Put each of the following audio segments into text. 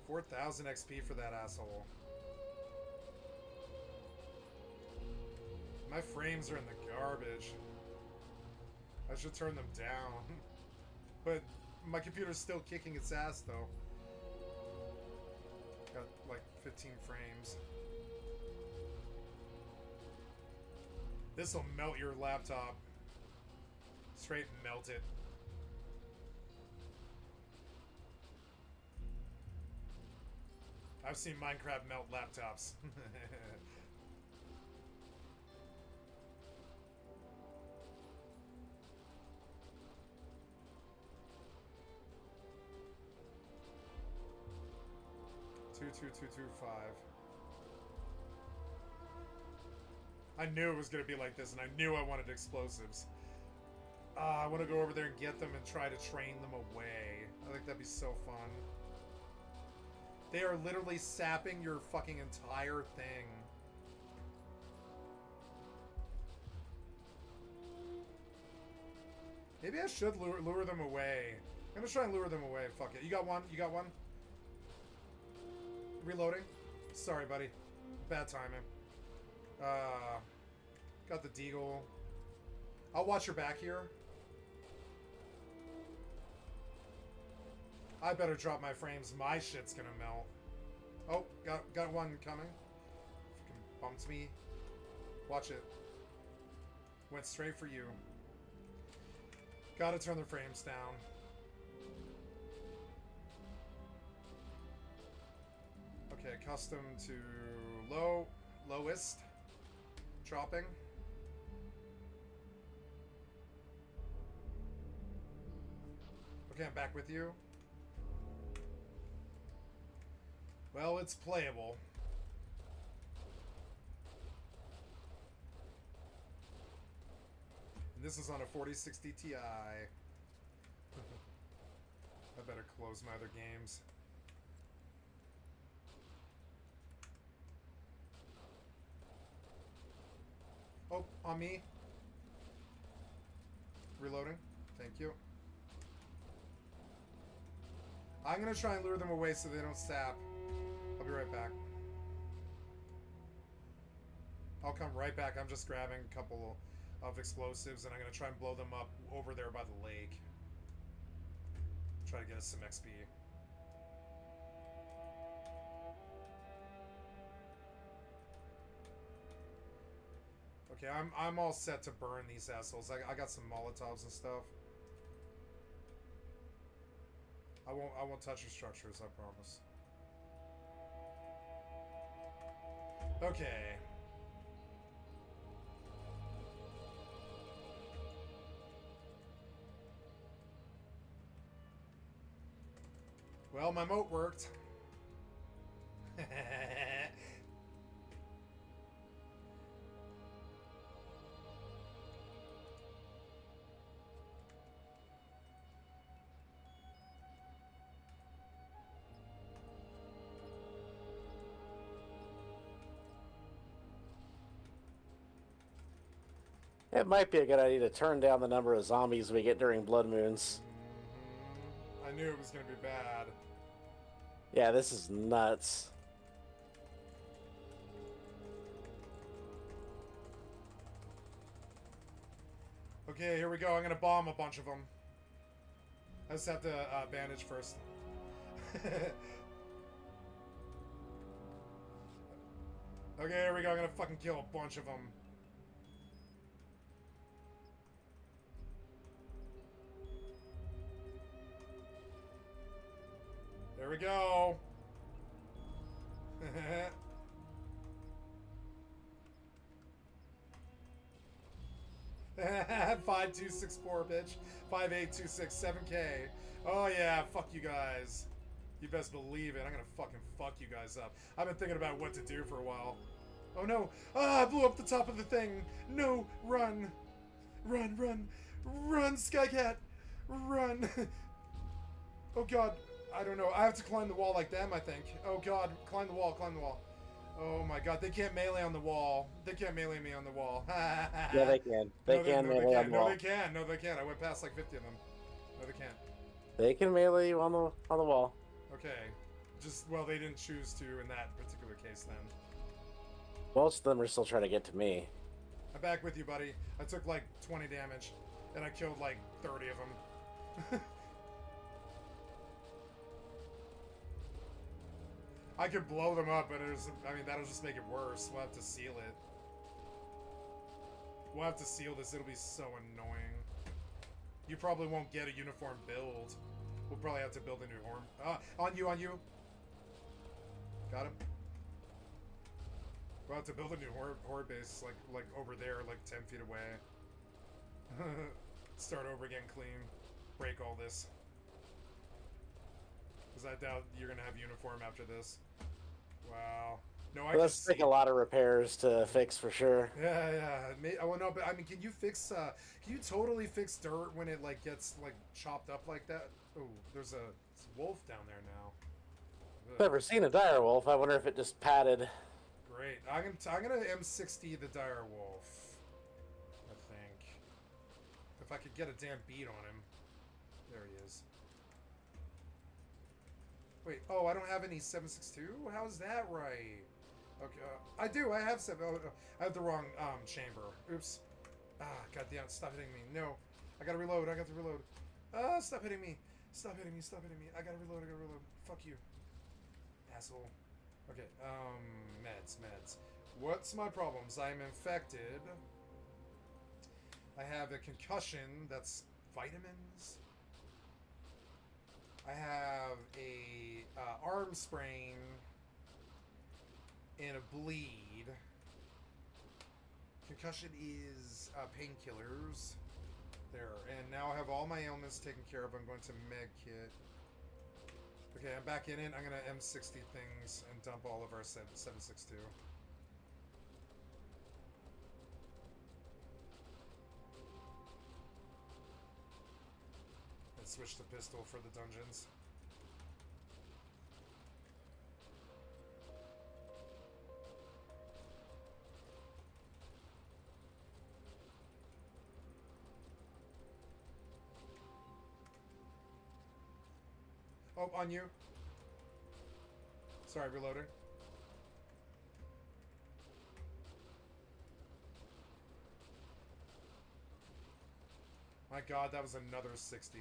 4,000 XP for that asshole. My frames are in the garbage. I should turn them down. But my computer's still kicking its ass, though. Got like 15 frames. This'll melt your laptop. Straight melt it. I've seen Minecraft melt laptops. Two, 2, 2, 2, 5. I knew it was going to be like this, and I knew I wanted explosives. I want to go over there and get them and try to train them away. I think that'd be so fun. They are literally sapping your fucking entire thing. Maybe I should lure them away. I'm gonna try and lure them away. Fuck it. You got one? You got one? Reloading? Sorry, buddy. Bad timing. Got the deagle. I'll watch your back here. I better drop my frames. My shit's gonna melt. Oh, got one coming. Fucking bumped me. Watch it. Went straight for you. Gotta turn the frames down. Okay, custom to lowest. Dropping. Okay, I'm back with you. Well, it's playable. And this is on a 4060 Ti. I better close my other games. Oh, on me. Reloading. Thank you. I'm gonna try and lure them away so they don't sap. I'll be right back. I'll come right back. I'm just grabbing a couple of explosives and I'm gonna try and blow them up over there by the lake. Try to get us some XP. Okay, I'm all set to burn these assholes. I got some Molotovs and stuff. I won't touch your structures, I promise. Okay. Well, my moat worked. It might be a good idea to turn down the number of zombies we get during blood moons. I knew it was going to be bad. Yeah, this is nuts. Okay, here we go. I'm going to bomb a bunch of them. I just have to bandage first. Okay, here we go. I'm going to fucking kill a bunch of them. There we go. 5264, bitch. 5826, 7K. Oh yeah, fuck you guys. You best believe it. I'm gonna fucking fuck you guys up. I've been thinking about what to do for a while. Oh no! Ah, I blew up the top of the thing. No, run, run, run, run, Skycat, run. Oh god. I don't know. I have to climb the wall like them, I think. Oh god, climb the wall, climb the wall. Oh my god, they can't melee on the wall. They can't melee me on the wall. Yeah, they can. They can melee on the wall. No, they can. No, they can. I went past like 50 of them. No, they can't. They can melee you on the wall. Okay. Just, well, they didn't choose to in that particular case then. Most of them are still trying to get to me. I'm back with you, buddy. I took like 20 damage, and I killed like 30 of them. I could blow them up, but I mean, that'll just make it worse. We'll have to seal it. We'll have to seal this. It'll be so annoying. You probably won't get a uniform build. We'll probably have to build a new horn. On you, on you. Got him. We'll have to build a new horde base, like over there, like 10 feet away. Start over again clean. Break all this. Because I doubt you're going to have uniform after this. Wow. No, I Let's take a lot of repairs to fix for sure. Yeah, yeah. Well, no, but I mean, can you fix? Can you totally fix dirt when it like gets like chopped up like that? Oh, there's a wolf down there now. Ugh. Never seen a dire wolf. I wonder if it just padded. Great. I'm gonna M60 the dire wolf. I think. If I could get a damn beat on him. There he is. Wait. Oh, I don't have any 7.62. How's that right? Okay, I do. I have 7. Oh, I have the wrong chamber. Oops. Ah, goddamn! Stop hitting me. No, I gotta reload. I got to reload. Stop hitting me. Stop hitting me. Stop hitting me. I gotta reload. I gotta reload. Fuck you, asshole. Okay. Meds. What's my problems? I'm infected. I have a concussion. That's vitamins. I have a arm sprain. And a bleed. Concussion is painkillers. There. And now I have all my ailments taken care of. I'm going to med kit. Okay, I'm back in it. I'm going to M60 things and dump all of our 7.62. And switch to pistol for the dungeons. Oh, on you. Sorry, reloading. My god, that was another 60.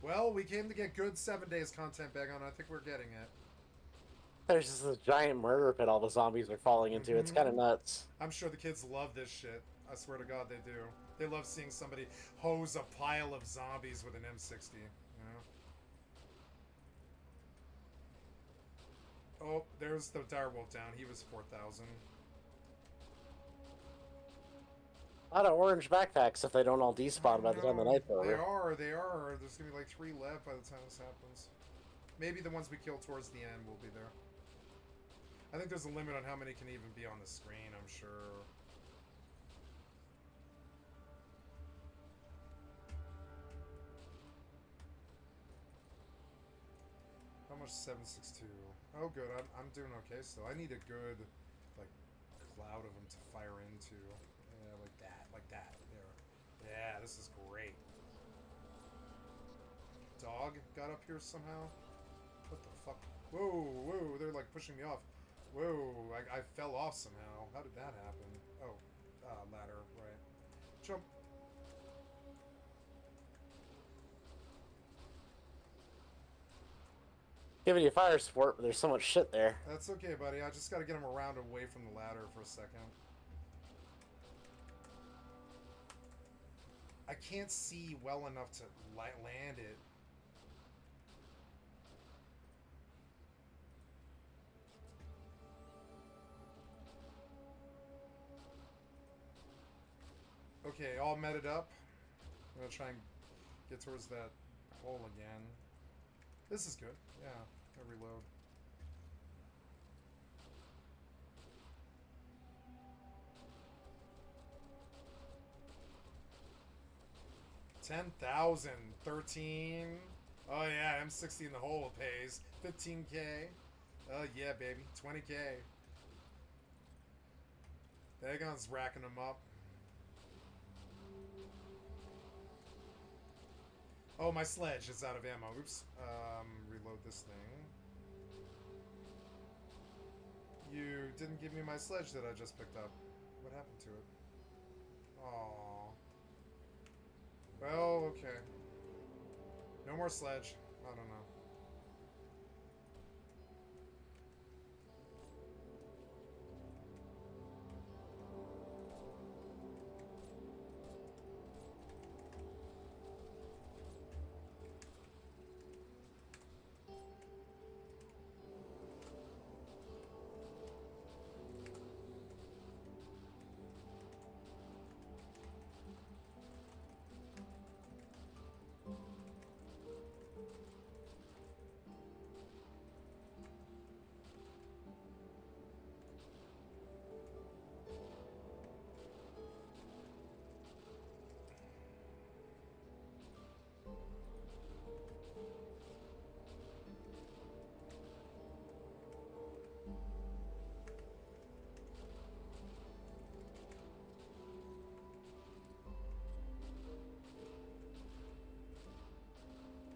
Well, we came to get good 7 days content back on. I think we're getting it. There's just a giant murder pit all the zombies are falling into. It's kind of nuts. I'm sure the kids love this shit. I swear to God, they do. They love seeing somebody hose a pile of zombies with an M60. You know? Oh, there's the direwolf down. He was 4,000. A lot of orange backpacks if they don't all despawn by the time the night's over. They are. There's gonna be like 3 left by the time this happens. Maybe the ones we kill towards the end will be there. I think there's a limit on how many can even be on the screen, I'm sure. How much 7.62? Oh, good. I'm doing okay still. I need a good, like, cloud of them to fire into. Yeah, like that. Like that. There. Yeah, this is great. Dog got up here somehow? What the fuck? Whoa, they're like pushing me off. Whoa, I fell off somehow. How did that happen? Oh, ladder, right. Jump. Giving you fire support, but there's so much shit there. That's okay, buddy. I just gotta get him around away from the ladder for a second. I can't see well enough to land it. Okay, all meted up. I'm gonna try and get towards that hole again. This is good. Yeah, I reload. $10,000, 13. Oh yeah, M60 in the hole pays. 15K. Oh yeah, baby, 20K. Dagon's racking them up. Oh, my sledge is out of ammo. Oops. Reload this thing. You didn't give me my sledge that I just picked up. What happened to it? Aww. Well, okay. No more sledge. I don't know.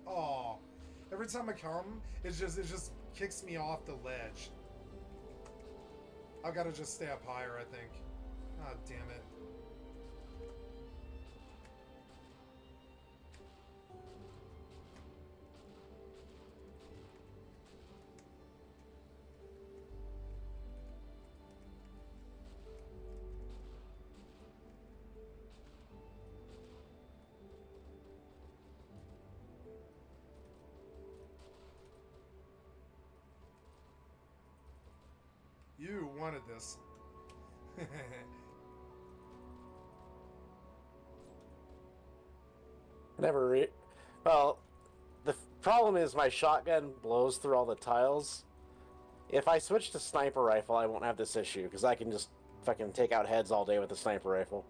Oh, every time I come, it just kicks me off the ledge. I've got to just stay up higher, I think. Ah, damn it. You wanted this. Well, the problem is my shotgun blows through all the tiles. If I switch to sniper rifle, I won't have this issue because I can just fucking take out heads all day with the sniper rifle.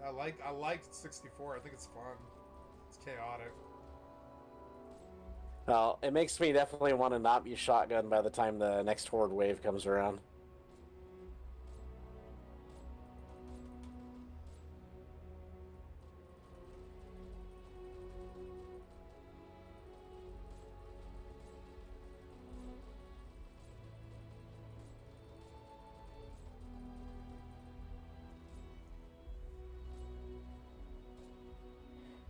I like 64. I think it's fun. It's chaotic. Well, it makes me definitely want to not be shotgun by the time the next horde wave comes around.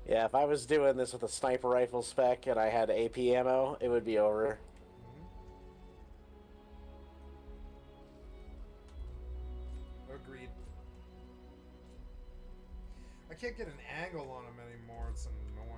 Yeah, if I was doing this with a sniper rifle spec and I had AP ammo, it would be over. Agreed. I can't get an angle on him anymore. It's annoying.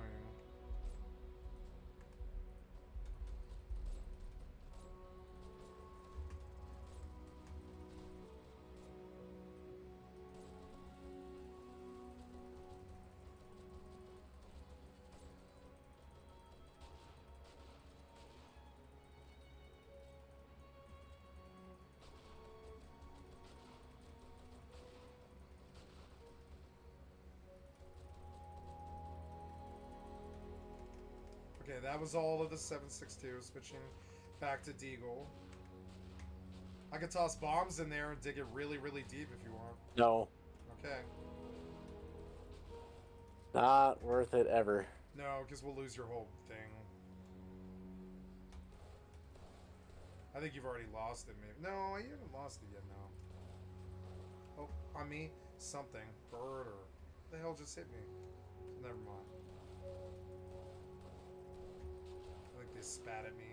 Okay, that was all of the 7.62. Switching back to Deagle. I could toss bombs in there and dig it really, really deep if you want. No. Okay. Not worth it ever. No, because we'll lose your whole thing. I think you've already lost it, maybe. No, you haven't lost it yet, no. Oh, on me? Something. Bird or... What the hell just hit me? Never mind. I think they spat at me.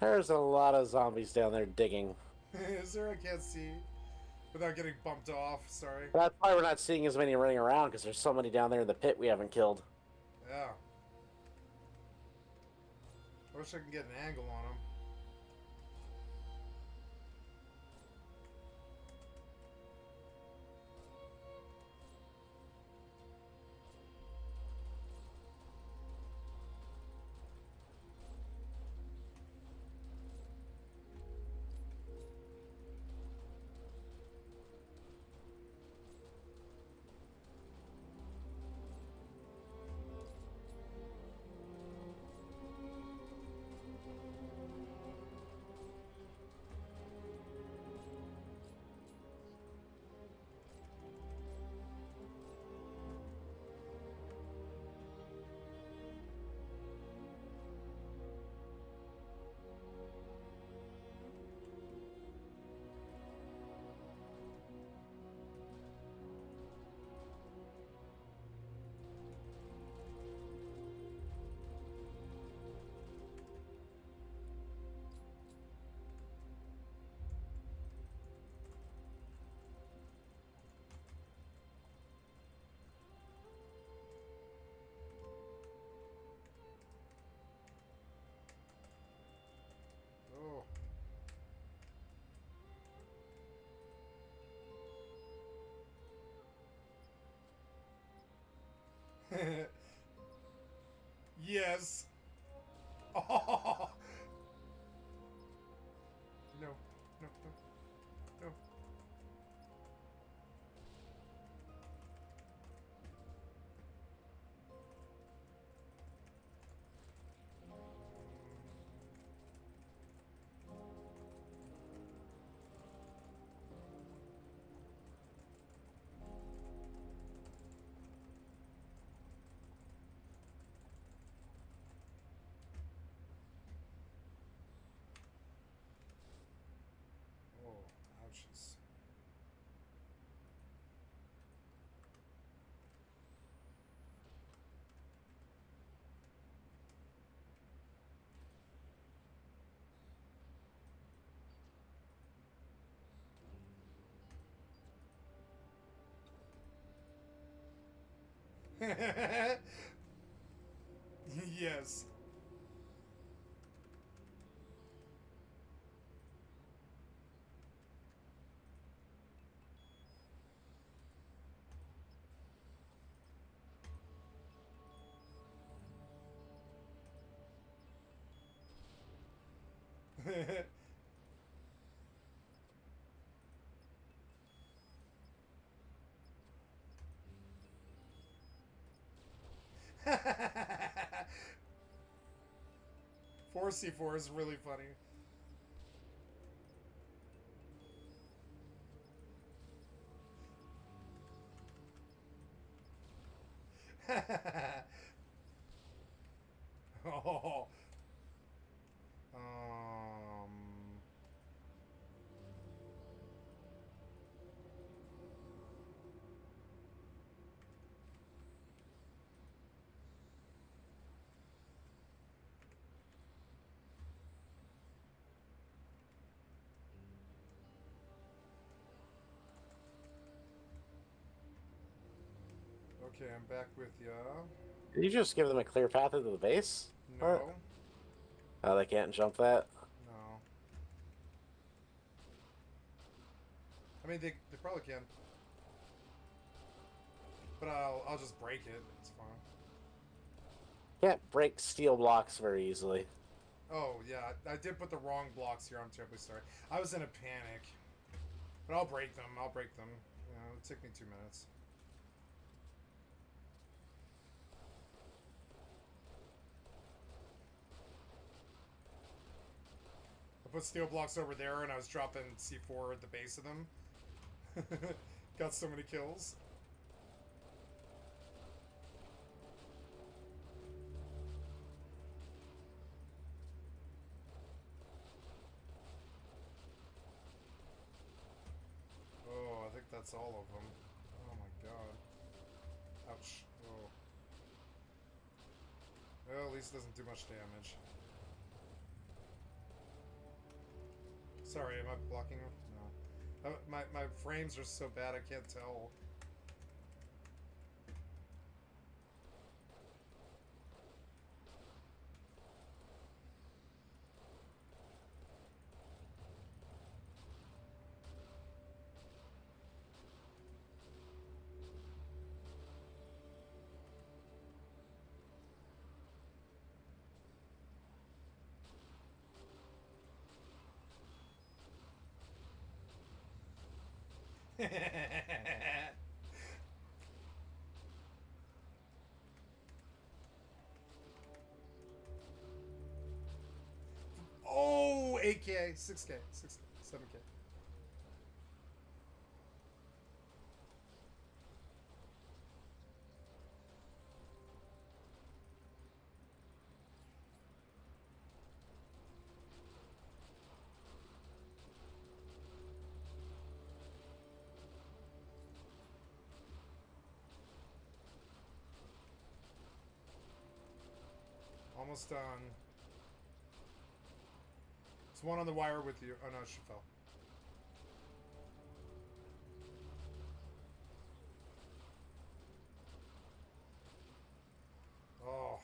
There's a lot of zombies down there digging. Is there? I can't see. Without getting bumped off, sorry. That's why we're not seeing as many running around, because there's so many down there in the pit we haven't killed. Yeah. I wish I could get an angle on them. Oh. Yes. Oh. No, no, no, no. Oh, ouchies. Yes. Four C4 is really funny. Oh. Um. Okay, I'm back with ya. Did you just give them a clear path into the base? No. Or... Oh, they can't jump that? No. I mean, they probably can. But I'll just break it. It's fine. Can't break steel blocks very easily. Oh, yeah. I did put the wrong blocks here. I'm terribly sorry. I was in a panic. But I'll break them. I'll break them. You know, it'll take me 2 minutes. I put steel blocks over there, and I was dropping C4 at the base of them. Got so many kills. Oh, I think that's all of them. Oh my god. Ouch. Oh. Well, at least it doesn't do much damage. Sorry, am I blocking him? No. My frames are so bad I can't tell. Oh, 8K, 6K, 6K, 7K. Almost done. There's one on the wire with you. Oh no, she fell. Oh.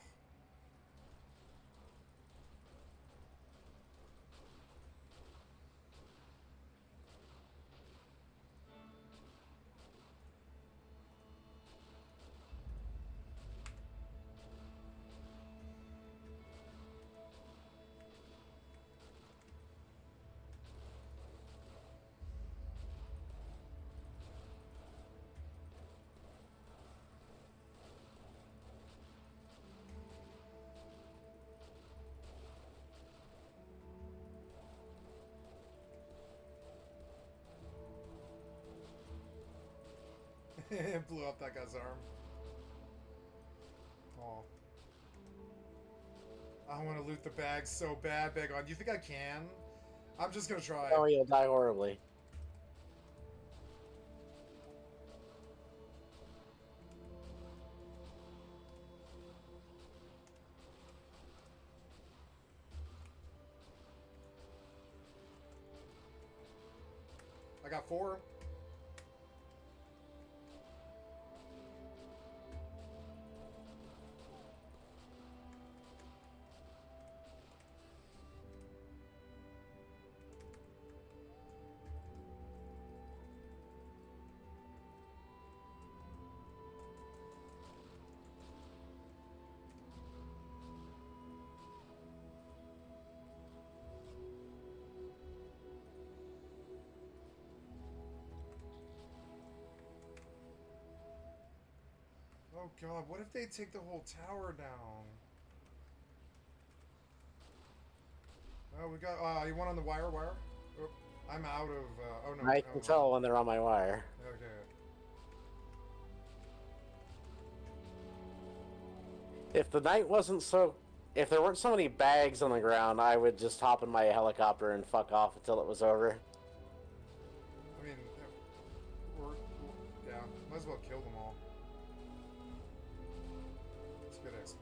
Blew up that guy's arm. Oh. I want to loot the bag so bad, Bagon. Do you think I can? I'm just gonna try. Oh, you'll die horribly. I got 4. Oh god, what if they take the whole tower down? Oh, we got, you want on the wire? Oh, I'm out of, oh no. I can tell when they're on my wire. Okay. If the night wasn't so... If there weren't so many bags on the ground, I would just hop in my helicopter and fuck off until it was over. I mean, yeah, might as well kill them all. It's good XP.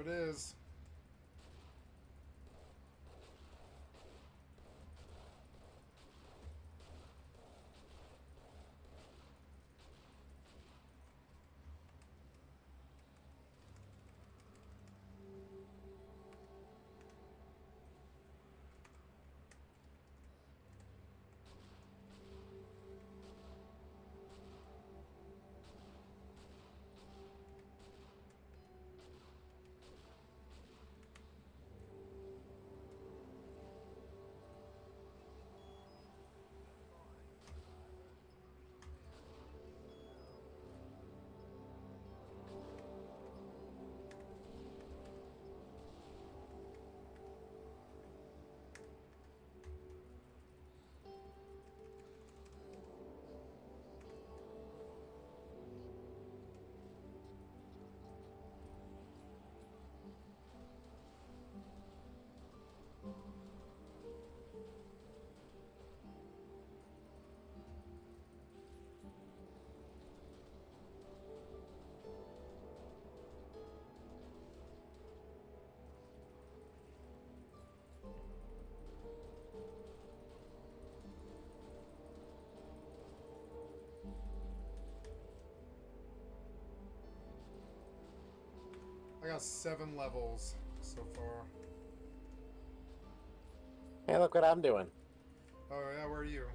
There it is. I got 7 levels so far. Hey, look what I'm doing. Oh yeah, where are you?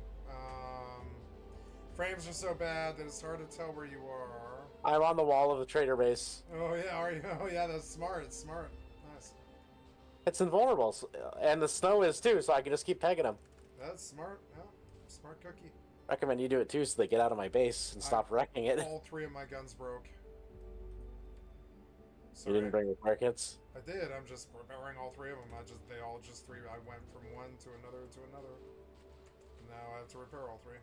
Frames are so bad that it's hard to tell where you are. I'm on the wall of the trader base. Oh yeah, are you? Oh yeah, that's smart. It's smart. Nice. It's invulnerable, and the snow is too, so I can just keep pegging them. That's smart. Yeah, smart cookie. Recommend you do it too, so they get out of my base and stop wrecking it. All 3 of my guns broke. You didn't bring repair kits? I did. I'm just repairing all 3 of them. They all just 3. I went from one to another to another. Now I have to repair all 3.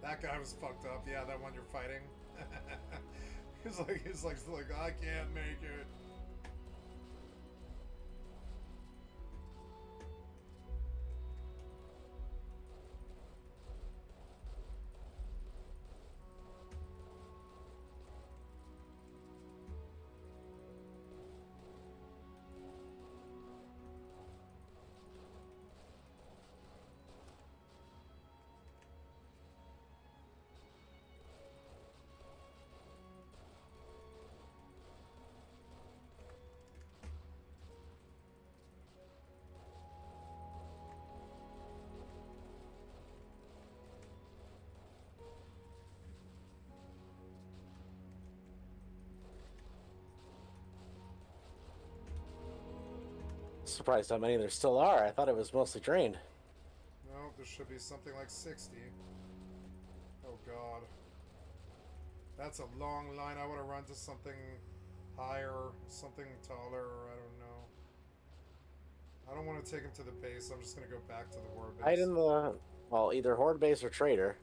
That guy was fucked up. Yeah, that one you're fighting. he's like, I can't make it. Surprised how many there still are. I thought it was mostly drained. No, there should be something like 60. Oh god. That's a long line. I would have run to something higher, something taller, or I don't know. I don't want to take him to the base. I'm just going to go back to the horde base. Hide in the... Well, either horde base or trader.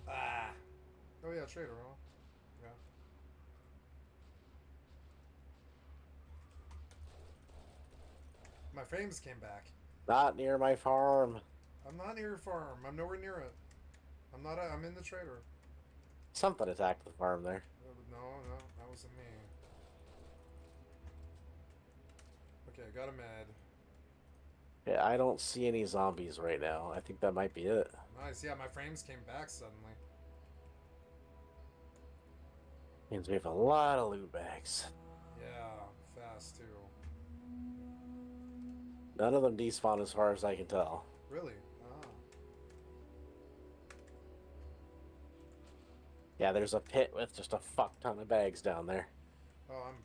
Ah. Oh yeah, trader, huh? Yeah. My frames came back. Not near my farm. I'm not near your farm. I'm nowhere near it. I'm in the trader. Something attacked the farm there. No, that wasn't me. Okay, I got a med. Yeah, I don't see any zombies right now. I think that might be it. Nice. Yeah, my frames came back suddenly. Means we have a lot of loot bags. Yeah, fast too. None of them despawn as far as I can tell. Really? Ah. Yeah, there's a pit with just a fuck ton of bags down there. Oh, I'm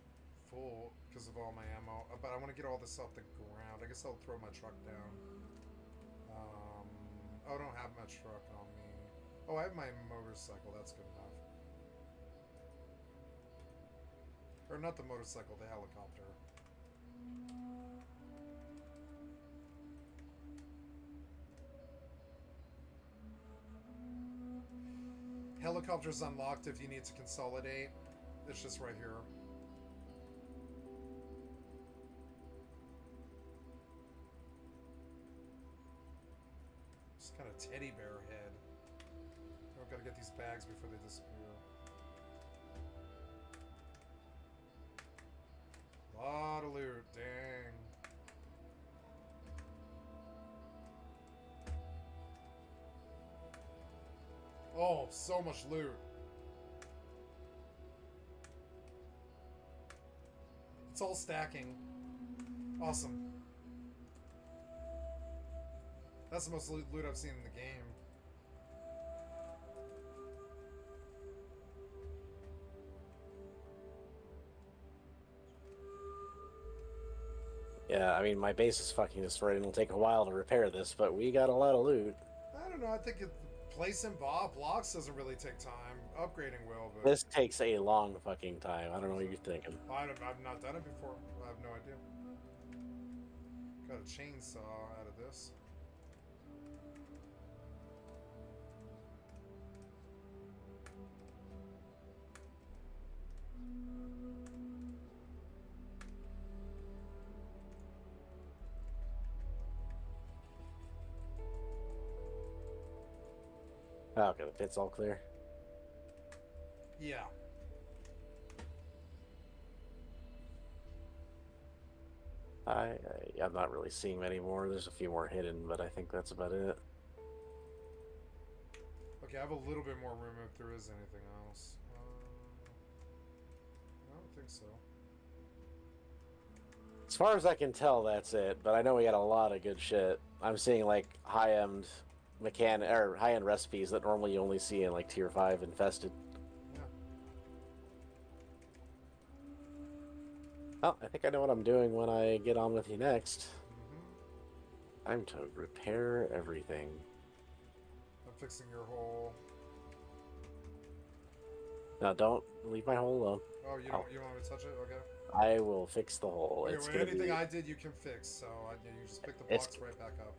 full because of all my ammo. But I want to get all this off the ground. I guess I'll throw my truck down. Oh, I don't have my truck on me. Oh, I have my motorcycle. That's good enough. Or not the motorcycle, the helicopter. Helicopter's unlocked if you need to consolidate. It's just right here. Just kind of teddy bear head. I've got to get these bags before they disappear. Lot of loot, dang. Oh, so much loot. It's all stacking. Awesome. That's the most loot I've seen in the game. Yeah, I mean, my base is fucking destroyed and it'll take a while to repair this, but we got a lot of loot. I don't know, I think placing blocks doesn't really take time. Upgrading will, but... This takes a long fucking time. I don't know what you're thinking. I've not done it before. I have no idea. Got a chainsaw out of this. Oh, okay, the pit's all clear. Yeah. I'm not really seeing many more. There's a few more hidden, but I think that's about it. Okay, I have a little bit more room if there is anything else. I don't think so. As far as I can tell, that's it. But I know we got a lot of good shit. I'm seeing like high-end high-end recipes that normally you only see in like tier 5 infested. Yeah. Oh, I think I know what I'm doing when I get on with you next. Mm-hmm. Time to repair everything. I'm fixing your hole. Now, don't leave my hole alone. Oh, you want me to touch it? Okay. I will fix the hole. Okay, It's well, gonna anything be... I did, you can fix. So you just pick the blocks right back up.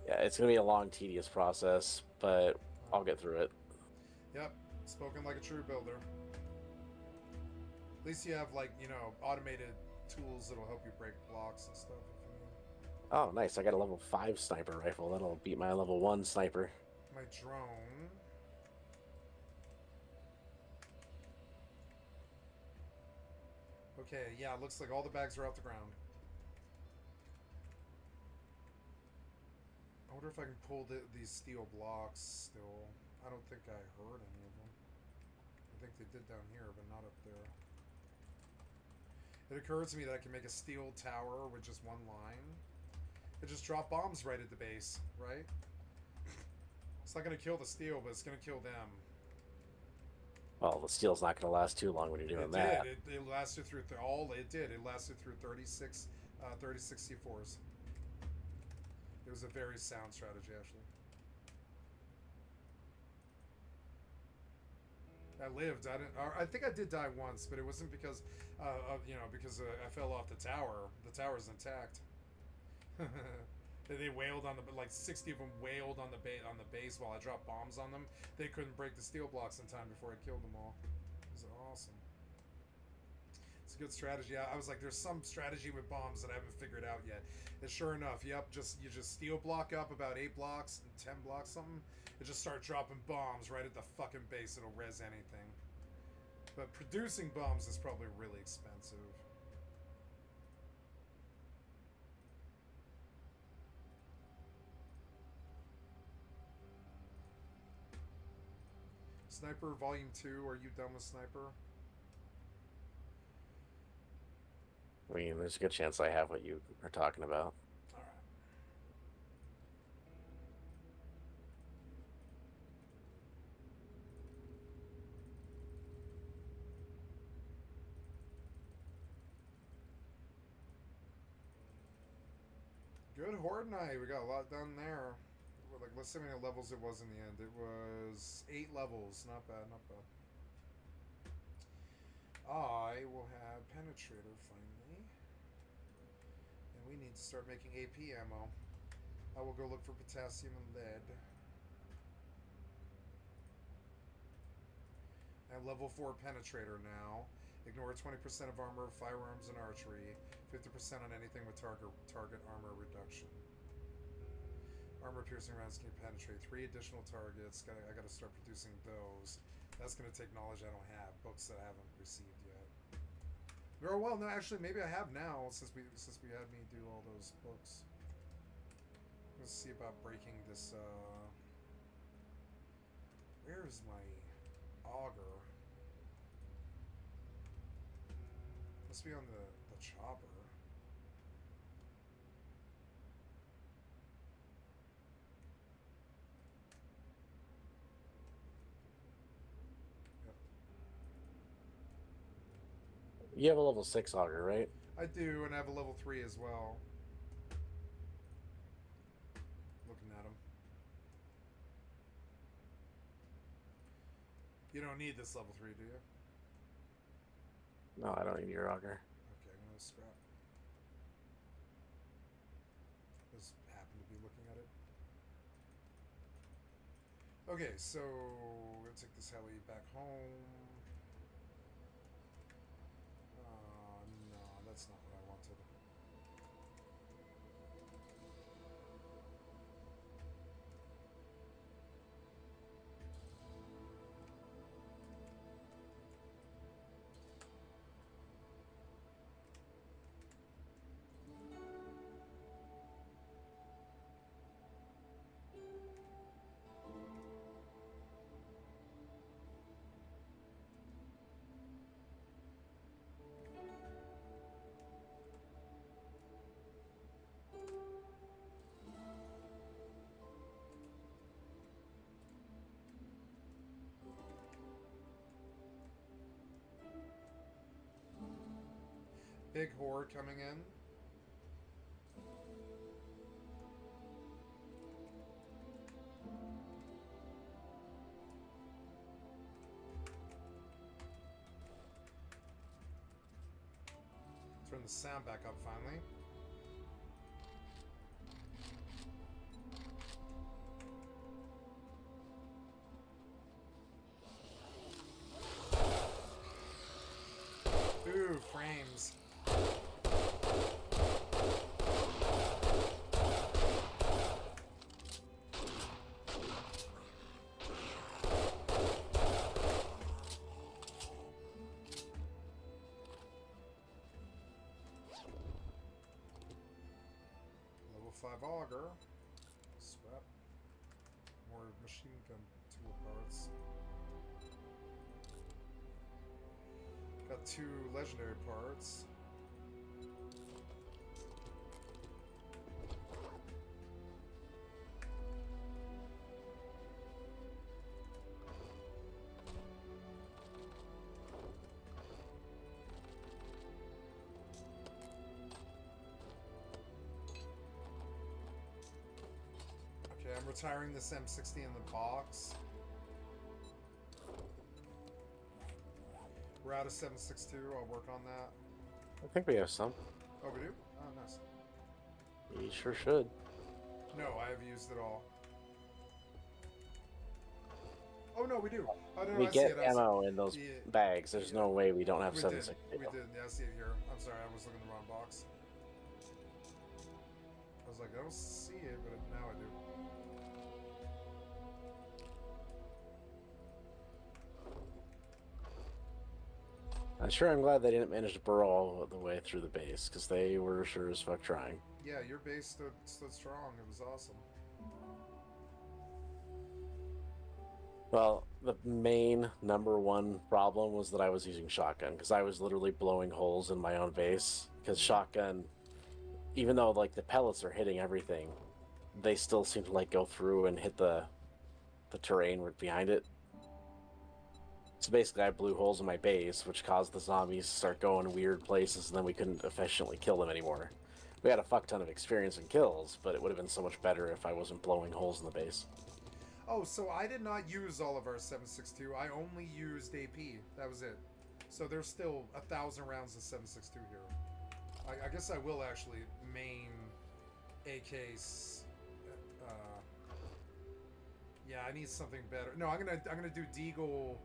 Yeah, it's gonna be a long, tedious process, but I'll get through it. Yep, spoken like a true builder. At least you have, like, you know, automated tools that'll help you break blocks and stuff if you need. Oh, nice. I got a level 5 sniper rifle. That'll beat my level 1 sniper. My drone. Okay, yeah, it looks like all the bags are off the ground. I wonder if I can pull these steel blocks still. I don't think I heard any of them. I think they did down here, but not up there. It occurs to me that I can make a steel tower with just one line. It just drop bombs right at the base, right? It's not going to kill the steel, but it's going to kill them. Well, the steel's not going to last too long when you're doing that. It lasted through It lasted through 36 C4s. It was a very sound strategy, actually. I lived. I think I did die once, but it wasn't because, because I fell off the tower. The tower's intact. They wailed on like 60 of them wailed on the base while I dropped bombs on them. They couldn't break the steel blocks in time before I killed them all. It was awesome. It's a good strategy. I was like, there's some strategy with bombs that I haven't figured out yet. And sure enough, yep, you just steel block up about 8 blocks and 10 blocks something. It just start dropping bombs right at the fucking base. It'll res anything. But producing bombs is probably really expensive. Sniper Volume 2, are you done with Sniper? I mean, there's a good chance I have what you are talking about. Good Horde Night. We got a lot done there. Like, let's see how many levels it was in the end. It was 8 levels. Not bad, not bad. I will have Penetrator finally. And we need to start making AP ammo. I will go look for potassium and lead. I have level 4 Penetrator now. Ignore 20% of armor, firearms, and archery. 50% on anything with target armor reduction. Armor piercing rounds can penetrate 3 additional targets. I gotta start producing those. That's gonna take knowledge I don't have, books that I haven't received yet. Oh well, no, actually, maybe I have now since we had me do all those books. Let's see about breaking this. Where is my auger? Must be on the chopper. You have a level 6 auger, right? I do, and I have a level 3 as well. Looking at them. You don't need this level 3, do you? No, I don't need your auger. Okay, I'm gonna scrap. Just happen to be looking at it. Okay, so we're gonna take this heli back home. No, that's not what I wanted. Big horde coming in. Turn the sound back up finally. Ooh, frames. Level 5 auger. Scrap. More machine gun tool parts. Got 2 legendary parts. Okay, I'm retiring this M60 in the box. We're out of 7.62. I'll work on that. I think we have some. Oh, we do? Oh, nice. You sure should. No, I have used it all. Oh, no, we do. Oh, no, We I get see it. ammo in those bags. There's no way we don't have We 7.62. did. We did. Yeah, I see it here. I'm sorry. I was looking in the wrong box. I was like, I don't see it, but now I do. I'm glad they didn't manage to burrow all the way through the base, because they were sure as fuck trying. Yeah, your base stood strong. It was awesome. Well, the main #1 problem was that I was using shotgun, because I was literally blowing holes in my own base. Because shotgun, even though like the pellets are hitting everything, they still seem to like go through and hit the terrain behind it. So basically, I blew holes in my base, which caused the zombies to start going weird places, and then we couldn't efficiently kill them anymore. We had a fuck ton of experience and kills, but it would have been so much better if I wasn't blowing holes in the base. Oh, so I did not use all of our 7.62. I only used AP. That was it. So there's still 1,000 rounds of 7.62 here. I guess I will actually main AKs. Yeah, I need something better. No, I'm gonna do Deagle.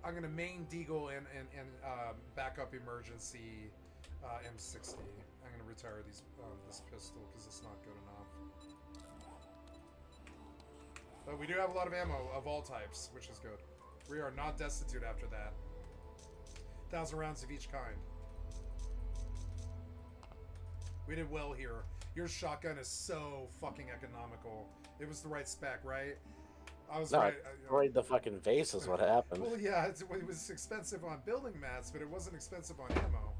I'm gonna main Deagle and backup emergency M60. I'm gonna retire these this pistol because it's not good enough. But we do have a lot of ammo of all types, which is good. We are not destitute after that. 1,000 rounds of each kind. We did well here. Your shotgun is so fucking economical. It was the right spec, right? I was right. I destroyed the fucking vase is what happened. Well, yeah, it was expensive on building mats, but it wasn't expensive on ammo.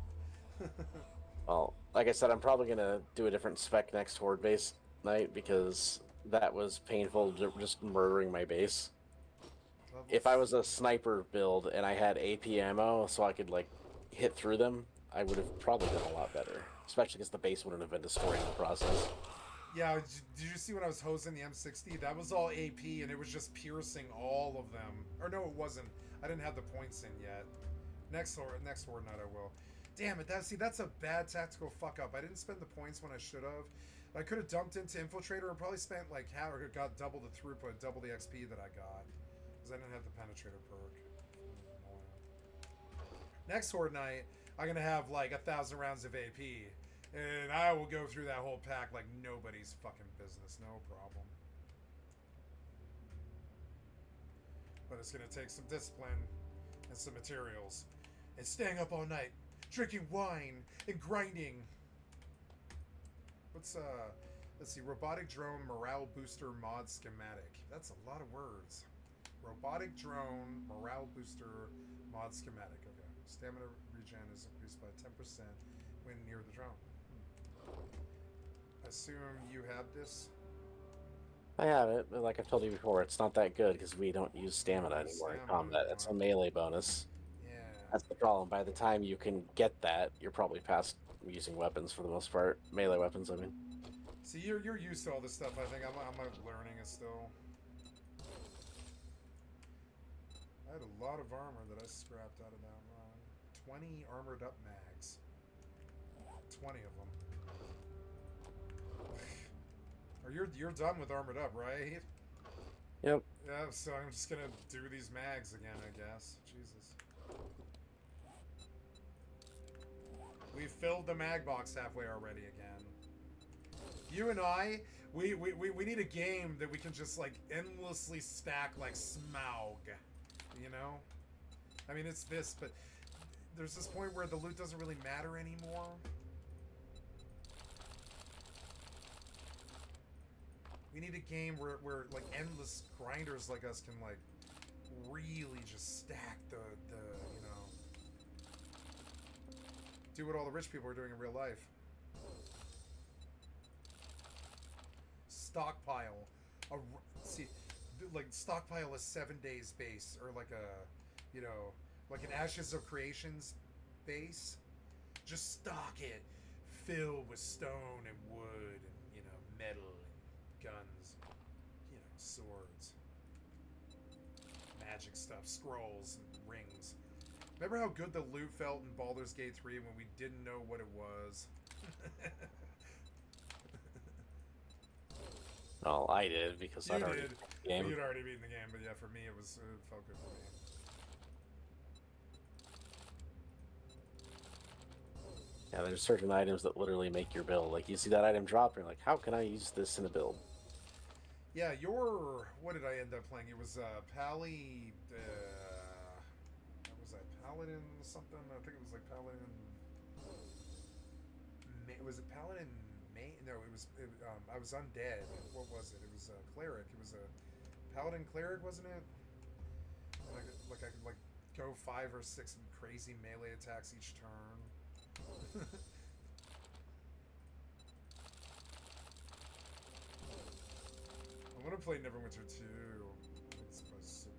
Well, like I said, I'm probably going to do a different spec next Horde base night because that was painful, just murdering my base. If I was a sniper build and I had AP ammo so I could, like, hit through them, I would have probably done a lot better. Especially because the base wouldn't have been destroyed in the process. Yeah, did you see when I was hosing the M60? That was all AP, and it was just piercing all of them. Or no, it wasn't. I didn't have the points in yet. Next Horde night I will. Damn it, that's a bad tactical fuck up. I didn't spend the points when I should have. I could have dumped into Infiltrator and probably spent like half, or got double the throughput, double the XP that I got. Because I didn't have the Penetrator perk. Next Horde night, I'm going to have like 1,000 rounds of AP. And I will go through that whole pack like nobody's fucking business. No problem. But it's going to take some discipline and some materials. And staying up all night, drinking wine, and grinding. Let's see, robotic drone morale booster mod schematic. That's a lot of words. Robotic drone morale booster mod schematic. Okay. Stamina regen is increased by 10% when near the drone. Assume you have this. I have it, but like I've told you before, it's not that good because we don't use stamina anymore in combat. It's a melee bonus. Yeah. That's the problem. By the time you can get that, you're probably past using weapons for the most part. Melee weapons, I mean. See, you're used to all this stuff. I think I'm learning it still. I had a lot of armor that I scrapped out of that run. 20 armored up mags. 20 of them. Or you're done with armored up, right? Yep. Yeah, so I'm just gonna do these mags again, I guess. Jesus. We filled the mag box halfway already again. You and I, we need a game that we can just like endlessly stack like Smaug. You know? I mean, it's this, but there's this point where the loot doesn't really matter anymore. We need a game where like endless grinders like us can like really just stack the you know, do what all the rich people are doing in real life. Stockpile. See, like stockpile a 7 days base, or like a, you know, like an Ashes of Creations base. Just stock it, filled with stone and wood and, you know, metal and guns, you know, swords, magic stuff, scrolls and rings. Remember how good the loot felt in Baldur's Gate 3 when we didn't know what it was? Well, I did because I'd already beaten the game. You'd already beaten the game, but yeah, for me it felt good for me. Yeah, there's certain items that literally make your build. Like, you see that item drop, and you're like, how can I use this in a build? Yeah, what did I end up playing? It was Pally, what was that, Paladin something? I think it was like Paladin, was it Paladin May? No, I was undead. What was it? It was a cleric. It was a Paladin cleric, wasn't it? And I could like go 5 or 6 crazy melee attacks each turn. I want to play Neverwinter 2. It's so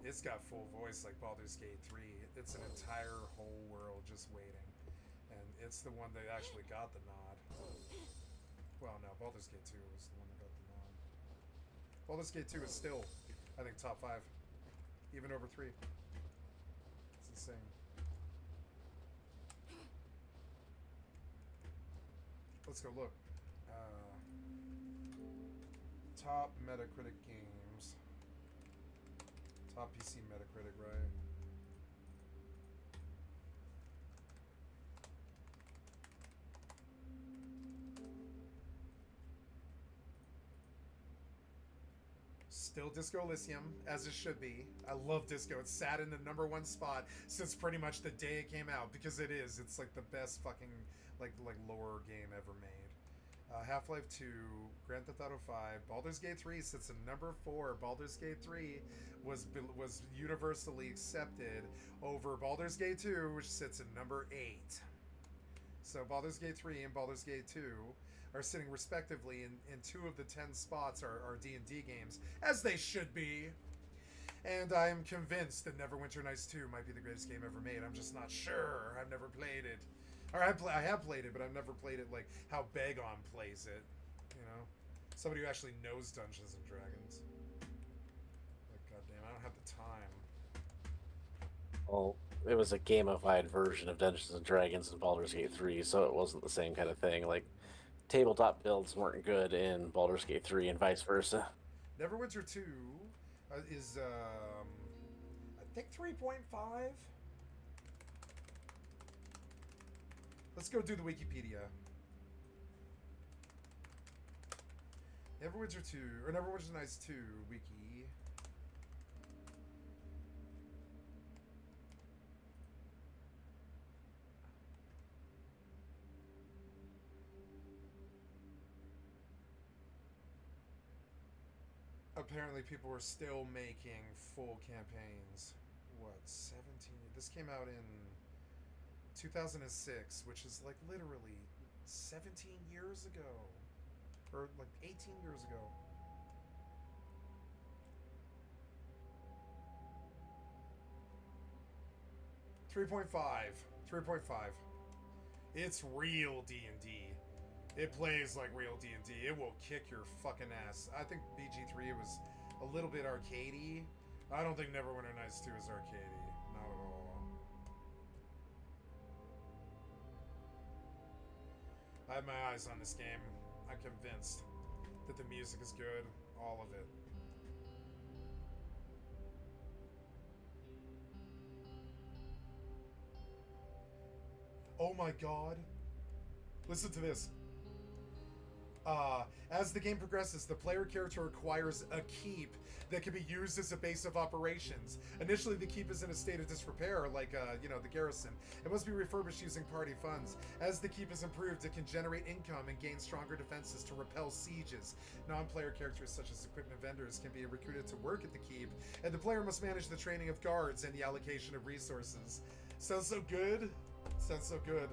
good. it's got full voice like Baldur's Gate 3. It's an entire whole world just waiting. And it's the one that actually got the nod. Well, no, Baldur's Gate 2 was the one that got the nod. Baldur's Gate 2 is still, I think, top 5. Even over 3. It's insane. Let's go look. Top Metacritic games. Top PC Metacritic, right? Still Disco Elysium, as it should be. I love Disco. It's sat in the #1 spot since pretty much the day it came out, because it is. It's like the best fucking like lore game ever made. Half-Life 2, Grand Theft Auto 5, Baldur's Gate 3 sits in #4. Baldur's Gate 3 was universally accepted over Baldur's Gate 2, which sits in #8. So Baldur's Gate 3 and Baldur's Gate 2 are sitting respectively in 2 of the 10 spots are D&D games, as they should be. And I am convinced that Neverwinter Nights 2 might be the greatest game ever made. I'm just not sure. I've never played it. Or I have played it, but I've never played it like how Bagon plays it. You know? Somebody who actually knows Dungeons and Dragons. Like, goddamn, I don't have the time. Well, it was a gamified version of Dungeons and Dragons in Baldur's Gate 3, so it wasn't the same kind of thing. Like, tabletop builds weren't good in Baldur's Gate 3 and vice versa. Neverwinter 2 is, I think 3.5? Let's go do the Wikipedia. Neverwinter 2, or Neverwinter Nights 2 wiki. Apparently people were still making full campaigns. What, 17? This came out in 2006, which is like literally 17 years ago. Or like 18 years ago. .5. It's real D&D. It plays like real D&D. It will kick your fucking ass. I think BG3 was a little bit arcadey. I don't think Neverwinter Nights 2 is arcadey. Not at all. I have my eyes on this game. I'm convinced that the music is good. All of it. Oh my god. Listen to this. As the game progresses, the player character acquires a keep that can be used as a base of operations. Initially, the keep is in a state of disrepair, like, the garrison. It must be refurbished using party funds. As the keep is improved, it can generate income and gain stronger defenses to repel sieges. Non-player characters such as equipment vendors can be recruited to work at the keep, and the player must manage the training of guards and the allocation of resources. Sounds so good. Sounds so good.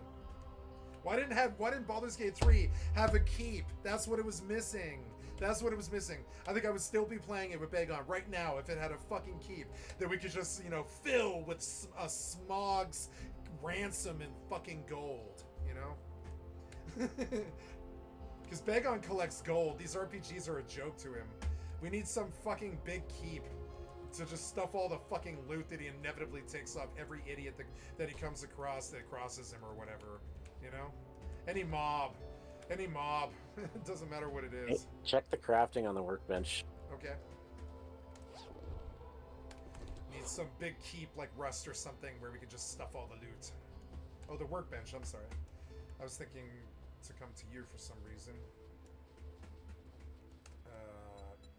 Why didn't Baldur's Gate 3 have a keep? That's what it was missing. That's what it was missing. I think I would still be playing it with Bagon right now if it had a fucking keep that we could just, fill with a Smog's ransom and fucking gold, Because Bagon collects gold. These RPGs are a joke to him. We need some fucking big keep to just stuff all the fucking loot that he inevitably takes off every idiot that he comes across that crosses him or whatever. Any mob. It doesn't matter what it is. Hey, check the crafting on the workbench. Okay. Need some big keep like Rust or something where we can just stuff all the loot. Oh, the workbench, I'm sorry. I was thinking to come to you for some reason.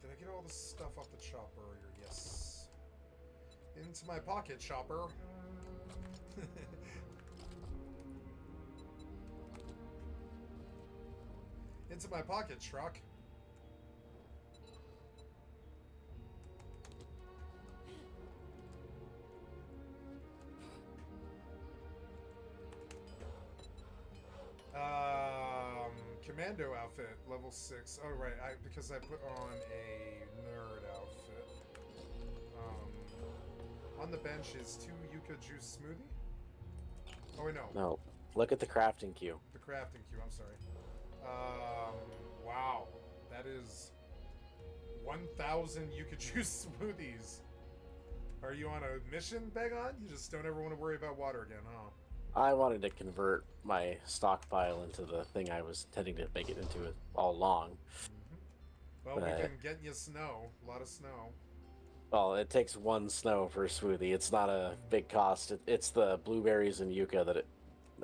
Did I get all the stuff off the chopper? Yes. Into my pocket, chopper. Into my pocket, truck. Commando outfit, level 6. Oh, right, because I put on a nerd outfit. on the bench is 2 Yucca juice smoothie. Oh wait, no. No. Look at the crafting queue. The crafting queue. I'm sorry. Wow, that is 1,000 Yucca juice smoothies. Are you on a mission, Begon? You just don't ever want to worry about water again, huh? I wanted to convert my stockpile into the thing I was intending to make it into all along. Well, we've been getting you snow. A lot of snow. Well, it takes 1 snow per smoothie. It's not a big cost. It's the blueberries and yucca that it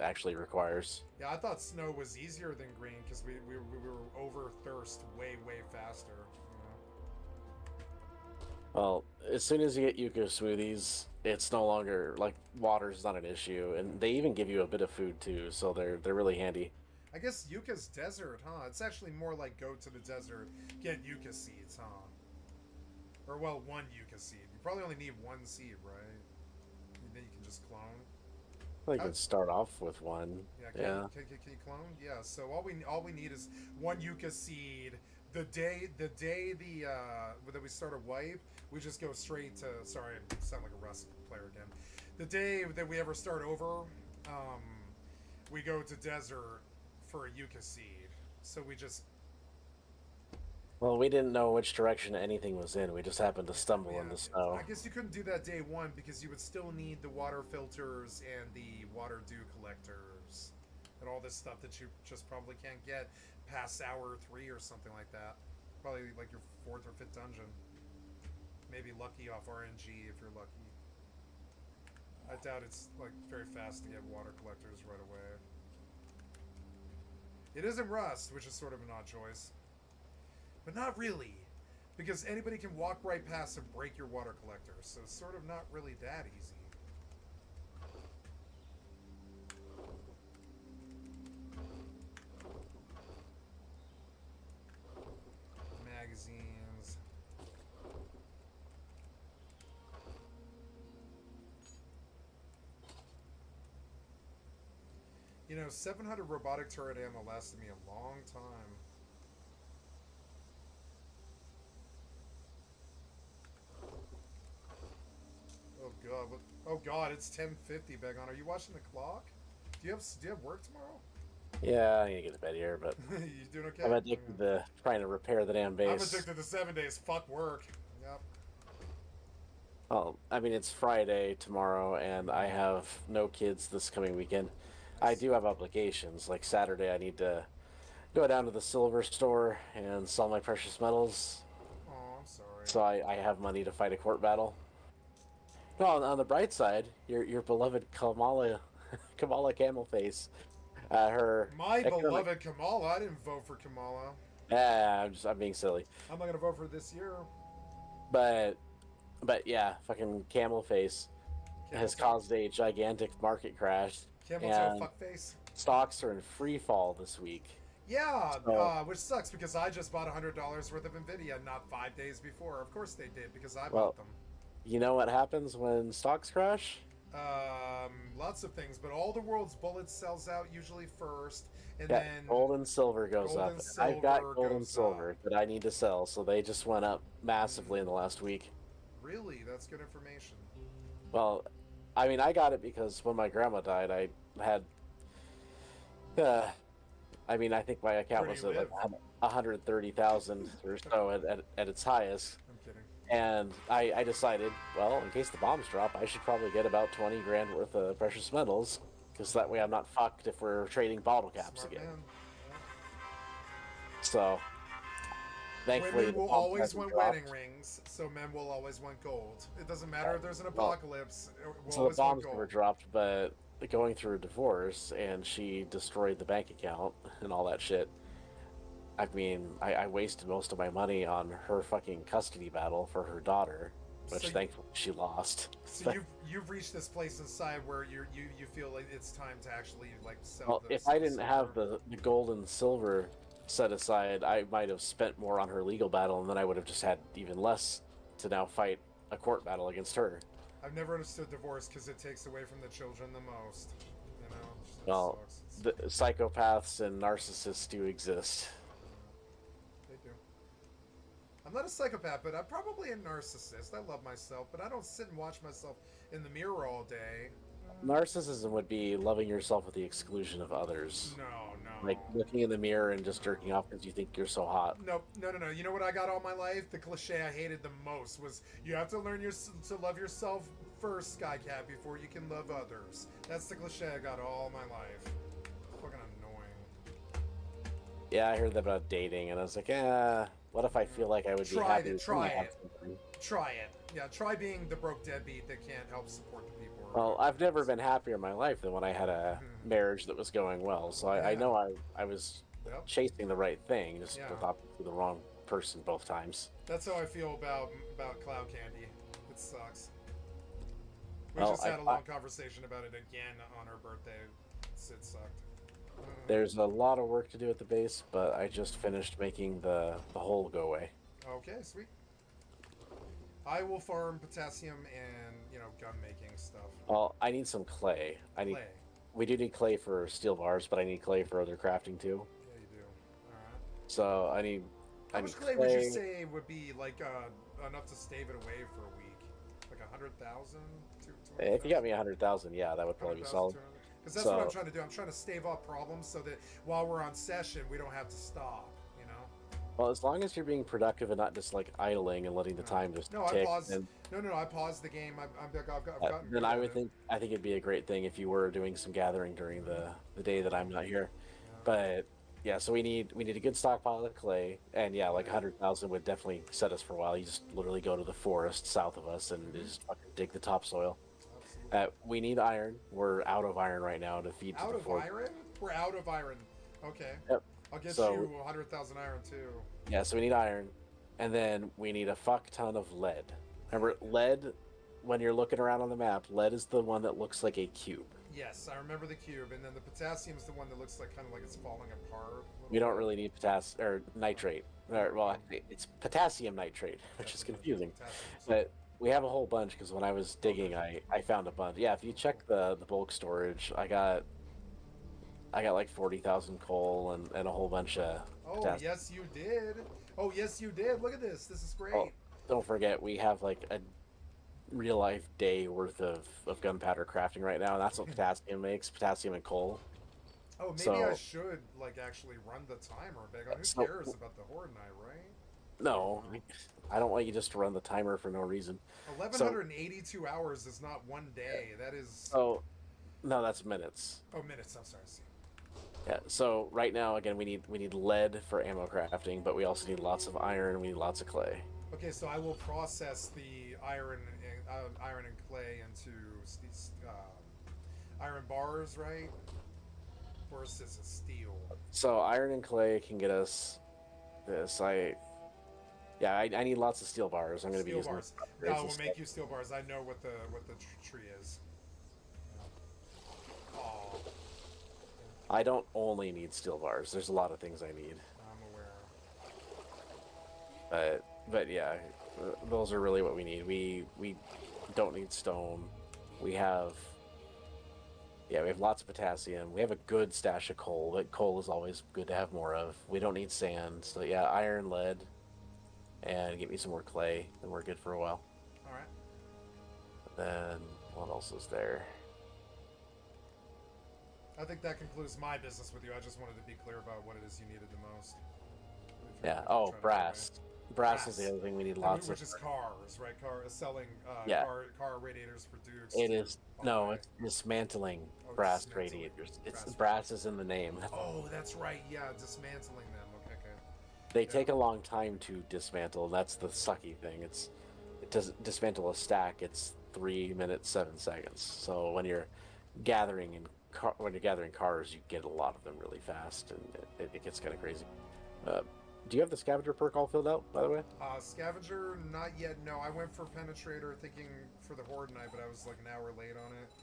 actually requires. Yeah, I thought snow was easier than green because we were over thirst way faster. Well, as soon as you get yucca smoothies, it's no longer like water's not an issue, and they even give you a bit of food too, so they're really handy. I guess yucca's desert, huh? It's actually more like go to the desert, get yucca seeds, huh? Or well, 1 yucca seed. You probably only need 1 seed, right? And then you can just clone. I can start off with 1. Yeah. Can you clone? Yeah. So all we need is 1 yucca seed. The day that we start a wipe, we just go straight to. Sorry, I sound like a Rust player again. The day that we ever start over, we go to desert for a yucca seed. So we just. Well, we didn't know which direction anything was in. We just happened to stumble in the snow. I guess you couldn't do that day 1 because you would still need the water filters and the water dew collectors and all this stuff that you just probably can't get past hour 3 or something like that. Probably like your 4th or 5th dungeon. Maybe lucky off RNG if you're lucky. I doubt it's like very fast to get water collectors right away. It isn't Rust, which is sort of an odd choice. But not really, because anybody can walk right past and break your water collector, so it's sort of not really that easy. Magazines. You know, 700 robotic turret ammo lasted me a long time. God, what? Oh God, it's 10:50, Begon. Are you watching the clock? Do you have work tomorrow? Yeah, I need to get to bed here, but You doing okay? I'm addicted to trying to repair the damn base. I'm addicted to 7 days. Fuck work. Yep. Well, I mean, it's Friday tomorrow, and I have no kids this coming weekend. I do have obligations. Like Saturday, I need to go down to the silver store and sell my precious metals. Oh, I'm sorry. So I have money to fight a court battle. Well, on the bright side, your beloved Kamala Camel Face, My beloved Kamala. I didn't vote for Kamala. I'm being silly. I'm not gonna vote for her this year. But yeah, fucking Camel Face has caused a gigantic market crash. Camel toe fuckface. Stocks are in free fall this week. Yeah, which sucks because I just bought $100 worth of Nvidia not 5 days before. Of course they did because I bought them. You know what happens when stocks crash? Lots of things, but all the world's bullets sells out usually first, and yeah, then gold and silver goes up. I've got gold and silver that I need to sell, so they just went up massively in the last week. Really? That's good information. Well, I mean, I got it because when my grandma died, I had. I mean, I think my account was at like 130,000 or so at its highest. I'm kidding. And I decided, well, in case the bombs drop, I should probably get about 20 grand worth of precious metals, because that way I'm not fucked if we're trading bottle caps Smart again. Man. So, thankfully, women will always want wedding rings, so men will always want gold. It doesn't matter if there's an apocalypse. So the bombs never dropped, but going through a divorce, and she destroyed the bank account and all that shit. I mean, I wasted most of my money on her fucking custody battle for her daughter, which thankfully she lost. So you've reached this place inside where you feel like it's time to actually like sell. Well, if I didn't have the gold and silver set aside, I might have spent more on her legal battle, and then I would have just had even less to now fight a court battle against her. I've never understood divorce because it takes away from the children the most. You know. Well, the psychopaths and narcissists do exist. I'm not a psychopath, but I'm probably a narcissist. I love myself, but I don't sit and watch myself in the mirror all day. Narcissism would be loving yourself with the exclusion of others. No, Like no, looking in the mirror and just jerking no. off because you think you're so hot. Nope, no, no, no. You know what I got all my life? The cliche I hated the most was you have to learn to love yourself first, Skycat, before you can love others. That's the cliche I got all my life. Fucking annoying. Yeah, I heard that about dating, and I was like, what if I feel like I would be happy? Try it. Try it. Yeah, try being the broke deadbeat that can't help support the people. Well, I've never been happier in my life than when I had a marriage that was going well. So I know I was chasing the right thing, just with obviously the wrong person both times. That's how I feel about Cloud Candy. It sucks. We just had a long conversation about it again on her birthday. It sucked. There's a lot of work to do at the base, but I just finished making the hole go away. Okay, sweet. I will farm potassium and, gun making stuff. Well, I need some clay. We do need clay for steel bars, but I need clay for other crafting too. Yeah, you do. Alright. So I need How much clay would you say would be like enough to stave it away for a week? Like 100,000? If you got me 100,000, yeah, that would probably be solid. Because that's what I'm trying to do. I'm trying to stave off problems so that while we're on session, we don't have to stop. Well, as long as you're being productive and not just like idling and letting the time just tick. I paused. No, I paused the game. I've gotten. Then I think it'd be a great thing if you were doing some gathering during the day that I'm not here. Yeah. But yeah, so we need a good stockpile of clay, and like 100,000 would definitely set us for a while. You just literally go to the forest south of us and just fucking dig the topsoil. We need iron. We're out of iron right now to feed to the fort. Out of iron? We're out of iron. Okay. Yep. I'll get you 100,000 iron too. Yeah, so we need iron, and then we need a fuck ton of lead. Remember, lead, when you're looking around on the map, lead is the one that looks like a cube. Yes, I remember the cube, and then the potassium is the one that looks like kind of like it's falling apart. We don't really need nitrate. Well, it's potassium nitrate, which is confusing. But we have a whole bunch because when I was digging, I found a bunch. Yeah, if you check the bulk storage, I got like 40,000 coal and a whole bunch of potassium. Yes, you did. Oh, yes, you did. Look at this. This is great. Oh, don't forget, we have like a real-life day worth of gunpowder crafting right now, and that's what potassium makes, potassium and coal. Oh, maybe I should, actually run the timer a bit. Who cares about the Horde Night, right? No, I don't want you just to run the timer for no reason. 1,182 hours is not one day. That is... Oh, no, that's minutes. Oh, minutes. I'm sorry. Yeah, so right now, again, we need lead for ammo crafting, but we also need lots of iron, we need lots of clay. Okay, so I will process the iron and clay into iron bars, right? Versus a steel. So iron and clay can get us this. I need lots of steel bars. I'm going to be using bars. No, we'll make you steel bars. I know what the tree is. Oh. I don't only need steel bars. There's a lot of things I need. I'm aware. But yeah, those are really what we need. We don't need stone. We have lots of potassium. We have a good stash of coal, but coal is always good to have more of. We don't need sand. So yeah, iron, lead, and get me some more clay, and we're good for a while. All right. Then what else is there? I think that concludes my business with you. I just wanted to be clear about what it is you needed the most. Yeah. Oh, brass. Brass is the other thing we need lots of. Which is cars, right? Selling car radiators for Dukes. It is. No, it's dismantling brass radiators. Brass is in the name. Oh, that's right. Yeah, dismantling them. Okay. They take a long time to dismantle. That's the sucky thing. It does dismantle a stack. It's 3 minutes 7 seconds. So when you're gathering cars, you get a lot of them really fast, and it gets kind of crazy. Do you have the scavenger perk all filled out, by the way? Scavenger, not yet. No, I went for penetrator thinking for the Horde Night, but I was like an hour late on it.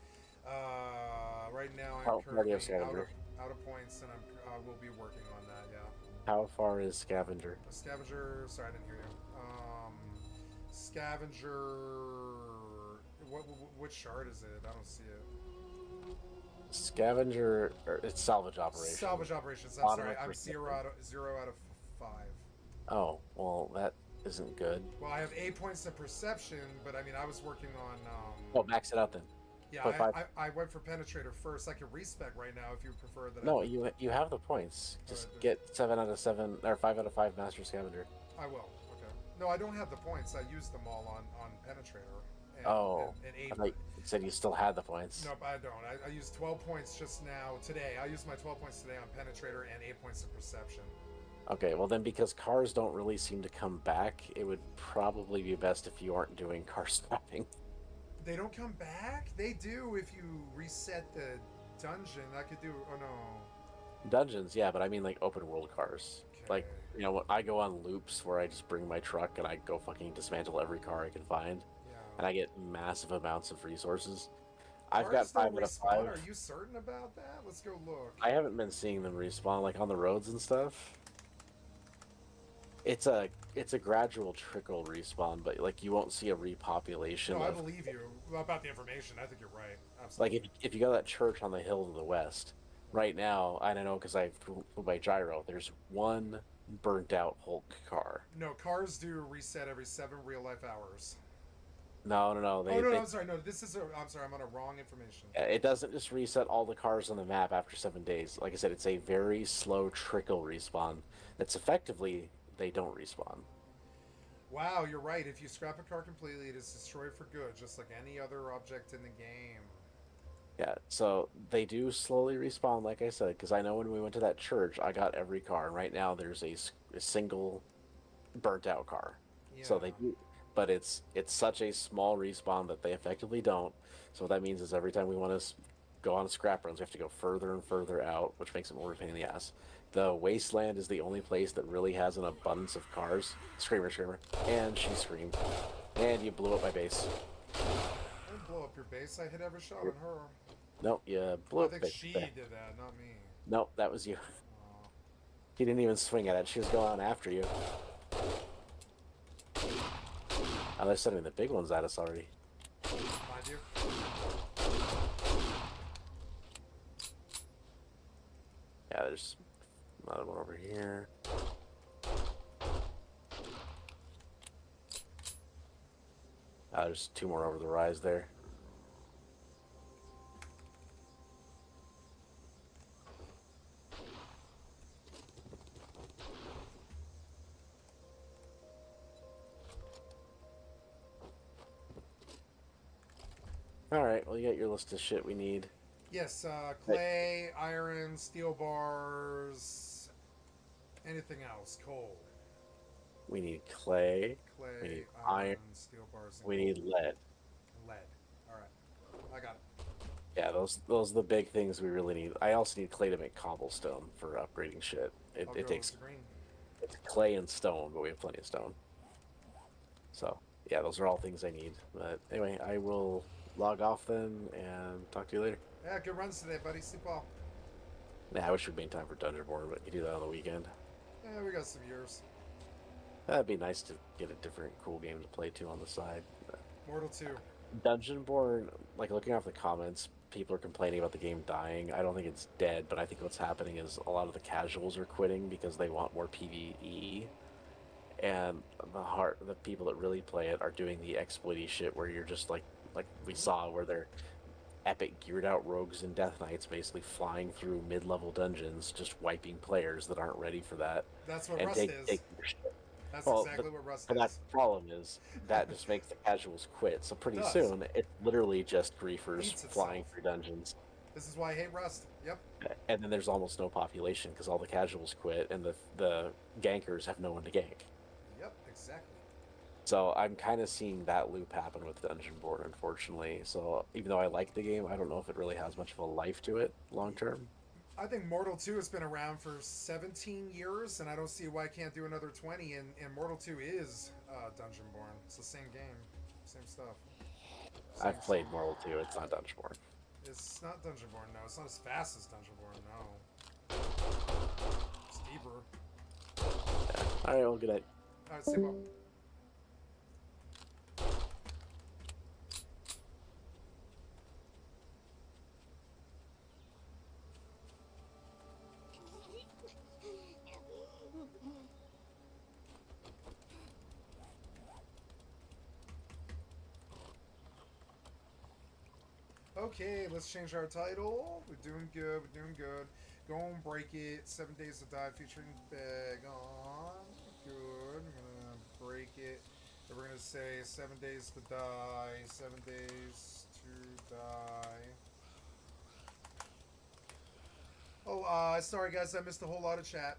Right now I'm currently out of points, and I will be working on that. Yeah. How far is scavenger? Scavenger. Sorry, I didn't hear you. Scavenger. Which shard is it? I don't see it. Scavenger. It's salvage operations. Salvage operations. I'm sorry. I'm 0 out of 5. Oh, well, isn't good. Well, I have 8 points in perception, but I mean, I was working on. Oh, max it out then. Yeah, 0.5. I went for penetrator first. I can respec right now if you prefer that. No, you have the points. Just get 7 out of 7 or 5 out of 5 Master Scavenger. I will. Okay. No, I don't have the points. I used them all on penetrator. And 8. I thought you said you still had the points. Nope, I don't. I used 12 points just now today. I used my 12 points today on penetrator and 8 points in perception. Okay, well then, because cars don't really seem to come back, it would probably be best if you aren't doing car scrapping. They don't come back? They do if you reset the dungeon. I could do. Oh no. Dungeons, yeah, but I mean like open world cars. Okay. Like, you know, I go on loops where I just bring my truck and I go fucking dismantle every car I can find, Yeah. and I get massive amounts of resources. Cars I've got 5 don't out of respawn? 5. Are you certain about that? Let's go look. I haven't been seeing them respawn like on the roads and stuff. It's a gradual trickle respawn, but like you won't see a repopulation. No, I believe you about the information. I think you're right. Like Absolutely. if you go to that church on the hill to the west, right now, I don't know because I flew by gyro. There's one burnt out Hulk car. No, cars do reset every 7 real life hours. No. No, I'm sorry. No, this is. I'm sorry. I'm on a wrong information. It doesn't just reset all the cars on the map after 7 days. Like I said, it's a very slow trickle respawn. That's effectively they don't respawn. Wow, you're right. If you scrap a car completely, it is destroyed for good, just like any other object in the game. Yeah, so they do slowly respawn, like I said, because I know when we went to that church, I got every car, and right now there's a single burnt out car. Yeah. So they do, but it's such a small respawn that they effectively don't. So what that means is every time we want to go on scrap runs, we have to go further and further out, which makes it more of a pain in the ass. The wasteland is the only place that really has an abundance of cars. Screamer, and she screamed, and you blew up my base. I didn't blow up your base. I hit every shot on her. Nope, you blew up. I think she did that, not me. Nope, that was you. Oh. He didn't even swing at it. She was going after you. Oh, they're sending the big ones at us already. Mind you. Yeah, there's another one over here. There's 2 more over the rise there. Alright, well you got your list of shit we need. Yes, clay, iron, steel bars, anything else, coal. We need clay. Clay, We need iron, steel bars, and We coal. need lead. Lead. Alright. I got it. Yeah, those are the big things we really need. I also need clay to make cobblestone for upgrading shit. It takes green. it's clay and stone, but we have plenty of stone. So, yeah, those are all things I need. But anyway, I will log off then and talk to you later. Yeah, good runs today, buddy. Sleep well. Yeah, I wish we'd made time for Dungeon Born, but you do that on the weekend. Yeah, we got some years. That'd be nice to get a different cool game to play to on the side. Mortal 2. Dungeon Born, like looking off the comments, people are complaining about the game dying. I don't think it's dead, but I think what's happening is a lot of the casuals are quitting because they want more PvE. And the people that really play it are doing the exploity shit where you're just like we saw where they're epic geared out rogues and death knights basically flying through mid-level dungeons just wiping players that aren't ready for that. That's what and Rust is. That's exactly what Rust is. That's the problem is that just makes the casuals quit. So pretty soon it's literally just griefers flying through dungeons. This is why I hate Rust. Yep. And then there's almost no population because all the casuals quit and the gankers have no one to gank. Yep, exactly. So I'm kind of seeing that loop happen with Dungeon Born, unfortunately. So even though I like the game, I don't know if it really has much of a life to it long term. I think Mortal 2 has been around for 17 years, and I don't see why I can't do another 20. And Mortal 2 is Dungeon Born. It's the same game, same stuff. I've played Mortal 2. It's not Dungeon Born. It's not Dungeon Born. No, it's not as fast as Dungeon Born. No, it's deeper. Yeah. All right. Well, good night. All right, see you. Okay, let's change our title. We're doing good. We're doing good. Go and break it. 7 Days to Die featuring Beg on. Good. We're gonna break it. And we're gonna say 7 Days to Die. 7 Days to Die. Oh, sorry guys, I missed a whole lot of chat.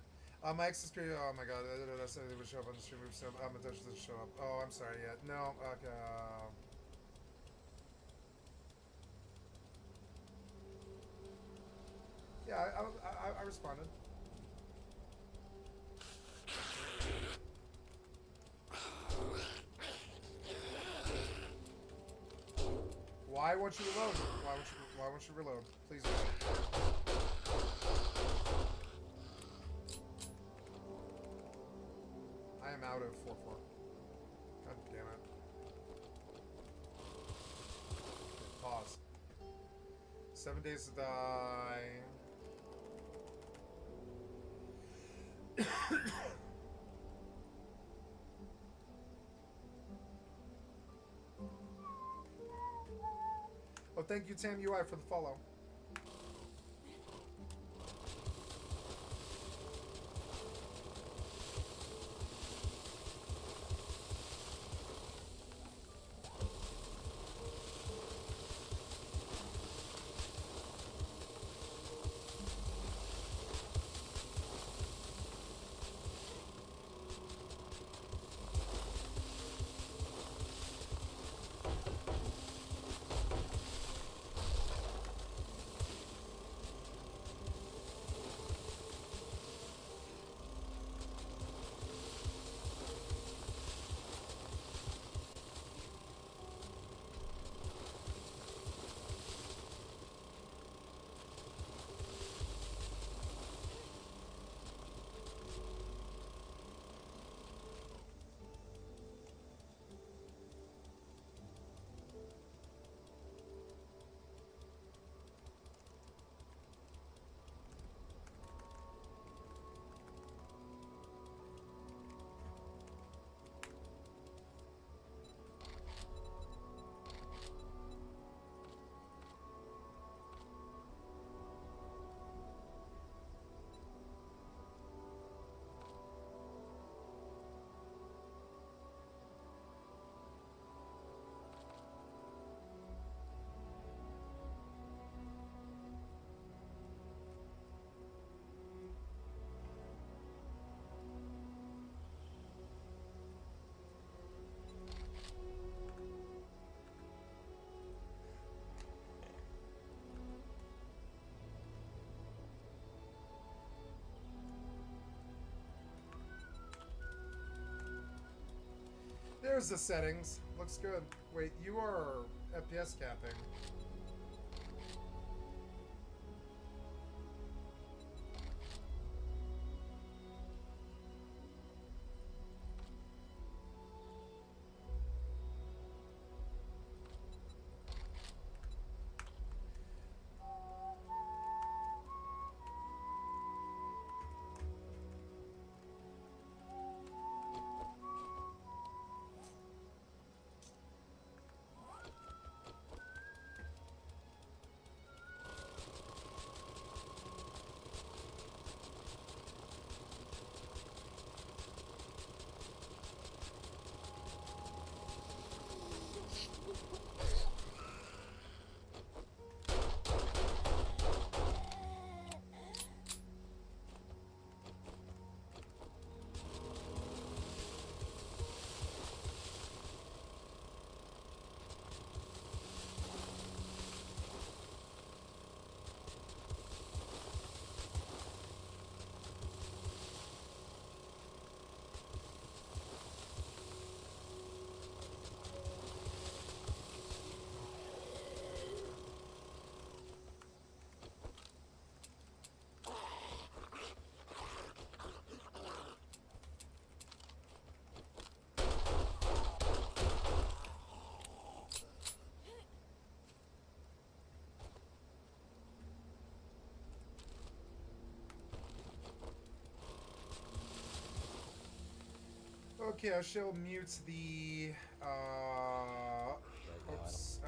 My ex is pretty. Oh my god, I said it would show up on the stream. So my Dutch doesn't show up. Oh, I'm sorry. Yeah, no. Okay. Yeah, I responded. Why won't you reload? Why won't you reload? Please reload. I am out of 4-4. God damn it. Okay, pause. 7 Days to Die. Oh, thank you, Tam UI, for the follow. There's the settings. Looks good. Wait, you are FPS capping. Okay, I shall mute the oops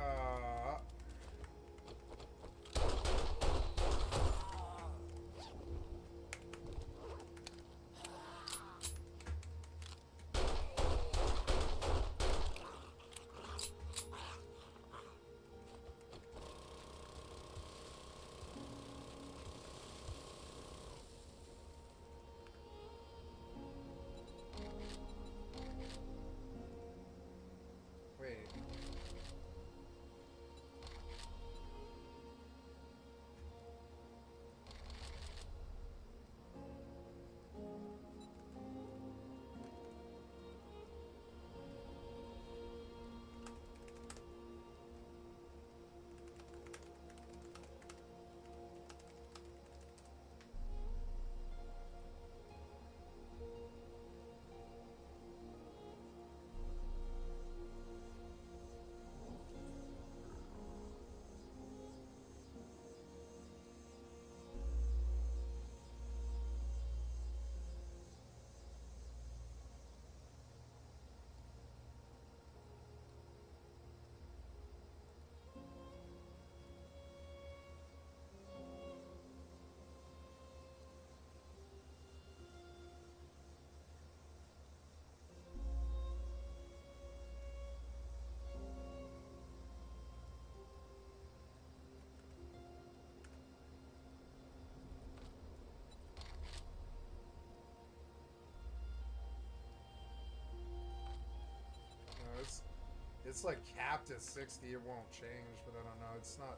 It's like capped at 60. It won't change, but I don't know. It's not.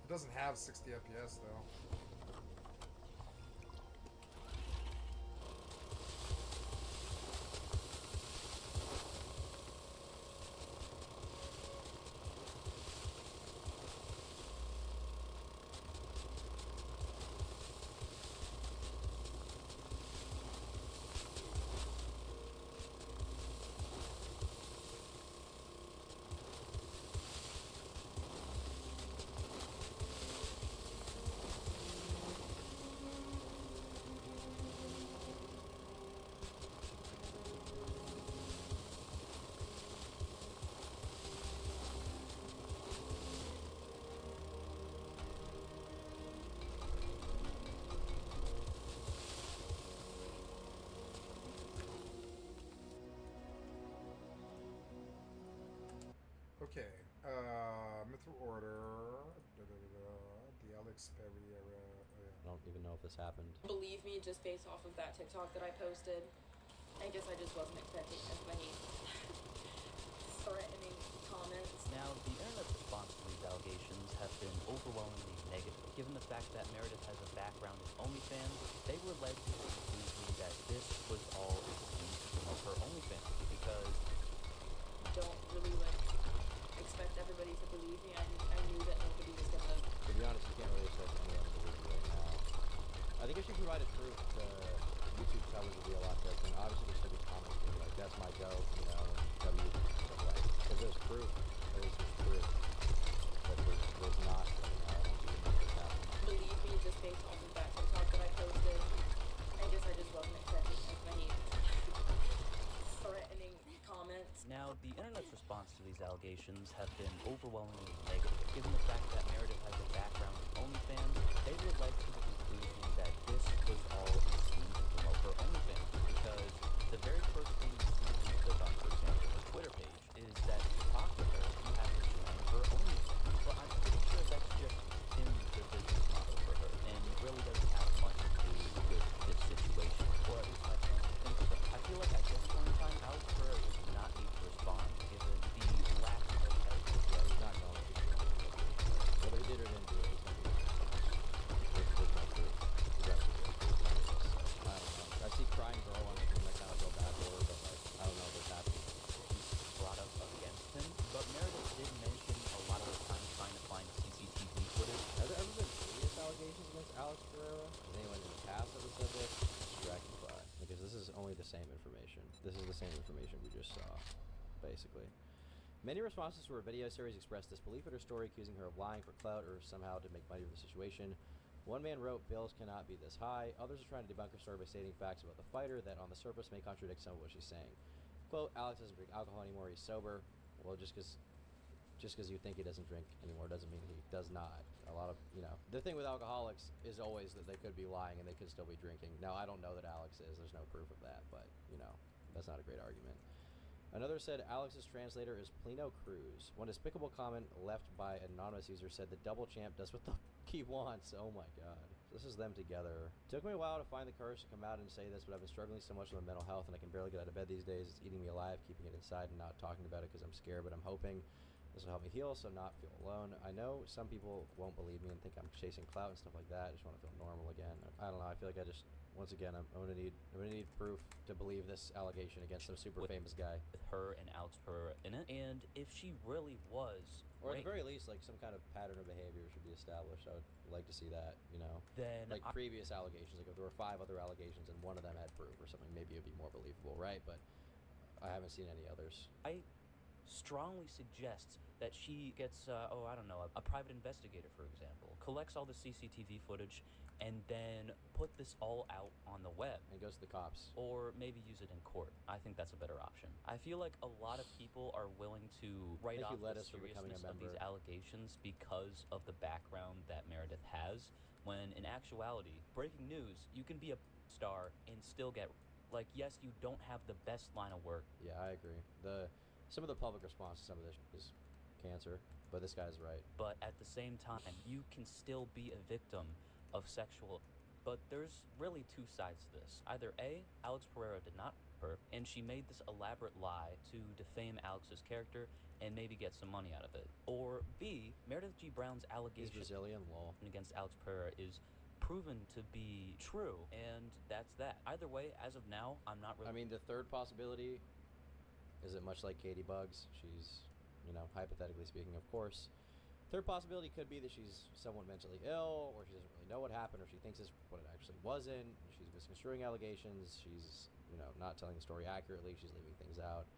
It doesn't have 60 FPS though. Okay, Mithril Order, the Alex Pereira. I don't even know if this happened. Believe me, just based off of that TikTok that I posted, I guess I just wasn't expecting as many threatening comments. Now, the internet's response to these allegations have been overwhelmingly negative. Given the fact that Meredith has a background in OnlyFans, they were led to the conclusion that this was all a scheme to promote her OnlyFans, because Don't really expect everybody to believe me. I knew that nobody was gonna. To be honest, you can't really expect anyone to believe you right now. I think if she provided proof, the YouTube coverage would be a lot different. Obviously, there's going to be comments being like, that's my dope, you know, W, like, because there's proof. There's just proof. But there's not right now. I don't see what this happening. Believe me, just based off of that TikTok that I posted, I guess I just wasn't expecting as many threatening comments. now the internet's response to these allegations have been overwhelmingly negative. Given the fact that Meredith has a background in OnlyFans, they were led to the conclusion that this was all a scheme to promote her OnlyFans, because the very first thing you see when you click on, for example, her Twitter page is that to talk to her, you have to join her OnlyFans. But I'm pretty sure that's just in the business model for her, and really doesn't have much to do with this situation, or at least I don't think so. I feel like at this point in time, Alex Pereira does not need to respond, given the lack of evidence. Yeah, he's not going to. Whether he did or didn't do it, he's going to be. There's no proof. He's actually good proof. I don't know. I see crying girl on the thing, I kind of feel bad for her, but like, I don't know if it's happening. Brought up against him, but Meredith did mention a lot of the time trying to find CCTV footage. Have there ever been previous allegations against Alex Pereira? Has anyone in the past ever said this? Rectify. Because this is only the same information. This is the same information we just saw, basically. Many responses to her video series expressed disbelief at her story, accusing her of lying for clout or somehow to make money from the situation. One man wrote, "Bills cannot be this high." Others are trying to debunk her story by stating facts about the fighter that on the surface may contradict some of what she's saying. Quote, "Alex doesn't drink alcohol anymore, he's sober." Well, just because you think he doesn't drink anymore doesn't mean he does not. A lot of, the thing with alcoholics is always that they could be lying and they could still be drinking. Now, I don't know that Alex is. There's no proof of that, but, that's not a great argument. Another said, "Alex's translator is Plino Cruz." One despicable comment left by an anonymous user said, "The double champ does what the he wants." Oh my god. This is them together. Took me a while to find the courage to come out and say this, but I've been struggling so much with my mental health and I can barely get out of bed these days. It's eating me alive, keeping it inside and not talking about it because I'm scared, but I'm hoping this will help me heal, so not feel alone. I know some people won't believe me and think I'm chasing clout and stuff like that. I just want to feel normal again. I don't know. I feel like once again, I'm gonna need proof to believe this allegation against some super famous guy. With her and Alex Pereira in it, and if she really was, or at the very least, like some kind of pattern of behavior should be established. I would like to see that, then like previous allegations. Like if there were 5 other allegations and one of them had proof or something, maybe it'd be more believable, right? But I haven't seen any others. I strongly suggest that she gets, a private investigator, for example, collects all the CCTV footage, and then put this all out on the web. And goes to the cops. Or maybe use it in court. I think that's a better option. I feel like a lot of people are willing to write off the seriousness of these allegations because of the background that Meredith has, when in actuality, breaking news, you can be a star and still get, yes, you don't have the best line of work. Yeah, I agree. Some of the public response to some of this is cancer, but this guy's right. But at the same time, you can still be a victim of sexual. But there's really 2 sides to this. Either A, Alex Pereira did not her, and she made this elaborate lie to defame Alex's character and maybe get some money out of it. Or B, Meredith G. Brown's He's allegation Brazilian, lol. against Alex Pereira is proven to be true, and that's that. Either way, as of now, I'm not really... I mean, the third possibility, is it much like Katie Bugs? She's, you know, hypothetically speaking, of course. Third possibility could be that she's somewhat mentally ill, or she doesn't really know what happened, or she thinks it's what it actually wasn't. She's misconstruing allegations. She's, you know, not telling the story accurately. She's leaving things out.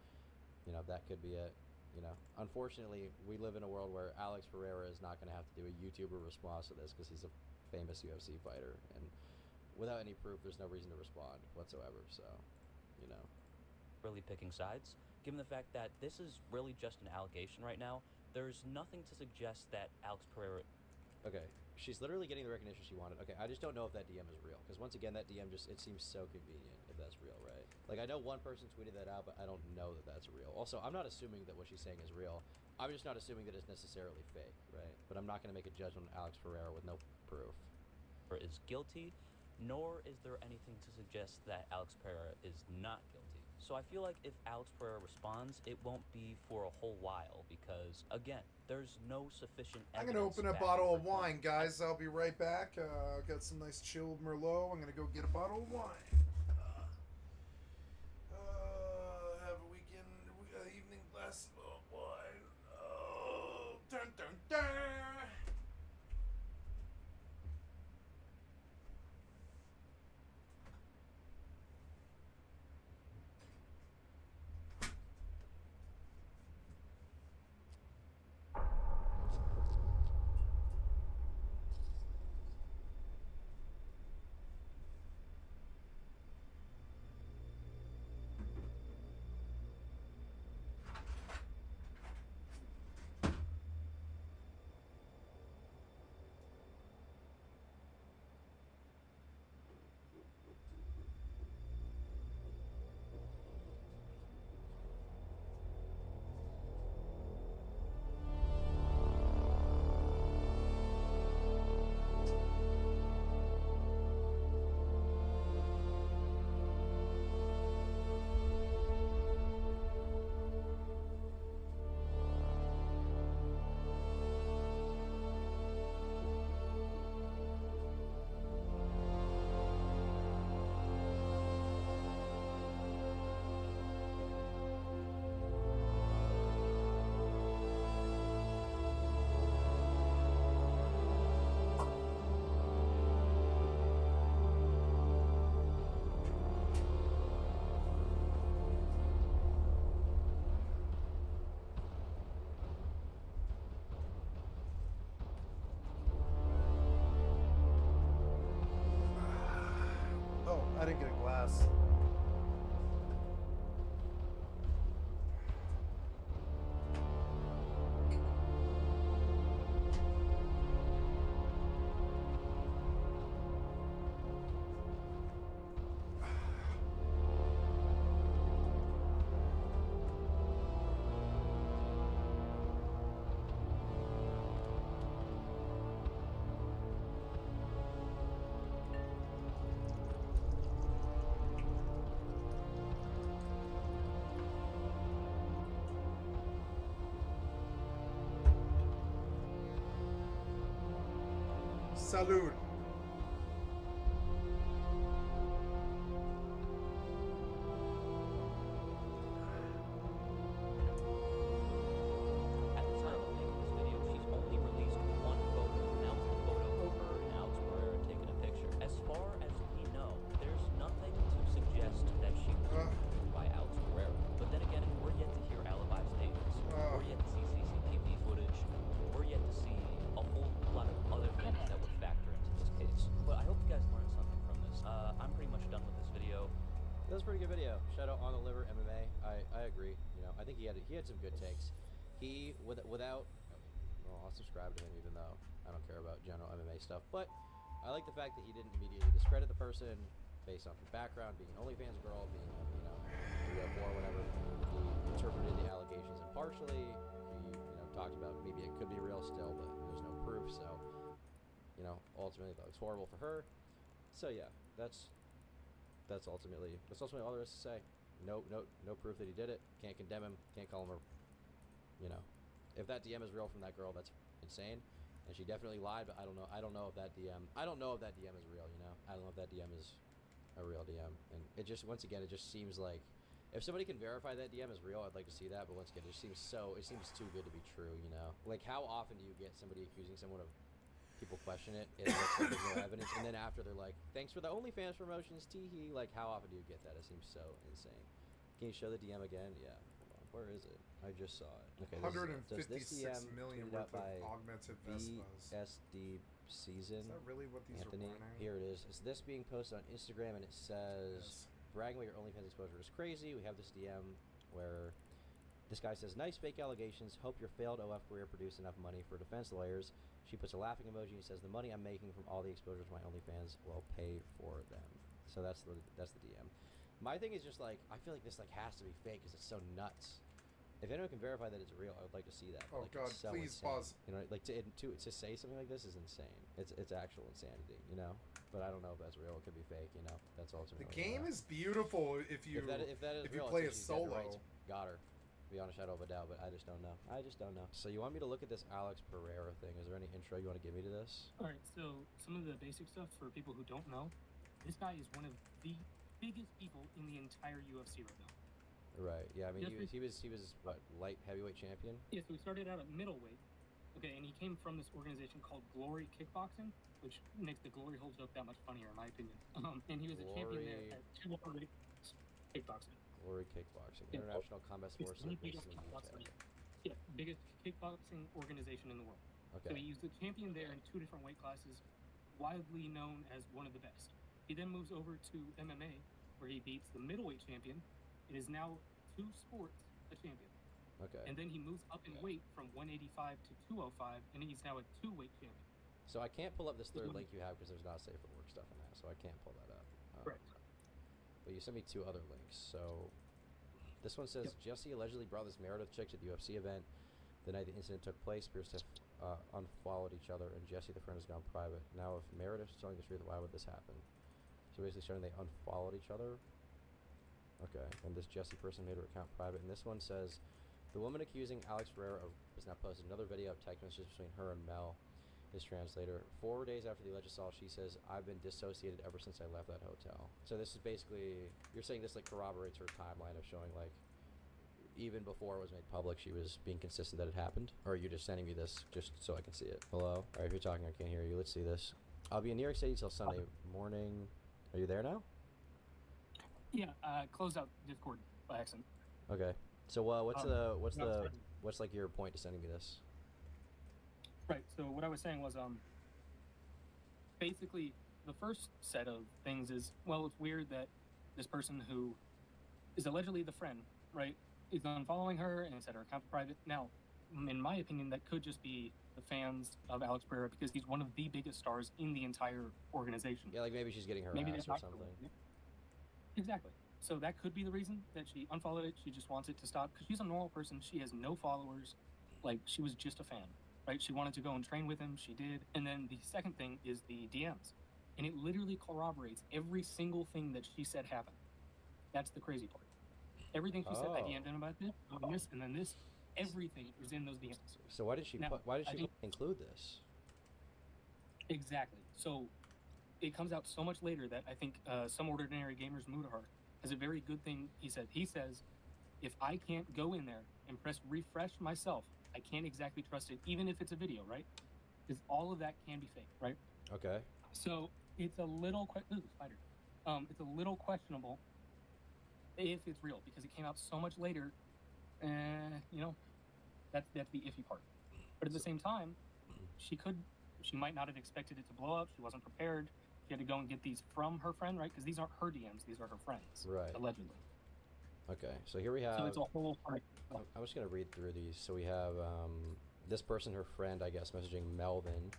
You know, that could be it. You know, unfortunately, we live in a world where Alex Pereira is not going to have to do a YouTuber response to this because he's a famous UFC fighter, and without any proof, there's no reason to respond whatsoever. So, you know, really picking sides, given the fact that this is really just an allegation right now. There's nothing to suggest that Alex Pereira... Okay, she's literally getting the recognition she wanted. Okay, I just don't know if that DM is real, because once again, that DM just, it seems so convenient if that's real, right? Like, I know one person tweeted that out, but I don't know that that's real. Also, I'm not assuming that what she's saying is real. I'm just not assuming that it's necessarily fake, right? But I'm not going to make a judgment on Alex Pereira with no proof. ...is guilty, nor is there anything to suggest that Alex Pereira is not guilty. So I feel like if Alex Pereira responds, it won't be for a whole while because, again, there's no sufficient I'm evidence... going to open a bottle of wine, guys. I'll be right back. Got some nice chilled Merlot. I'm going to go get a bottle of wine. Have a weekend, evening glass of wine. Oh, dun, dun, dun. I didn't get a glass. Salud. At the time of making this video, she's only released one photo, announced the photo of her and Alex Pereira taking a picture. As far as we know, there's nothing to suggest that she was recruited by Alex Pereira. But then again, we're yet to hear alibi statements. We're yet to see CCTV footage. We're yet to see a whole lot of other things that would factor into this case. But I hope you guys learned something from this. I'm pretty much done with this video. That was a pretty good video. Shout out On the Liver MMA. I agree. You know, I think he had some good takes. He without well, I'll subscribe to him even though I don't care about general MMA stuff. But I like the fact that he didn't immediately discredit the person based on her background, being an OnlyFans girl, being a 304 or whatever. He interpreted the allegations impartially. He talked about maybe it could be real still, but there's no proof. So ultimately that was horrible for her. So yeah, that's ultimately all there is to say. No proof that he did it. Can't condemn him. Can't call him a, you know, if that DM is real from that girl, that's insane. And she definitely lied, but I don't know. I don't know if that DM is real. You know, I don't know if that DM is a real DM. And it just, once again, it just seems like if somebody can verify that DM is real, I'd like to see that. But once again, it seems too good to be true. You know, like how often do you get somebody accusing someone of, people question it, it looks like there's no evidence, and then after they're like, thanks for the OnlyFans promotions, tee-hee. Like, how often do you get that? It seems so insane. Can you show the DM again? Yeah. Hold on. Where is it? I just saw it. Okay. 156 million worth of augmented Vespas. VSD Season. Is that really what these Anthony, are running? here it is. Is this being posted on Instagram, and it says, Yes. bragging about your OnlyFans exposure is crazy. We have this DM where this guy says, nice fake allegations. Hope your failed OF career produced enough money for defense lawyers. She puts a laughing emoji and says, the money I'm making from all the exposure to my OnlyFans will pay for them. So that's the DM. My thing is just like, I feel like this like has to be fake because it's so nuts. If anyone can verify that it's real, I would like to see that. Oh like, God, it's so please insane. pause. You know, like to say something like this is insane. It's actual insanity, you know. But I don't know if that's real. It could be fake, you know. That's ultimately. The game is beautiful if you if that is if you real, play it's it she's got the solo. rights. Got her. Beyond a shadow of a doubt, but I just don't know. So you want me to look at this Alex Pereira thing? Is there any intro you want to give me to this? All right, so some of the basic stuff for people who don't know, this guy is one of the biggest people in the entire UFC right now. Right. Yeah. I mean, Yes, he was what, light heavyweight champion? Yeah, so he started out at middleweight. Okay, and he came from this organization called Glory Kickboxing, which makes the glory hole joke that much funnier, in my opinion. And he was a champion there at 208 kickboxing. Glory Kickboxing, Yeah. International Combat It's Sports. the biggest kickboxing. Yeah, biggest kickboxing organization in the world. Okay. So he's the champion there in 2 different weight classes, widely known as one of the best. He then moves over to MMA, where he beats the middleweight champion. It is now 2 sports a champion. Okay. And then he moves up in weight from 185 to 205, and he's now a 2-weight champion. So I can't pull up this third link you have because there's not safe for work stuff in that, so I can't pull that up. Correct. But you sent me 2 other links. So this one says, Jesse allegedly brought this Meredith chick to the UFC event the night the incident took place. Appears to have unfollowed each other, and Jesse, the friend, has gone private. Now, if Meredith is telling the truth, why would this happen? So basically showing they unfollowed each other. Okay, and this Jesse person made her account private. And this one says, the woman accusing Alex Pereira has now posted another video of text messages between her and Mel, his translator. 4 days after the alleged assault, she says, I've been dissociated ever since I left that hotel. So this is basically, you're saying this like corroborates her timeline of showing like, even before it was made public, she was being consistent that it happened? Or are you just sending me this just so I can see it? Hello? Alright, if you're talking, I can't hear you. Let's see this. I'll be in New York City till Sunday morning. Are you there now? Yeah, closed out Discord by accident. Okay. So what's like your point to sending me this? Right. So what I was saying was, basically the first set of things is, well, it's weird that this person who is allegedly the friend, right, is unfollowing her and set her account to private. Now, in my opinion, that could just be the fans of Alex Pereira because he's one of the biggest stars in the entire organization. Yeah, like maybe she's getting her Maybe ass that's or not something. Exactly. So that could be the reason that she unfollowed it. She just wants it to stop because she's a normal person. She has no followers. Like, she was just a fan, right? She wanted to go and train with him. She did. And then the second thing is the DMs. And it literally corroborates every single thing that she said happened. That's the crazy part. Everything she said, I DM'd him about this, and then this, everything is in those DMs. So why did she include this? Exactly. So it comes out so much later that I think some ordinary gamers Mudahar has a very good thing he said. He says, if I can't go in there and press refresh myself, I can't exactly trust it, even if it's a video, right? Because all of that can be fake, right? Okay. So it's a little it's a little questionable if it's real because it came out so much later. You know, that's the iffy part. But at the same time, she might not have expected it to blow up. She wasn't prepared. She had to go and get these from her friend, right? Because these aren't her DMs; these are her friends, right? Allegedly. Okay, so here we have. So it's a whole. I'm just gonna read through these. So we have this person, her friend, I guess, messaging Melvin.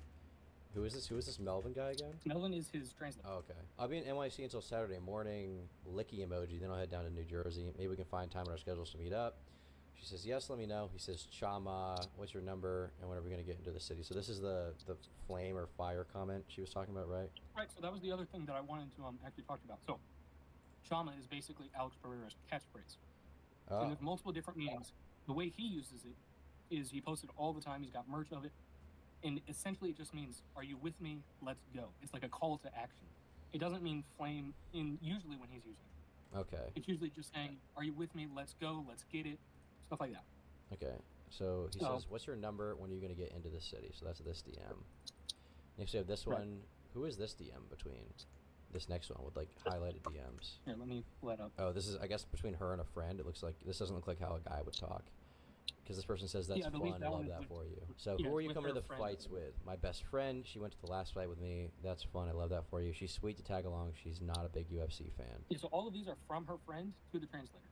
Who is this? Who is this Melvin guy again? Melvin is his translator. Oh, okay. I'll be in NYC until Saturday morning. Licky emoji. Then I'll head down to New Jersey. Maybe we can find time in our schedules to meet up. She says, yes, let me know. He says, Chama, what's your number? And when are we going to get into the city? So this is the flame or fire comment she was talking about, right? Right, so that was the other thing that I wanted to actually talk about. So Chama is basically Alex Pereira's catchphrase. Oh. And there's multiple different meanings. The way he uses it is he posts it all the time. He's got merch of it. And essentially it just means, are you with me? Let's go. It's like a call to action. It doesn't mean flame usually when he's using it. Okay. It's usually just saying, are you with me? Let's go. Let's get it. Stuff like that. Okay. So he says, what's your number? When are you going to get into this city? So that's this DM. Next we have this one. Who is this DM between? This next one with like highlighted DMs. Here, let me pull that up. Oh, this is, I guess, between her and a friend. It looks like, this doesn't look like how a guy would talk. Because this person says, that's fun, love that for you. So who are you coming to the fights with? My best friend, she went to the last fight with me. That's fun, I love that for you. She's sweet to tag along. She's not a big UFC fan. Yeah, so all of these are from her friend to the translator.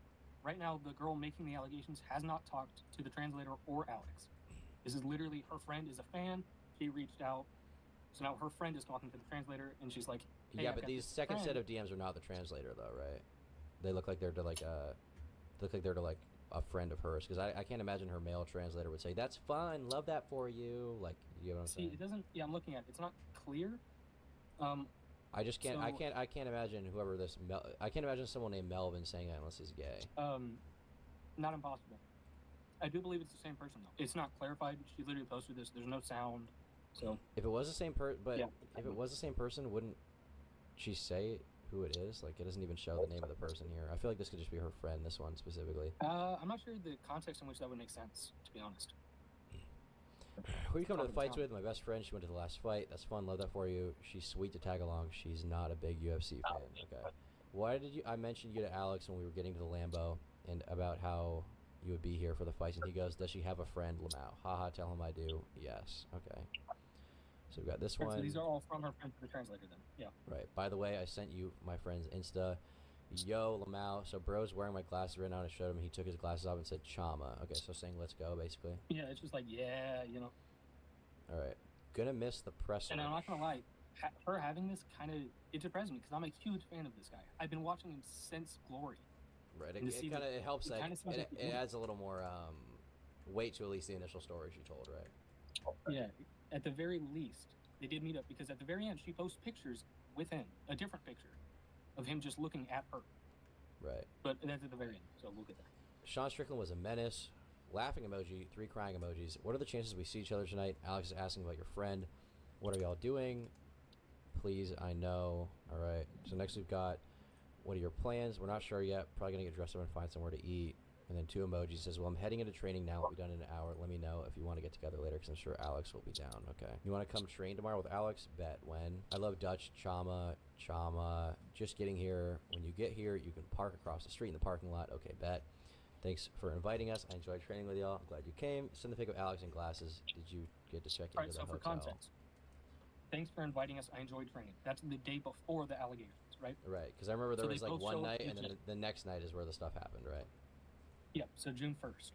Right now, the girl making the allegations has not talked to the translator or Alex. This is literally, her friend is a fan. She reached out. So now her friend is talking to the translator, and she's like, hey, yeah, but these second set of DMs are not the translator, though, right? They look like they're to like a friend of hers, because I can't imagine her male translator would say, that's fun, love that for you. Like, you know what I'm saying? See, it doesn't. Yeah, I'm looking at it. It's not clear. I just can't. I can't imagine whoever this. I can't imagine someone named Melvin saying that unless he's gay. Not impossible. I do believe it's the same person though. It's not clarified. She literally posted this. There's no sound. So if it was the same yeah. if it was the same person, wouldn't she say who it is? Like, it doesn't even show the name of the person here. I feel like this could just be her friend. This one specifically. I'm not sure the context in which that would make sense, to be honest. Who are you coming to the fights with? My best friend. She went to the last fight. That's fun. Love that for you. She's sweet to tag along. She's not a big UFC fan. Okay. Why did I mentioned you to Alex when we were getting to the Lambo and about how you would be here for the fights? And he goes, does she have a friend, Lamau? Haha, tell him I do. Yes. Okay. So we got this one. So these are all from her friend to the translator then. Yeah. Right. By the way, I sent you my friend's Insta. Yo, Lamau. So bro's wearing my glasses right now, and I showed him. He took his glasses off and said Chama. Okay, so saying let's go, basically. Yeah, it's just like, yeah, you know. All right. Gonna miss the presser. And I'm not gonna lie, her having this kind of, it depresses me, because I'm a huge fan of this guy. I've been watching him since Glory. Right. It helps that it adds a little more weight to at least the initial story she told, right? Yeah. At the very least, they did meet up, because at the very end, she posts pictures with him, a different picture of him just looking at her. Right. But that's at the very end, so look at that. Sean Strickland was a menace. Laughing emoji, 3 crying emojis. What are the chances we see each other tonight? Alex is asking about your friend. What are y'all doing? Please, I know. All right. So next we've got, what are your plans? We're not sure yet. Probably going to get dressed up and find somewhere to eat. And then 2 emojis. Says, well, I'm heading into training now. I'll be done in an hour. Let me know if you want to get together later, because I'm sure Alex will be down. Okay. You want to come train tomorrow with Alex? Bet. When? I love Dutch. Chama. Just getting here. When you get here, you can park across the street in the parking lot. Okay, bet. Thanks for inviting us. I enjoyed training with y'all. I'm glad you came. Send the pic of Alex in glasses. Did you get to check into the hotel? For context, thanks for inviting us. I enjoyed training. That's the day before the allegations, right? Right, because I remember there was like one night, and then the next night is where the stuff happened, right? Yeah, so June 1st.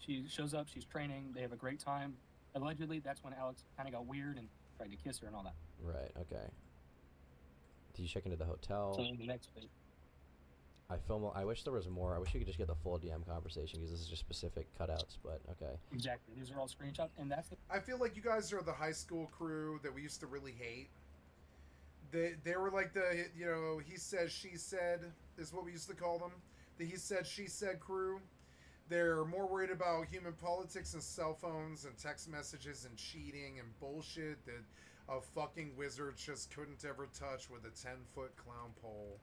She shows up, she's training, they have a great time. Allegedly, that's when Alex kind of got weird and tried to kiss her and all that. Right, okay. Did you check into the hotel? So the next day. I wish there was more. I wish you could just get the full DM conversation, because this is just specific cutouts, but okay. Exactly. These are all screenshots, and that's the... I feel like you guys are the high school crew that we used to really hate. They were like the, you know, he said, she said, is what we used to call them. The he said, she said crew. They're more worried about human politics and cell phones and text messages and cheating and bullshit that a fucking wizard just couldn't ever touch with a 10-foot clown pole.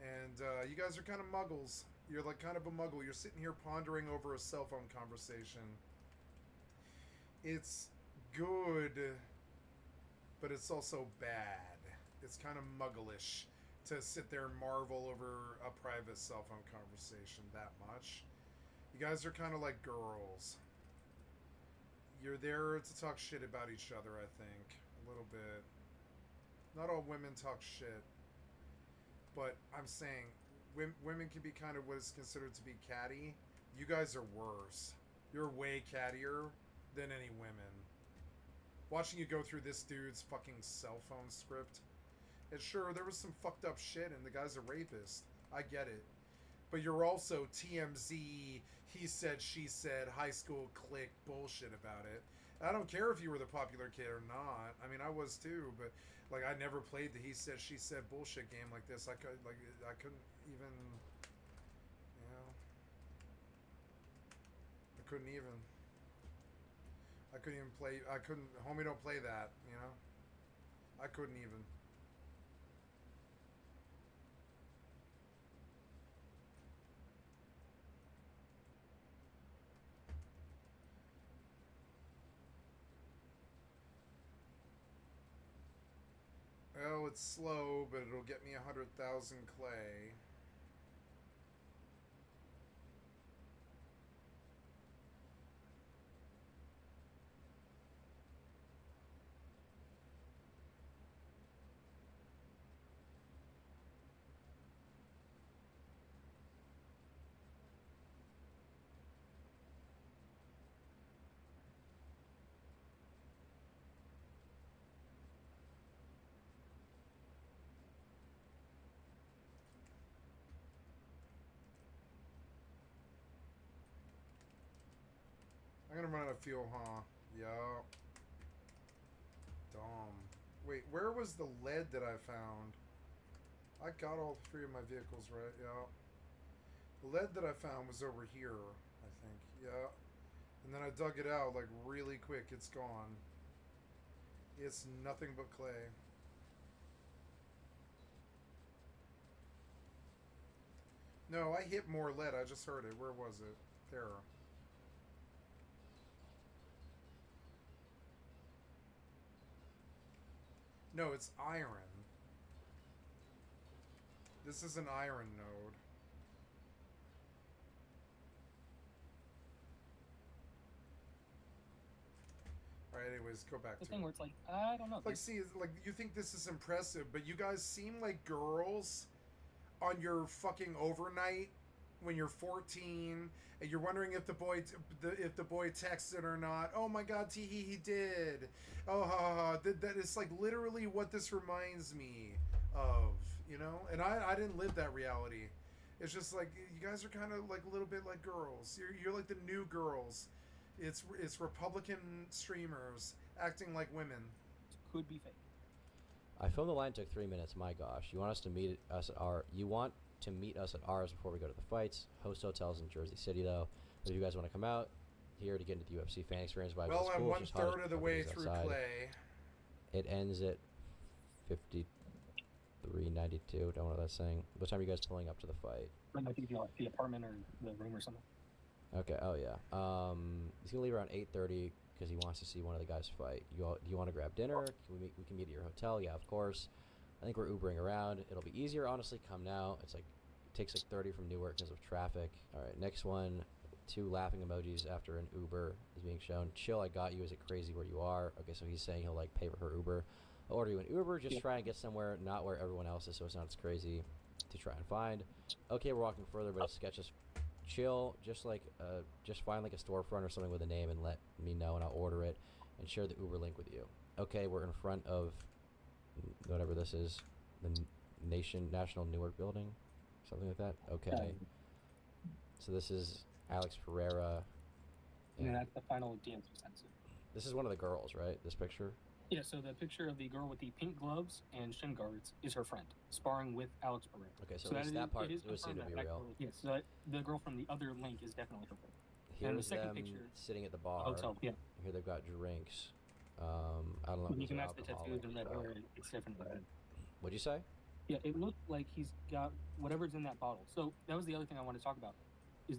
And you guys are kind of muggles. You're like kind of a muggle. You're sitting here pondering over a cell phone conversation. It's good, but it's also bad. It's kind of mugglish to sit there and marvel over a private cell phone conversation that much. You guys are kind of like girls. You're there to talk shit about each other, I think. A little bit. Not all women talk shit. But I'm saying, women can be kind of what is considered to be catty. You guys are worse. You're way cattier than any women. Watching you go through this dude's fucking cell phone script. And sure, there was some fucked up shit and the guy's a rapist. I get it. But you're also TMZ, he said, she said, high school clique bullshit about it. I don't care if you were the popular kid or not. I mean, I was too, but like I never played the he said she said bullshit game like this. I couldn't even, you know, I couldn't even. I couldn't even play. I couldn't. Homie, don't play that. You know, I couldn't even. Well, it's slow, but it'll get me 100,000 clay. I'm gonna run out of fuel, huh? Yeah. Dumb. Wait, where was the lead that I found? I got all three of my vehicles, right? Yeah. The lead that I found was over here, I think. Yeah. And then I dug it out, like, really quick. It's gone. It's nothing but clay. No, I hit more lead. I just heard it. Where was it? There. No, it's iron. This is an iron node. Alright, anyways, go back The to thing it. where it's like, I don't know. Like, see, like, you think this is impressive, but you guys seem like girls on your fucking overnight when you're 14 and you're wondering if the boy texted or not. Oh my god, he did. Oh, ha, ha, ha. That is like literally what this reminds me of, you know? And I didn't live that reality. It's just like you guys are kind of like a little bit like girls. You're like the new girls. It's Republican streamers acting like women. It could be fake. I filmed the line, took 3 minutes. My gosh, you want us to meet us at our? You want to meet us at ours before we go to the fights? Host hotels in Jersey City, though. If you guys want to come out here to get into the UFC fan experience, by Well, I'm 1/3 of the way through clay. It ends at 53:92. Don't know what that's saying. What time are you guys pulling up to the fight? I think you like the apartment or the room or something. Okay. Oh yeah. He's gonna leave around 8:30 because he wants to see one of the guys fight. Do you want to grab dinner? We can meet at your hotel. Yeah, of course. I think we're Ubering around. It'll be easier, honestly. Come now. It's like it takes like 30 from Newark because of traffic. All right. Next one. 2 laughing emojis after an Uber is being shown. Chill. I got you. Is it crazy where you are? Okay. So he's saying he'll like pay for her Uber. I'll order you an Uber. Just try and get somewhere not where everyone else is, so it's not as crazy to try and find. Okay, we're walking further, but it's sketch us. Chill, just find like a storefront or something with a name and let me know and I'll order it and share the Uber link with you. Okay, we're in front of whatever this is, the National Newark building, something like that. Okay, so this is Alex Pereira. And that's the final DMs we sent. This is one of the girls, right? This picture. Yeah, so the picture of the girl with the pink gloves and shin guards is her friend, sparring with Alex Pereira. Okay, so at least that part would seem to be real. Yes, so the girl from the other link is definitely her friend. Here's and the second them picture, sitting at the bar. Hotel, yeah. Here they've got drinks. I don't know if You can these are match the tattoos alcoholic, and that so- hair, it's different. What'd you say? Yeah, it looked like he's got whatever's in that bottle. So that was the other thing I wanted to talk about, is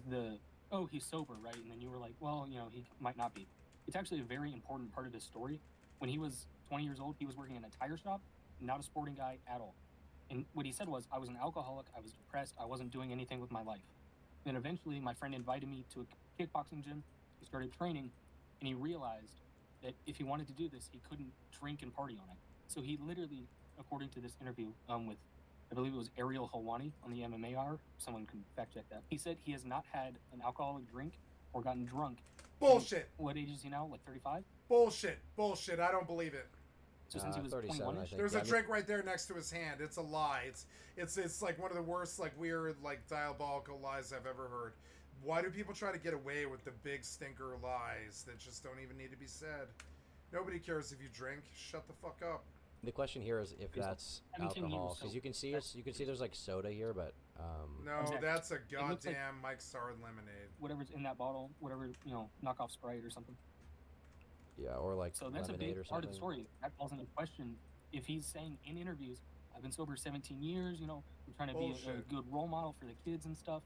he's sober, right? And then you were like, well, you know, he might not be. It's actually a very important part of his story. When he was 20 years old, he was working in a tire shop, not a sporting guy at all. And what he said was, I was an alcoholic, I was depressed, I wasn't doing anything with my life. Then eventually my friend invited me to a kickboxing gym. He started training, and he realized that if he wanted to do this, he couldn't drink and party on it. So he literally, according to this interview with, I believe it was Ariel Helwani on the MMA Hour, someone can fact check that. He said he has not had an alcoholic drink or gotten drunk. Bullshit. What age is he now? Like 35? Bullshit. I don't believe it. So since he was 37, 21 I ish? think. There's Yeah, a drink right there next to his hand. It's a lie. It's like one of the worst, like, weird, like, diabolical lies I've ever heard. Why do people try to get away with the big stinker lies that just don't even need to be said? Nobody cares if you drink. Shut the fuck up. The question here is if that's alcohol, because you can see there's like soda here, but No, Exactly. that's a It looks like- goddamn Mike's Hard Lemonade. Whatever's in that bottle, whatever, knockoff Sprite or something. yeah, or like So that's a lemonade big or part something. of the story. That calls into question if he's saying in interviews, I've been sober 17 years, I'm trying to be a Bullshit. good role model for the kids and stuff.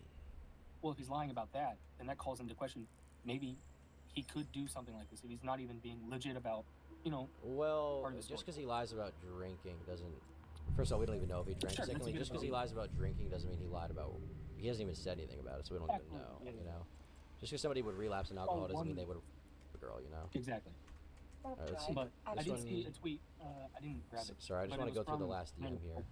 Well, if he's lying about that, then that calls into question maybe he could do something like this if he's not even being legit about, Well, part of the just story. because he lies about drinking doesn't. First of all, we don't even know if he drank. Sure, that's a Secondly, good just because he point. lies about drinking doesn't mean he lied about. He hasn't even said anything about it, so we don't even know. Absolutely, yeah. Just because somebody would relapse in alcohol doesn't mean one- they would a girl. Exactly. Alright, let's see. But I This did one- see a tweet. I didn't grab it. Sorry, I just but want it to go was through the from last DM here.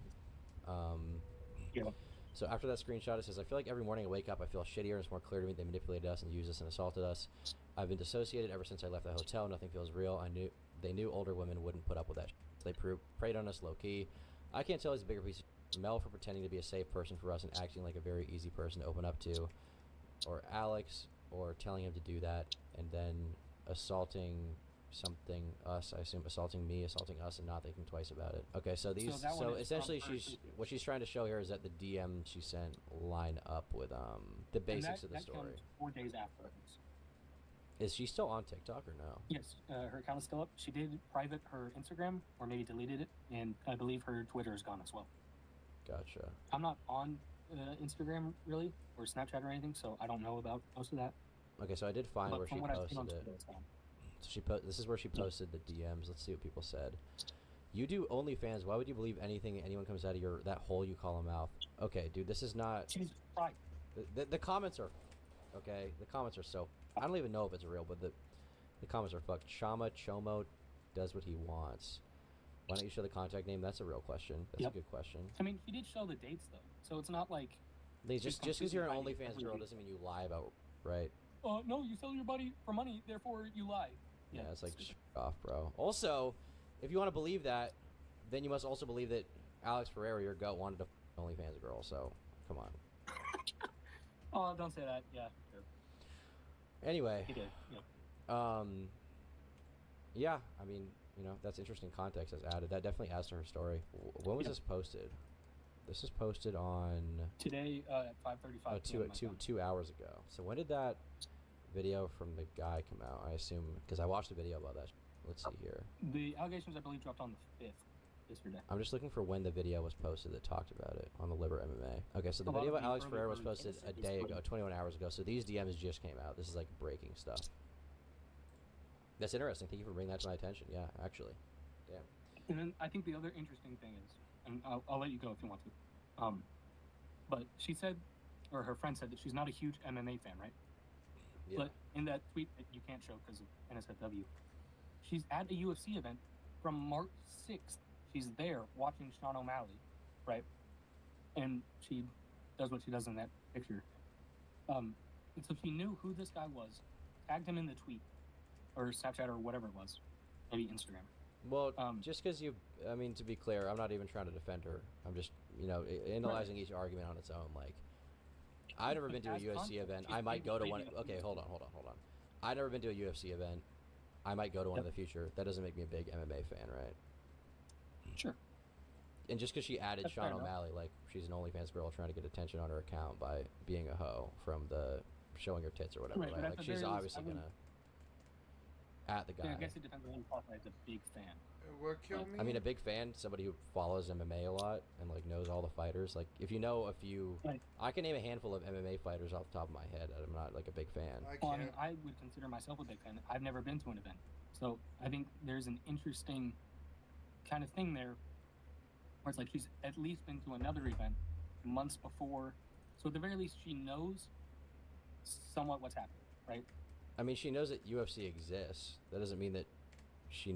Yeah. So after that screenshot, it says, I feel like every morning I wake up, I feel shittier, and it's more clear to me they manipulated us and used us and assaulted us. I've been dissociated ever since I left the hotel. Nothing feels real. They knew older women wouldn't put up with that shit. They preyed on us low-key. I can't tell he's a bigger piece of shit. Mel for pretending to be a safe person for us and acting like a very easy person to open up to. Or Alex, or telling him to do that, and then assaulting us, I assume assaulting me, assaulting us, and not thinking twice about it. Okay, so these, that one so is essentially from her what she's trying to show here is that the DM she sent line up with the And basics of the that story. comes 4 days afterwards. Is she still on TikTok or no? Yes, her account is still up. She did private her Instagram, or maybe deleted it, and I believe her Twitter is gone as well. Gotcha. I'm not on Instagram really, or Snapchat or anything, so I don't know about most of that. Okay, so I did find But where she from what I've seen on posted it. Twitter, it's gone. So this is where she posted the DMs. Let's see what people said. You do OnlyFans. Why would you believe anything anyone comes out of that hole you call a mouth? Okay, dude, this is not. She's right. The comments are, okay. The comments are so. I don't even know if it's real, but the comments are fucked. Shama Chomo does what he wants. Why don't you show the contact name? That's a real question. That's Yep. a good question. I mean, he did show the dates though, so it's not like. Just because you're an completely OnlyFans hiding girl everything. doesn't mean you lie about, right? No, you sell your body for money, therefore you lie. Yeah, it's like, shut off, bro. Also, if you want to believe that, then you must also believe that Alex Ferreira, your goat, wanted to OnlyFans girl. So, come on. Oh, don't say that. Yeah, sure. Anyway, He did. Yeah. yeah, I mean, that's interesting context that's added. That definitely adds to her story. When was Yep. this posted? This is posted on Today at 5:35. 2 hours ago. So when did that video from the guy come out? I assume because I watched the video about that. Let's see here. The allegations, I believe, dropped on the 5th yesterday. I'm just looking for when the video was posted that talked about it on the Liber MMA. Okay, so the A lot video of about the Alex early Ferreira was bird posted a day ago, 21 hours ago. So these DMs just came out. This is like breaking stuff. That's interesting. Thank you for bringing that to my attention. Yeah, actually. Damn. And then I think the other interesting thing is, and I'll let you go if you want to, but she said, or her friend said that she's not a huge MMA fan, right? Yeah. But in that tweet that you can't show because of NSFW, she's at a UFC event from March 6th. She's there watching Sean O'Malley, right? And she does what she does in that picture. And so she knew who this guy was, tagged him in the tweet, or Snapchat or whatever it was, maybe Instagram. Well, Um, just because I mean, to be clear, I'm not even trying to defend her. I'm just, analyzing each argument on its own. Like, I've never been to a As UFC content, event. she's I might go to one. maybe- Okay, hold on. I've never been to a UFC event. I might go to one in the future. That doesn't make me a big MMA fan, right? Sure. And just because she added That's Sean fair enough. O'Malley, like, she's an OnlyFans girl trying to get attention on her account by being a hoe from the showing her tits or whatever, Right, right? but at Like, the she's very least, obviously I wouldn't- gonna at the guy. Yeah, I guess it depends on who you classify as a big fan. What killed me? I mean, a big fan, somebody who follows MMA a lot and like knows all the fighters. Like, if you know a few, Right. I can name a handful of MMA fighters off the top of my head. I'm not like a big fan. I Well, I mean, can't. I would consider myself a big fan. I've never been to an event, so I think there's an interesting kind of thing there, where it's like she's at least been to another event months before, so at the very least she knows somewhat what's happening, right? I mean, she knows that UFC exists. That doesn't mean that she's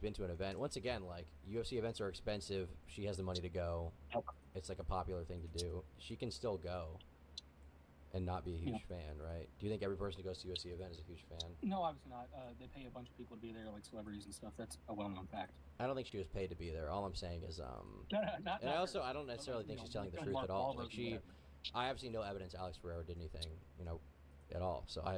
been to an event. Once again, like, UFC events are expensive. She has the money to go. It's like a popular thing to do. She can still go and not be a huge fan, right? Do you think every person who goes to a UFC event is a huge fan? No, obviously not. They pay a bunch of people to be there, like celebrities and stuff. That's a well-known fact. I don't think she was paid to be there. All I'm saying is, Not and I her, don't but, necessarily think she's telling the Mark truth at all. Wahlberg Like, or she, whatever. I have seen no evidence Alex Ferreira did anything, at all. So I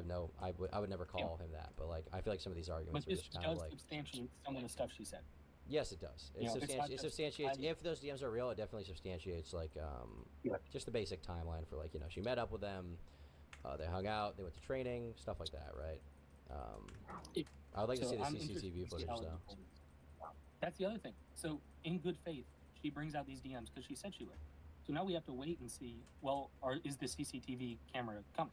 would never call him that. But like, I feel like some of these arguments But are this just kind of does like. substantiate some of the stuff she said. Yes, it does. You know, it's not It just- substantiates. I'm- If those DMs are real, it definitely substantiates like just the basic timeline for like she met up with them, they hung out, they went to training, stuff like that, right? I would like to So see the I'm CCTV interested to see footage how it though. unfolds. That's the other thing. So in good faith, she brings out these DMs because she said she would. So now we have to wait and see. Well, is the CCTV camera coming?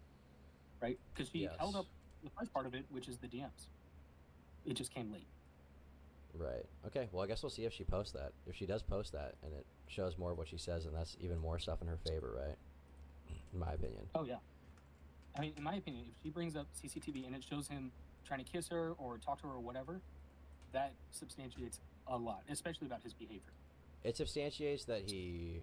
Right? Because she held Yes. up the first part of it, which is the DMs. It just came late. Right. Okay. Well, I guess we'll see if she posts that. If she does post that, and it shows more of what she says, and that's even more stuff in her favor, right? In my opinion. Oh yeah. I mean, in my opinion, if she brings up CCTV and it shows him trying to kiss her or talk to her or whatever, that substantiates a lot, especially about his behavior. It substantiates that he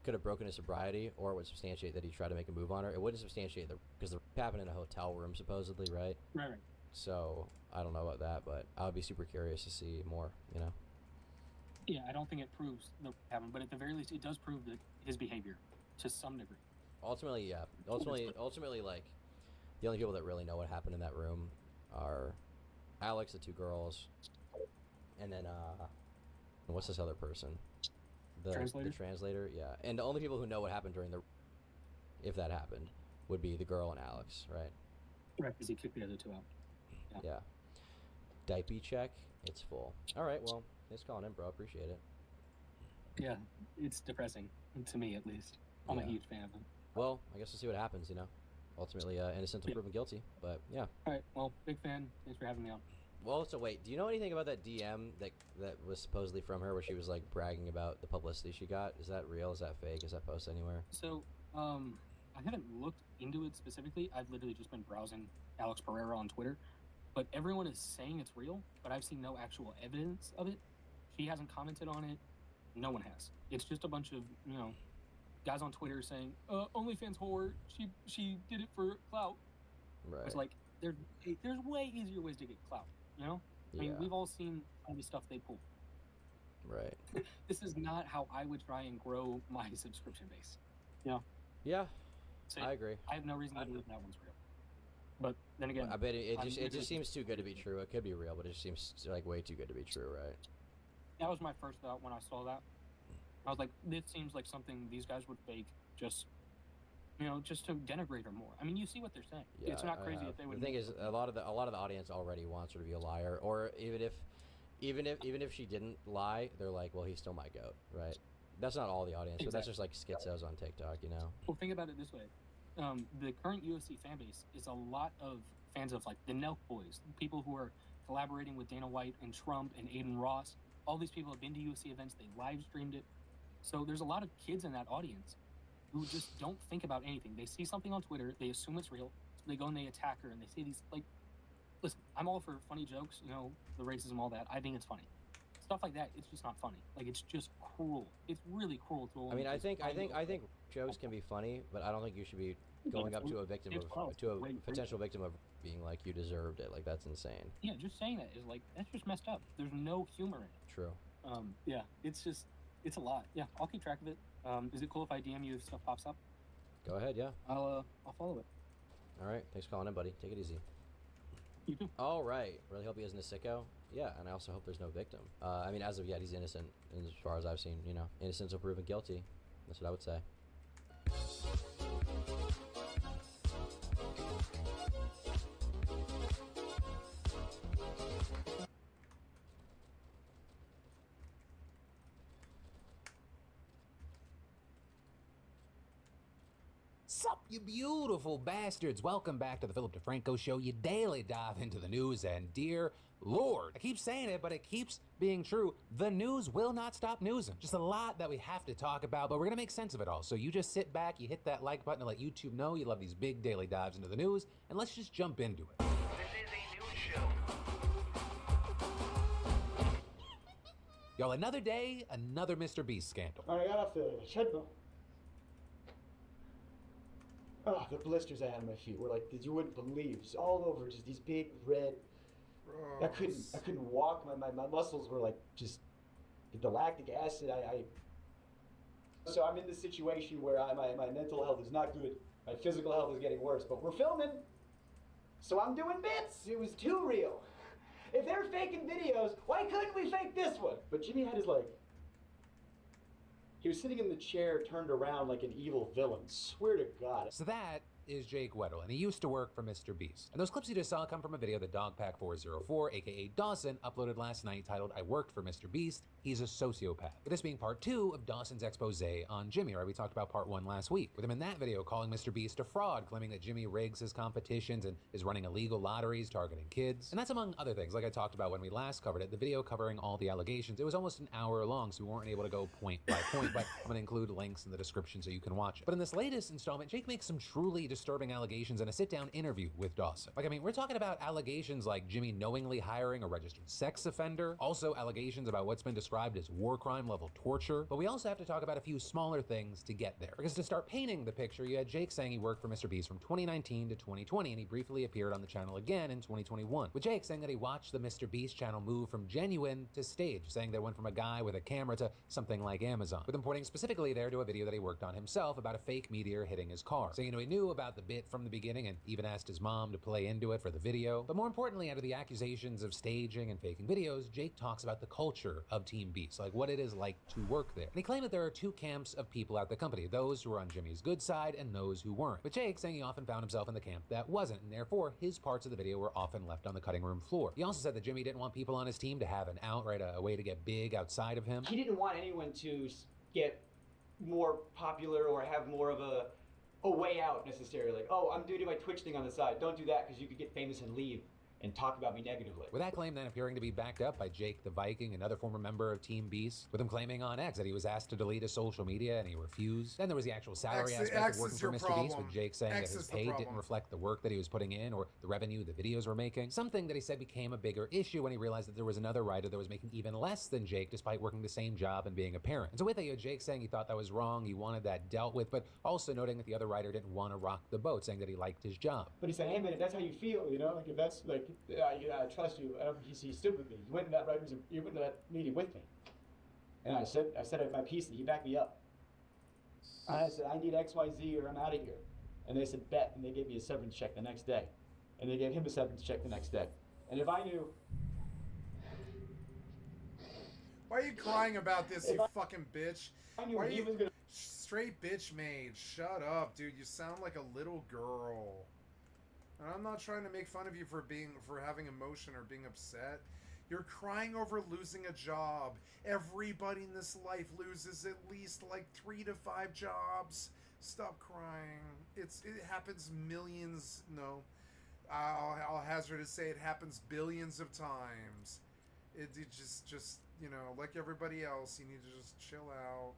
could have broken his sobriety, or it would substantiate that he tried to make a move on her. It wouldn't substantiate because the happened in a hotel room, supposedly, right? Right. So I don't know about that, but I would be super curious to see more. Yeah, I don't think it proves the happened, but at the very least, it does prove that his behavior to some degree. Ultimately, yeah. Ultimately, like the only people that really know what happened in that room are Alex, the two girls, and then what's this other person? The translator, yeah. And the only people who know what happened if that happened, would be the girl and Alex, right? Right, because he kicked the other two out. Yeah. Diaper check, it's full. All right, well, thanks for calling in, bro. Appreciate it. Yeah, it's depressing, to me at least. I'm a huge fan of him. Well, I guess we'll see what happens, Ultimately, innocent until proven guilty, but yeah. All right, well, big fan. Thanks for having me on. Well, so wait, do you know anything about that DM that was supposedly from her, where she was like bragging about the publicity she got? Is that real? Is that fake? Is that posted anywhere? So, I haven't looked into it specifically. I've literally just been browsing Alex Pereira on Twitter, but everyone is saying it's real, but I've seen no actual evidence of it. She hasn't commented on it. No one has. It's just a bunch of, guys on Twitter saying, OnlyFans whore, she did it for clout. Right. It's like, there's way easier ways to get clout, I mean, we've all seen all the stuff they pull. Right. This is not how I would try and grow my subscription base. Yeah, So I agree. I have no reason to believe that one's real. But then again, I bet it just seems too good to be true. It could be real, but it just seems like way too good to be true, right? that was my first thought when I saw that. I was like, this seems like something these guys would fake just to denigrate her more. I mean, you see what they're saying. Yeah, it's not crazy if they would. The thing is, a lot of the audience already wants her to be a liar, or even if she didn't lie, they're like, well, he's still my goat, right? That's not all the audience, but that's just like schizos on TikTok, Well, think about it this way: the current UFC fan base is a lot of fans of like the Nelk Boys, people who are collaborating with Dana White and Trump and Aiden Ross. All these people have been to UFC events; they live streamed it. So there's a lot of kids in that audience who just don't think about anything. They see something on Twitter, they assume it's real, so they go and they attack her, and they say these like, listen, I'm all for funny jokes, the racism, all that. I think it's funny. Stuff like that, it's just not funny. Like, it's just cruel. It's really cruel to. I mean, I think jokes can be funny, but I don't think you should be going up to a potential victim of being like, you deserved it. Like, that's insane. Yeah, just saying that is like, that's just messed up. There's no humor in it. True. Yeah, it's a lot. Yeah, I'll keep track of it. Is it cool if I DM you if stuff pops up? Go ahead, yeah. I'll follow it. All right, thanks for calling in, buddy. Take it easy. You too. All right. Really hope he isn't a sicko. Yeah, and I also hope there's no victim. I mean, as of yet, he's innocent, as far as I've seen. Innocent until proven guilty. That's what I would say. Sup, you beautiful bastards. Welcome back to the Philip DeFranco Show, your daily dive into the news. And dear Lord, I keep saying it, but it keeps being true. The news will not stop newsing. Just a lot that we have to talk about, but we're going to make sense of it all. So you just sit back, you hit that like button to let YouTube know you love these big daily dives into the news, and let's just jump into it. This is a news show. Y'all, another day, another Mr. Beast scandal. I got off the treadmill. Oh, the blisters I had on my feet were like, you wouldn't believe, just all over, just these big red. I couldn't walk. My muscles were like just the lactic acid. So I'm in this situation where my mental health is not good. My physical health is getting worse, but we're filming. So I'm doing bits. It was too real. If they're faking videos, why couldn't we fake this one? But Jimmy had his he was sitting in the chair turned around like an evil villain. Swear to God. So that is Jake Weddle, and he used to work for Mr. Beast. And those clips you just saw come from a video that Dogpack404, aka Dawson, uploaded last night titled I Worked for Mr. Beast, He's a Sociopath. With this being part 2 of Dawson's expose on Jimmy, right? We talked about part 1 last week, with him in that video calling Mr. Beast a fraud, claiming that Jimmy rigs his competitions and is running illegal lotteries targeting kids. And that's among other things, like I talked about when we last covered it. The video covering all the allegations, it was almost an hour long, so we weren't able to go point by point, but I'm gonna include links in the description so you can watch it. But in this latest installment, Jake makes some truly disturbing allegations in a sit-down interview with Dawson. Like, I mean, we're talking about allegations like Jimmy knowingly hiring a registered sex offender, also allegations about what's been described as war crime level torture, but we also have to talk about a few smaller things to get there. Because to start painting the picture, you had Jake saying he worked for Mr. Beast from 2019 to 2020, and he briefly appeared on the channel again in 2021. With Jake saying that he watched the Mr. Beast channel move from genuine to stage, saying they went from a guy with a camera to something like Amazon, with him pointing specifically there to a video that he worked on himself about a fake meteor hitting his car. So, he knew about the bit from the beginning and even asked his mom to play into it for the video. But more importantly, out of the accusations of staging and faking videos, Jake talks about the culture of Team Beast, like what it is like to work there. And he claimed that there are two camps of people at the company, those who were on Jimmy's good side and those who weren't. But Jake saying he often found himself in the camp that wasn't, and therefore his parts of the video were often left on the cutting room floor. He also said that Jimmy didn't want people on his team to have an out, right, a way to get big outside of him. He didn't want anyone to get more popular or have more of a way out necessarily. Like, oh, I'm doing my Twitch thing on the side. Don't do that because you could get famous and leave and talk about me negatively. With that claim then appearing to be backed up by Jake the Viking, another former member of Team Beast, with him claiming on X that he was asked to delete his social media and he refused. Then there was the actual salary aspect of working for Mr. Beast, with Jake saying that his pay didn't reflect the work that he was putting in or the revenue the videos were making. Something that he said became a bigger issue when he realized that there was another writer that was making even less than Jake despite working the same job and being a parent. And so with that, you had Jake saying he thought that was wrong, he wanted that dealt with, but also noting that the other writer didn't want to rock the boat, saying that he liked his job. But he said, hey man, if that's how you feel, like if that's like, I trust you. I don't think he stood with me. He went to that meeting with me. And I said my piece and he backed me up. And I said, I need XYZ or I'm out of here. And they said, bet. And they gave me a severance check the next day. And they gave him a severance check the next day. And if I knew... Why are you crying about this, you fucking bitch? I knew Why are he you... was gonna... Straight bitch made. Shut up, dude. You sound like a little girl. And I'm not trying to make fun of you for having emotion or being upset. You're crying over losing a job. Everybody in this life loses at least like 3 to 5 jobs. Stop crying. It happens millions. No, I'll hazard to say it happens billions of times. It just like everybody else, you need to just chill out.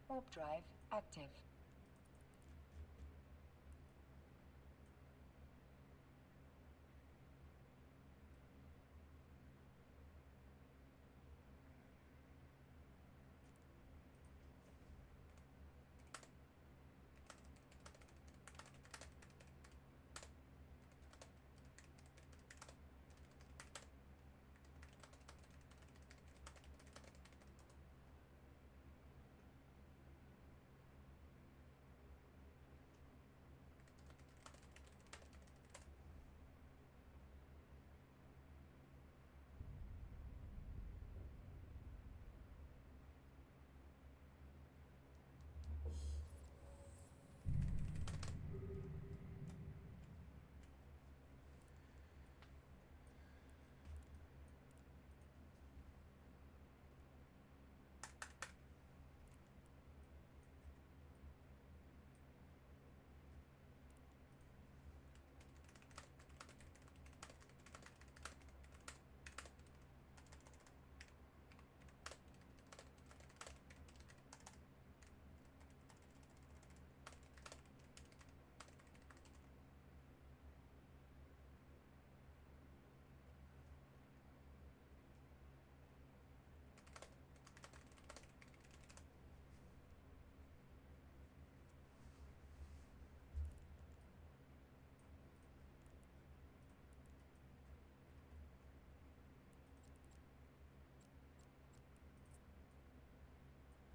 Warp drive active.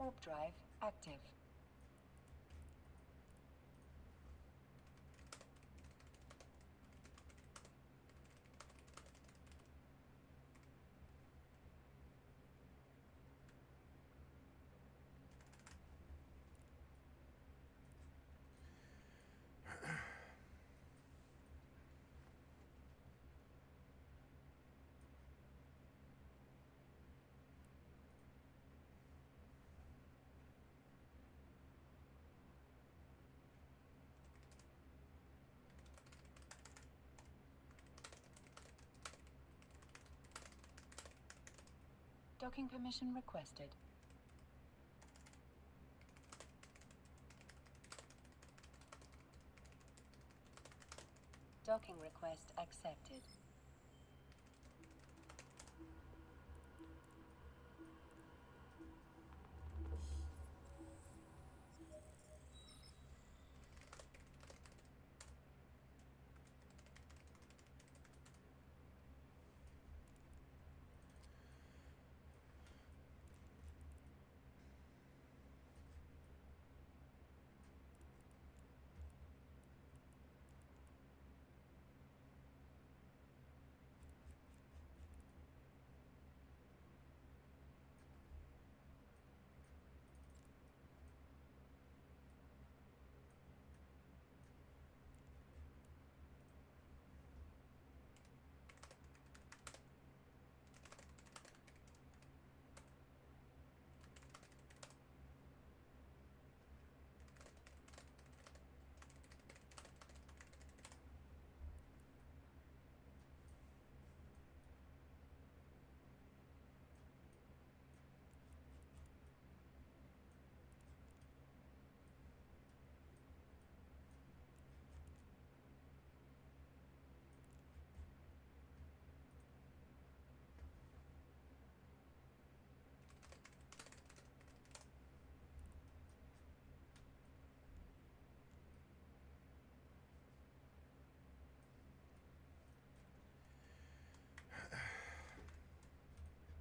Warp drive active. Docking permission requested. Docking request accepted.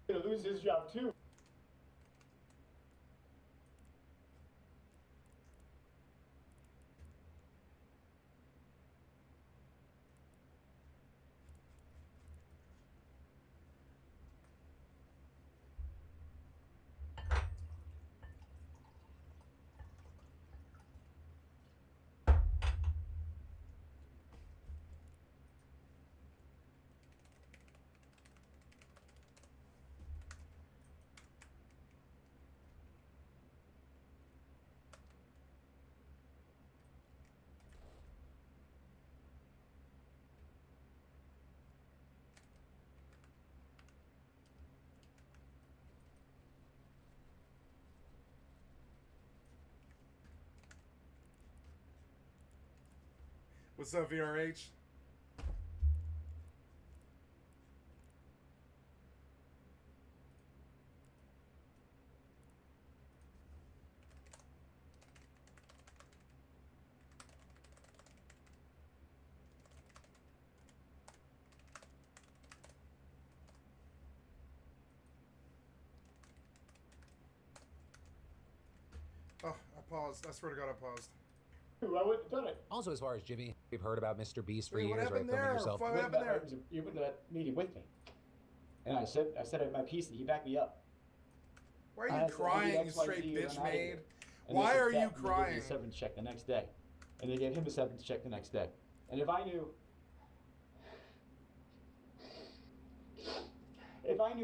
Gonna lose his job too. What's up, VRH? Oh, I paused. I swear to God, I paused. I wouldn't have done it. Also, as far as Jimmy, we've heard about Mr. Beast for Wait, what years, right? happened Filming there? yourself. What happened there? You went to that meeting with me, and I said my piece, and he backed me up. Why are you crying, you straight bitch maid? Why are you crying? They gave me a severance check the next day, and they gave him a severance check the next day. And if I knew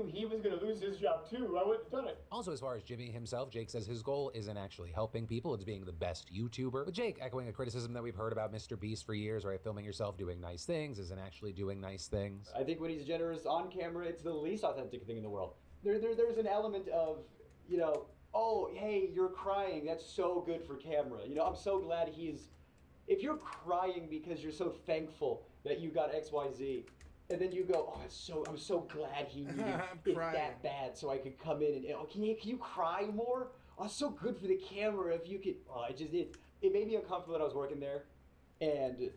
he was going to lose his job too, I wouldn't have done it. Also, as far as Jimmy himself, Jake says his goal isn't actually helping people, it's being the best YouTuber. With Jake echoing a criticism that we've heard about Mr. Beast for years, right? Filming yourself doing nice things isn't actually doing nice things. I think when he's generous on camera, it's the least authentic thing in the world. There's an element of, oh, hey, you're crying. That's so good for camera. I'm so glad if you're crying because you're so thankful that you got XYZ, and then you go, oh, I'm so glad he needed it that bad so I could come in and, can you cry more? Oh, it's so good for the camera if you could. Oh, it made me uncomfortable that I was working there, and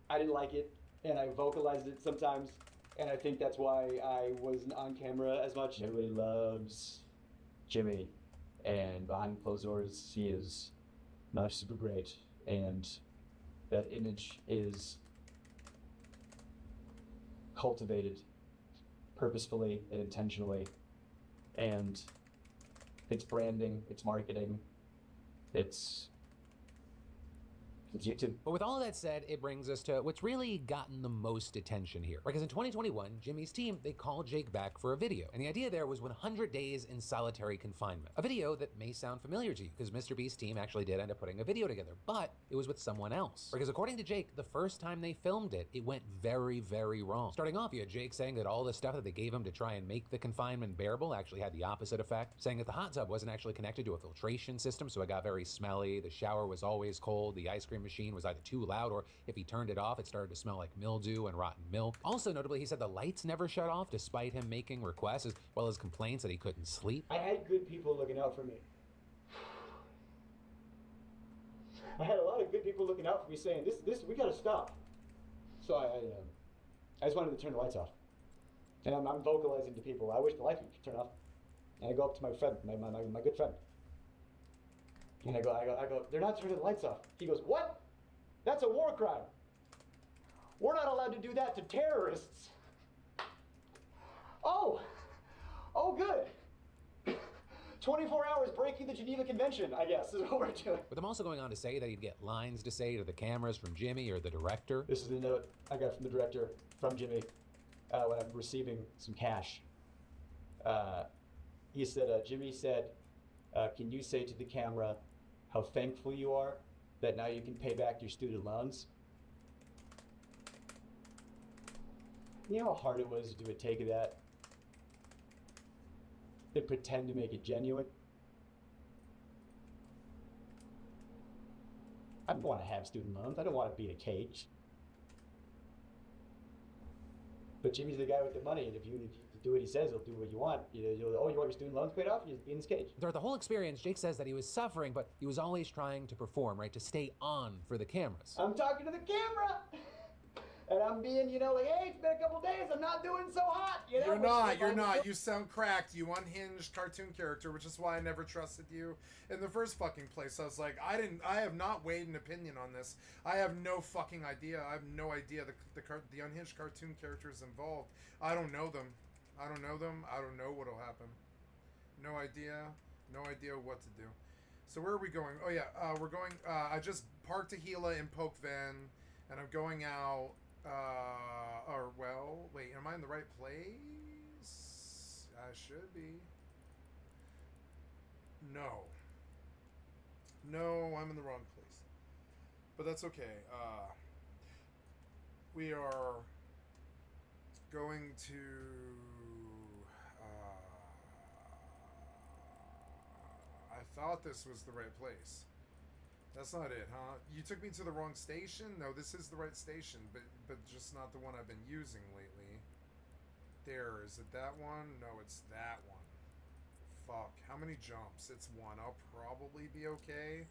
I didn't like it, and I vocalized it sometimes, and I think that's why I wasn't on camera as much. Everybody loves Jimmy. and behind closed doors, he is not super great, and that image is cultivated purposefully and intentionally, and it's branding, it's marketing, it's YouTube. But with all that said, it brings us to what's really gotten the most attention here. Because in 2021, Jimmy's team, they called Jake back for a video. And the idea there was 100 days in solitary confinement. A video that may sound familiar to you, because Mr. Beast's team actually did end up putting a video together, but it was with someone else. Because according to Jake, the first time they filmed it, it went very, very wrong. Starting off, you had Jake saying that all the stuff that they gave him to try and make the confinement bearable actually had the opposite effect, saying that the hot tub wasn't actually connected to a filtration system, so it got very smelly, the shower was always cold, the ice cream machine was either too loud, or if he turned it off, it started to smell like mildew and rotten milk. Also notably, he said the lights never shut off despite him making requests, as well as complaints that he couldn't sleep. I had good people looking out for me. I had a lot of good people looking out for me saying, this, we gotta stop. So I just wanted to turn the lights off. And I'm vocalizing to people, I wish the lights would turn off. And I go up to my friend, my good friend. And I go, they're not turning the lights off. He goes, what? That's a war crime. We're not allowed to do that to terrorists. Oh, good. 24 hours breaking the Geneva Convention, I guess, is what we're doing. With him also going on to say that he'd get lines to say to the cameras from Jimmy or the director. This is the note I got from the director, from Jimmy, when I'm receiving some cash. He said, Jimmy said, can you say to the camera how thankful you are that now you can pay back your student loans? You know how hard it was to do a take of that? And pretend to make it genuine? I don't want to have student loans. I don't want to be in a cage. But Jimmy's the guy with the money, and if you do what he says, he'll do what you want. You want your student loans paid off? You just be in this cage. Throughout the whole experience, Jake says that he was suffering, but he was always trying to perform, right? To stay on for the cameras. I'm talking to the camera! And I'm being, like, hey, it's been a couple days, I'm not doing so hot, You're not. You sound cracked, you unhinged cartoon character, which is why I never trusted you in the first fucking place. I was like, I have not weighed an opinion on this. I have no fucking idea. I have no idea the unhinged cartoon characters involved. I don't know them. I don't know what'll happen. No idea what to do. So where are we going? Oh yeah, we're going, I just parked a Gila in Poke Van, and I'm going out. Wait, am I in the right place? I should be. No, I'm in the wrong place. But that's okay. We are going to, I thought this was the right place. That's not it, huh? You took me to the wrong station? No, this is the right station, but just not the one I've been using lately. There, is it that one? No, it's that one. Fuck, how many jumps? It's one. I'll probably be okay.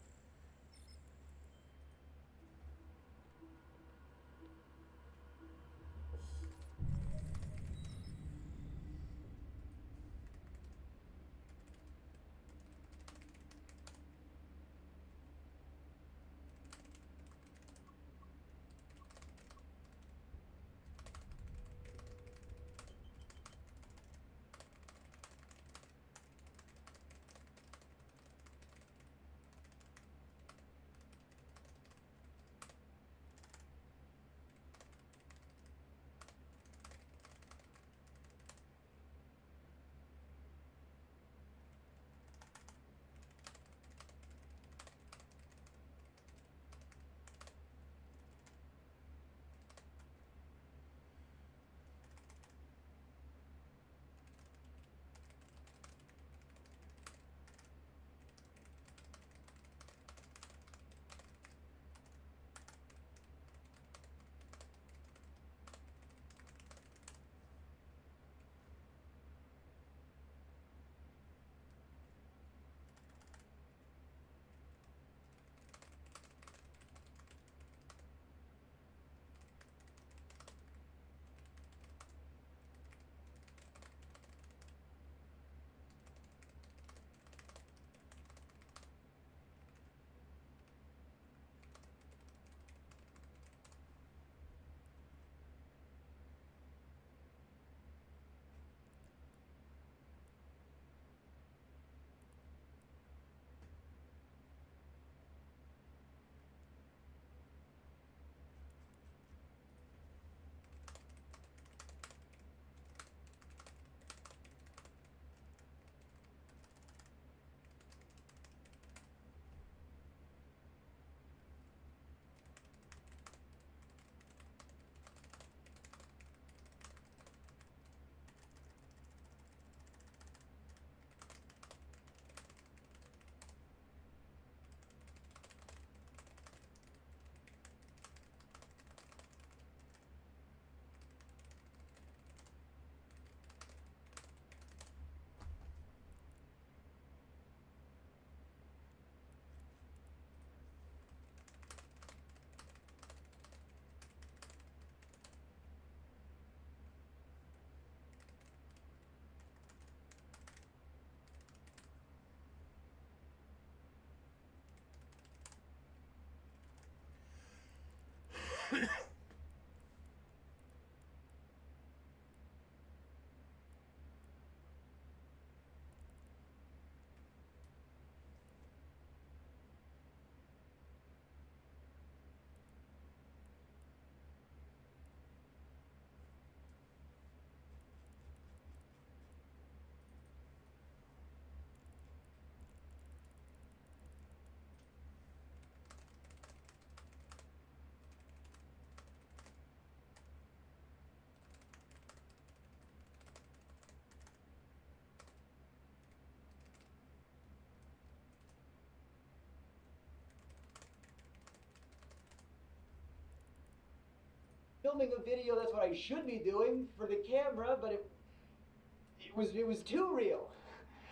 filming a video. That's what I should be doing for the camera, but it was too real.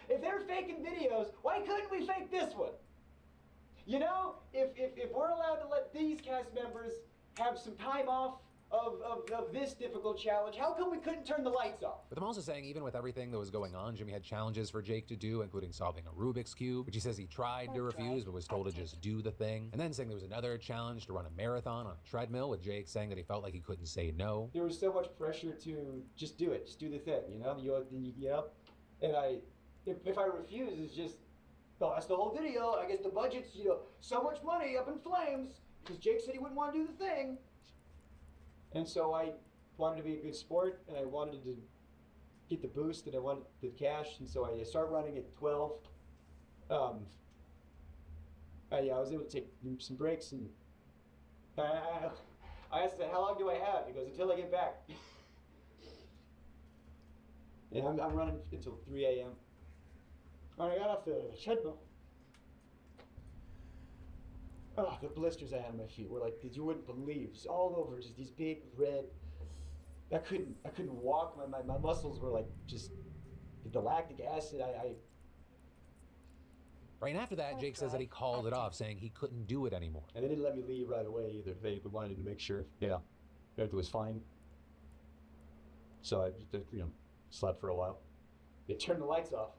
If they're faking videos, why couldn't we fake this one? You know, if we're allowed to let these cast members have some time off of this difficult challenge, how come we couldn't turn the lights off? But I'm also saying, even with everything that was going on, Jimmy had challenges for Jake to do, including solving a Rubik's Cube, which he says he tried to refuse, but was told to just do the thing. And then saying there was another challenge to run a marathon on a treadmill, with Jake saying that he felt like he couldn't say no. There was so much pressure to just do it, just do the thing, you know? And if I refuse, it's just, well, that's the whole video. I guess the budget's, so much money up in flames, because Jake said he wouldn't want to do the thing. And so I wanted to be a good sport, and I wanted to get the boost, and I wanted the cash, and so I started running at 12. I was able to take some breaks, and I asked him, how long do I have? He goes, until I get back. And I'm running until 3 a.m. When I got off the treadmill, oh, the blisters I had on my feet were like, you wouldn't believe, just all over, just these big red. I couldn't walk. My muscles were like just the lactic acid. Right, and after that, Jake says that he called it off, saying he couldn't do it anymore. And they didn't let me leave right away either. They wanted to make sure, everything was fine. So I just, slept for a while. They turned the lights off.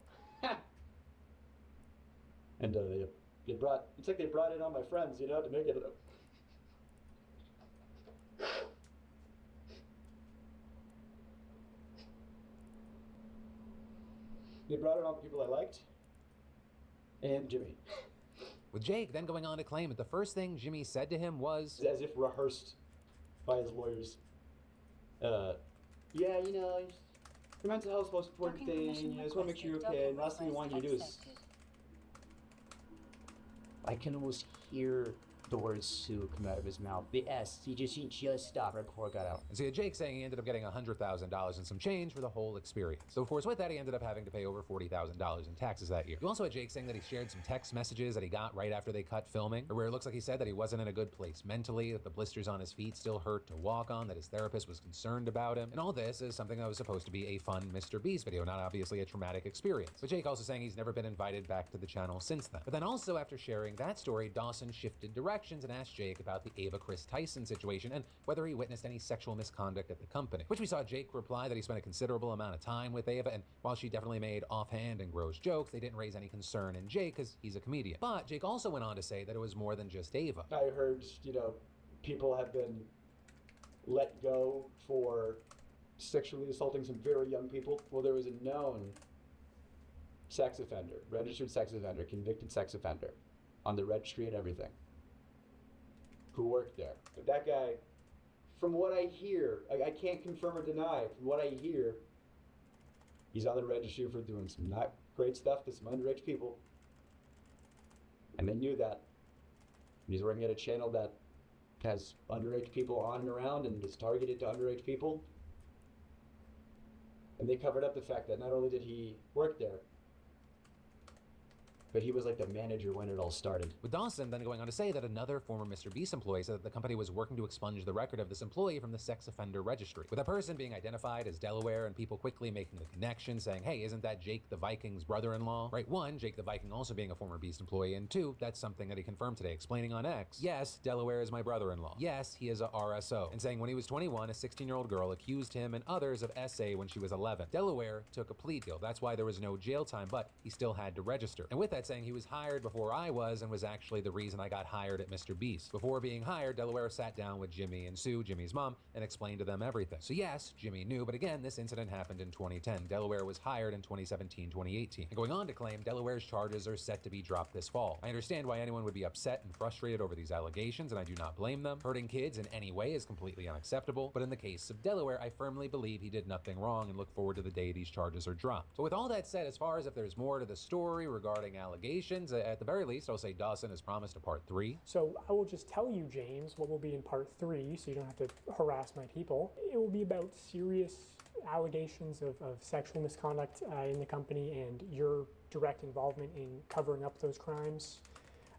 And it's like they brought in all my friends, to make it. They brought in all the people I liked, and Jimmy. With Jake then going on to claim that the first thing Jimmy said to him was, as if rehearsed by his lawyers. The mental health is the most important thing. I just want to make sure you're okay. And last thing we want you to do is. I can almost hear the word Sue come out of his mouth. The S, he just stopped right before it got out. And so you had Jake saying he ended up getting $100,000 and some change for the whole experience. So of course with that he ended up having to pay over $40,000 in taxes that year. You also had Jake saying that he shared some text messages that he got right after they cut filming, or where it looks like he said that he wasn't in a good place mentally, that the blisters on his feet still hurt to walk on, that his therapist was concerned about him. And all this is something that was supposed to be a fun Mr. Beast video, not obviously a traumatic experience. But Jake also saying he's never been invited back to the channel since then. But then also after sharing that story, Dawson shifted directions and asked Jake about the Ava Chris Tyson situation and whether he witnessed any sexual misconduct at the company, which we saw Jake reply that he spent a considerable amount of time with Ava, and while she definitely made offhand and gross jokes, they didn't raise any concern in Jake because he's a comedian. But Jake also went on to say that it was more than just Ava. I heard, people have been let go for sexually assaulting some very young people. Well, there was a known sex offender, registered sex offender, convicted sex offender on the registry and everything, who worked there. But that guy, from what I hear, I can't confirm or deny, from what I hear, he's on the registry for doing some not great stuff to some underage people. And they knew that. And he's working at a channel that has underage people on and around and is targeted to underage people. And they covered up the fact that not only did he work there, but he was like the manager when it all started. With Dawson then going on to say that another former Mr. Beast employee said that the company was working to expunge the record of this employee from the sex offender registry, with that person being identified as Delaware and people quickly making the connection saying, hey, isn't that Jake the Viking's brother-in-law? Right, one, Jake the Viking also being a former Beast employee, and two, that's something that he confirmed today, explaining on X, yes, Delaware is my brother-in-law. Yes, he is a RSO. And saying when he was 21, a 16-year-old girl accused him and others of SA when she was 11. Delaware took a plea deal. That's why there was no jail time, but he still had to register. And with that saying, he was hired before I was and was actually the reason I got hired at Mr. Beast. Before being hired, Delaware sat down with Jimmy and Sue, Jimmy's mom, and explained to them everything. So yes, Jimmy knew, but again, this incident happened in 2010. Delaware was hired in 2017, 2018. And going on to claim Delaware's charges are set to be dropped this fall. I understand why anyone would be upset and frustrated over these allegations, and I do not blame them. Hurting kids in any way is completely unacceptable, but in the case of Delaware, I firmly believe he did nothing wrong and look forward to the day these charges are dropped. But with all that said, as far as if there's more to the story regarding allegations, at the very least, I'll say Dawson has promised a part 3. So I will just tell you, James, what will be in part 3, so you don't have to harass my people. It will be about serious allegations of sexual misconduct in the company and your direct involvement in covering up those crimes.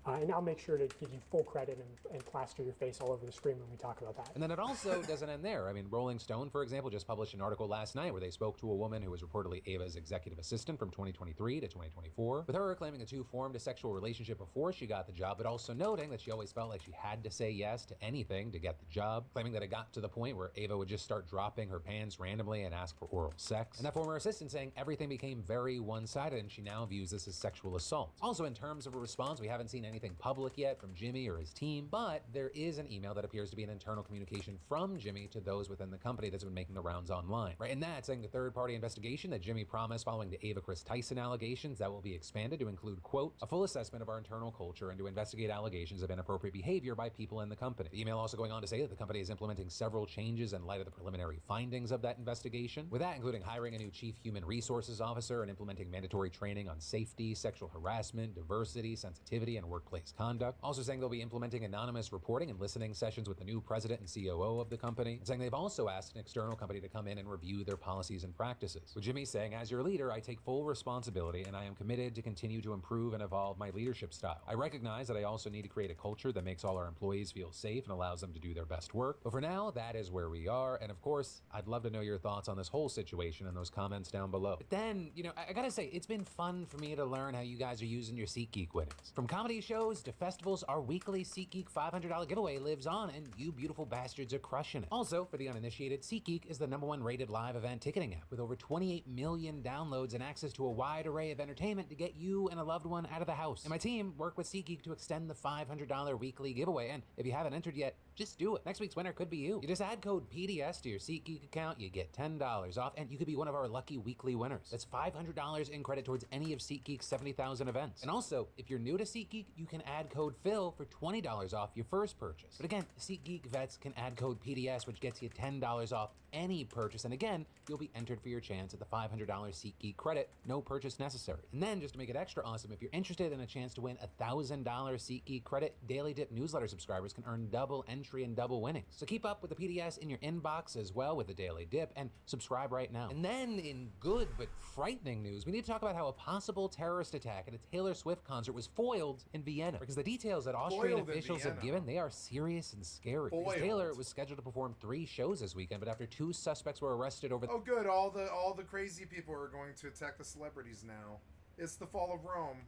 And I'll make sure to give you full credit and plaster your face all over the screen when we talk about that. And then it also doesn't end there. I mean, Rolling Stone, for example, just published an article last night where they spoke to a woman who was reportedly Ava's executive assistant from 2023 to 2024, with her claiming the two formed a sexual relationship before she got the job, but also noting that she always felt like she had to say yes to anything to get the job, claiming that it got to the point where Ava would just start dropping her pants randomly and ask for oral sex. And that former assistant saying everything became very one-sided and she now views this as sexual assault. Also, in terms of a response, we haven't seen anything public yet from Jimmy or his team, but there is an email that appears to be an internal communication from Jimmy to those within the company that's been making the rounds online, right? And that's saying the third-party investigation that Jimmy promised following the Ava Chris Tyson allegations that will be expanded to include, quote, a full assessment of our internal culture and to investigate allegations of inappropriate behavior by people in the company. The email also going on to say that the company is implementing several changes in light of the preliminary findings of that investigation, with that including hiring a new chief human resources officer and implementing mandatory training on safety, sexual harassment, diversity, sensitivity, and workplace conduct. Also saying they'll be implementing anonymous reporting and listening sessions with the new president and COO of the company, and saying they've also asked an external company to come in and review their policies and practices. With Jimmy saying, as your leader, I take full responsibility and I am committed to continue to improve and evolve my leadership style. I recognize that I also need to create a culture that makes all our employees feel safe and allows them to do their best work. But for now, that is where we are. And of course, I'd love to know your thoughts on this whole situation in those comments down below. But then, I gotta say, it's been fun for me to learn how you guys are using your SeatGeek winnings. From comedy shows to festivals, our weekly SeatGeek $500 giveaway lives on, and you beautiful bastards are crushing it. Also, for the uninitiated, SeatGeek is the #1 rated live event ticketing app with over 28 million downloads and access to a wide array of entertainment to get you and a loved one out of the house. And my team worked with SeatGeek to extend the $500 weekly giveaway, and if you haven't entered yet, just do it. Next week's winner could be you. You just add code PDS to your SeatGeek account, you get $10 off, and you could be one of our lucky weekly winners. That's $500 in credit towards any of SeatGeek's 70,000 events. And also, if you're new to SeatGeek, you can add code PHIL for $20 off your first purchase. But again, SeatGeek vets can add code PDS, which gets you $10 off any purchase. And again, you'll be entered for your chance at the $500 SeatGeek credit, no purchase necessary. And then, just to make it extra awesome, if you're interested in a chance to win $1,000 SeatGeek credit, Daily Dip newsletter subscribers can earn double entry and double winnings. So keep up with the PDS in your inbox as well with the Daily Dip, and subscribe right now. And then, in good but frightening news, we need to talk about how a possible terrorist attack at a Taylor Swift concert was foiled in Vienna. Because the details that Austrian officials have given, they are serious and scary. Because Taylor was scheduled to perform 3 shows this weekend, but after 2 suspects were arrested over... Oh good, all the crazy people are going to attack the celebrities now. It's the fall of Rome.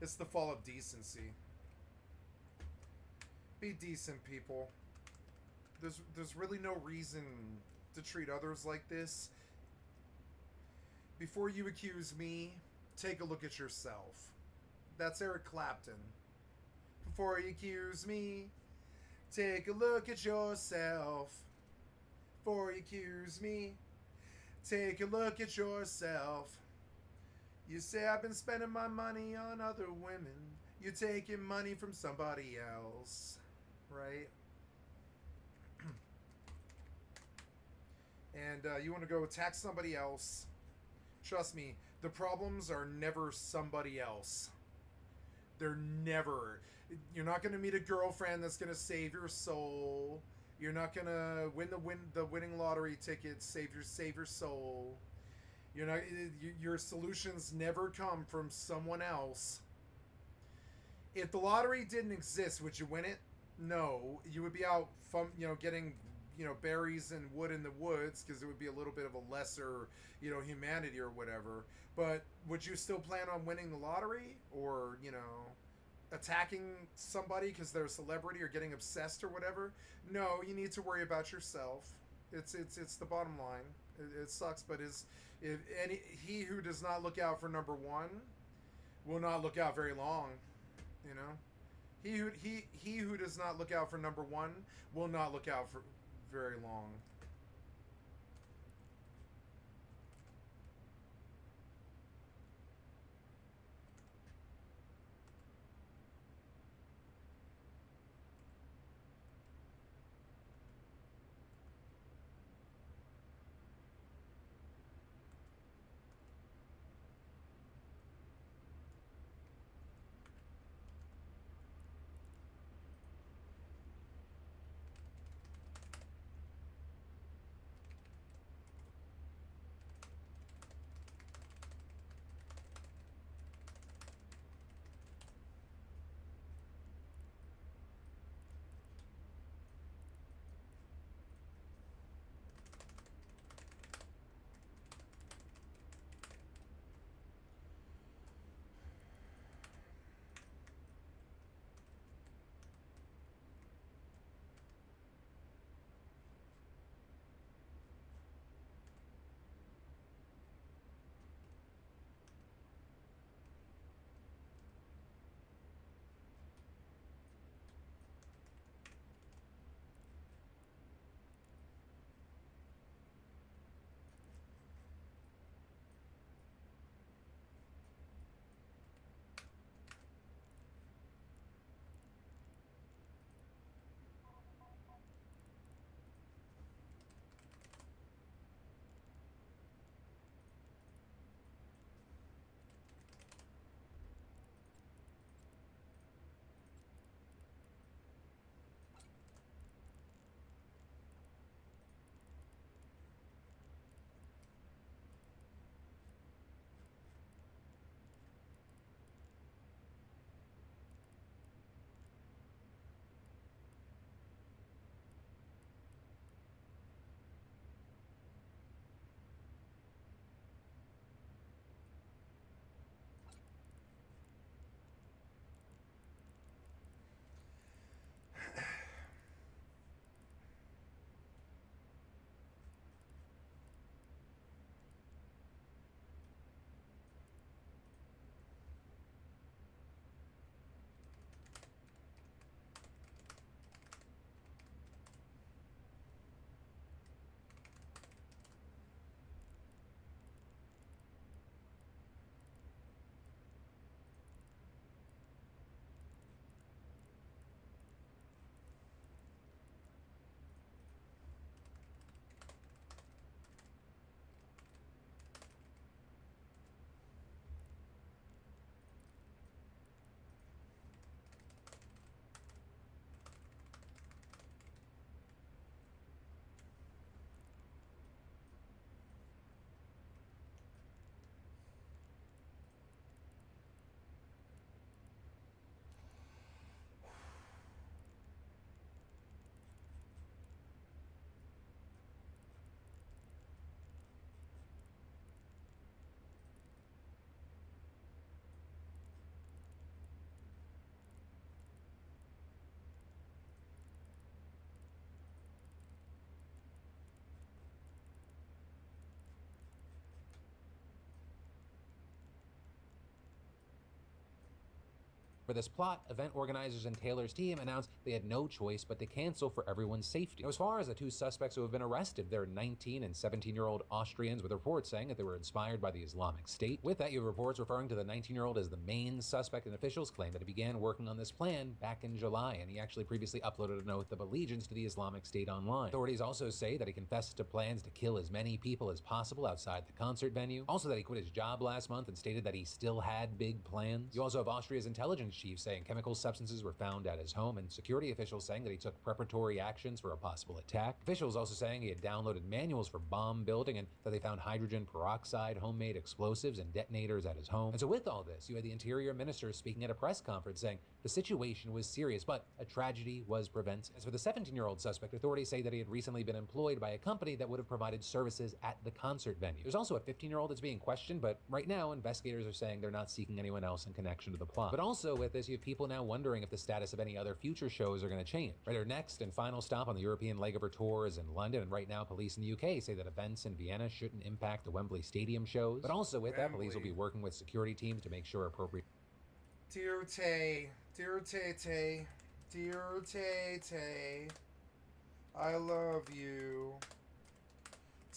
It's the fall of decency. Be decent, people. There's really no reason to treat others like this. Before you accuse me, take a look at yourself. That's Eric Clapton. Before you accuse me, take a look at yourself. Before you accuse me, take a look at yourself. You say I've been spending my money on other women. You're taking money from somebody else, right? And you want to go attack somebody else. Trust me, the problems are never somebody else. They're never. You're not going to meet a girlfriend that's going to save your soul. You're not going to win the winning lottery ticket, save your soul. You're not. Your solutions never come from someone else. If the lottery didn't exist, would you win it? No, you would be out from getting berries and wood in the woods, because it would be a little bit of a lesser humanity or whatever. But would you still plan on winning the lottery, or attacking somebody because they're a celebrity or getting obsessed or whatever? No, you need to worry about yourself. It's the bottom line. It sucks, but he who does not look out for number one will not look out very long. He who does not look out for number one will not look out for very long. For this plot, event organizers and Taylor's team announced they had no choice but to cancel for everyone's safety. Now, as far as the two suspects who have been arrested, they're 19 and 17-year-old Austrians, with reports saying that they were inspired by the Islamic State. With that, you have reports referring to the 19-year-old as the main suspect, and officials claim that he began working on this plan back in July, and he actually previously uploaded an oath of allegiance to the Islamic State online. Authorities also say that he confessed to plans to kill as many people as possible outside the concert venue. Also that he quit his job last month and stated that he still had big plans. You also have Austria's intelligence chief saying chemical substances were found at his home, and security officials saying that he took preparatory actions for a possible attack. Officials also saying he had downloaded manuals for bomb building and that they found hydrogen peroxide, homemade explosives, and detonators at his home. And so with all this, you had the interior minister speaking at a press conference saying the situation was serious, but a tragedy was prevented. As for the 17-year-old suspect, authorities say that he had recently been employed by a company that would have provided services at the concert venue. There's also a 15-year-old that's being questioned, but right now investigators are saying they're not seeking anyone else in connection to the plot. But also with this, you have people now wondering if the status of any other future shows are going to change. Right, our next and final stop on the European leg of her tour is in London, and right now police in the UK say that events in Vienna shouldn't impact the Wembley Stadium shows. But also with that, police will be working with security teams to make sure appropriate... Dear Tay, dear Tay, dear Tay, I love you.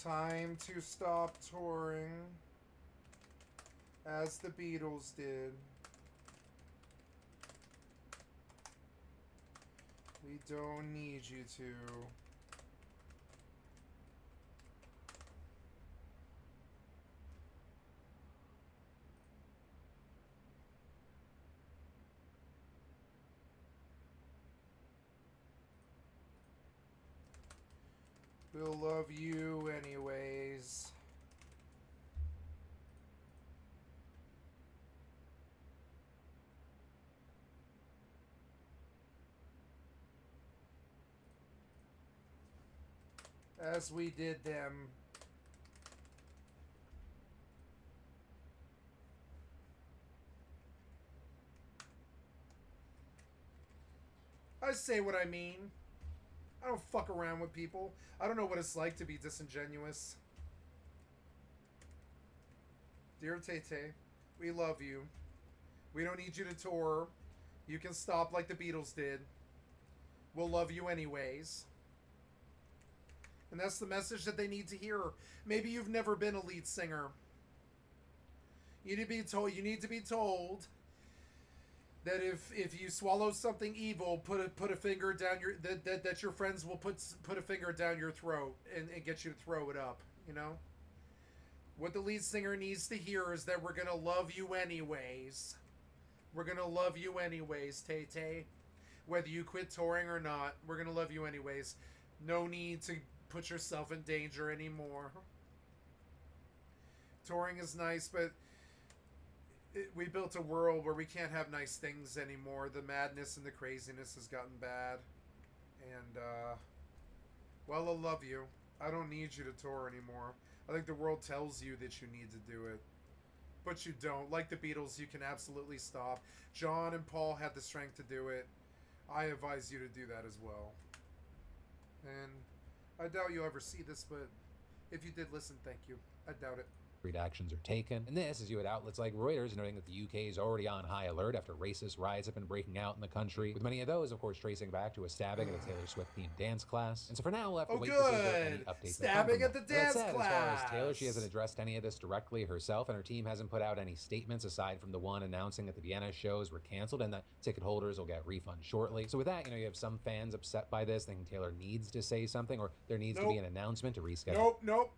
Time to stop touring, as the Beatles did. We don't need you to. We'll love you anyways. As we did them. I say what I mean. I don't fuck around with people. I don't know what it's like to be disingenuous. Dear Tay, we love you. We don't need you to tour. You can stop like the Beatles did. We'll love you anyways. And that's the message that they need to hear. Maybe you've never been a lead singer. You need to be told that if you swallow something evil, put a finger down your that your friends will put a finger down your throat and get you to throw it up, you know? What the lead singer needs to hear is that we're gonna love you anyways. We're gonna love you anyways, Tay. Whether you quit touring or not, we're gonna love you anyways. No need to put yourself in danger anymore. Touring is nice, but we built a world where we can't have nice things anymore. The madness and the craziness has gotten bad. And, well, I love you. I don't need you to tour anymore. I think the world tells you that you need to do it. But you don't. Like the Beatles, you can absolutely stop. John and Paul had the strength to do it. I advise you to do that as well. And I doubt you'll ever see this, but if you did listen, thank you. I doubt it. Actions are taken. And this, as you had outlets like Reuters noting that the UK is already on high alert after racist riots have been breaking out in the country, with many of those, of course, tracing back to a stabbing at a Taylor Swift-themed dance class. And so for now, we'll have to wait to see if there are any updates. Stabbing at the dance class! As far as Taylor, she hasn't addressed any of this directly herself, and her team hasn't put out any statements aside from the one announcing that the Vienna shows were canceled and that ticket holders will get refunds shortly. So with that, you have some fans upset by this, thinking Taylor needs to say something, or there needs to be an announcement to reschedule. Nope.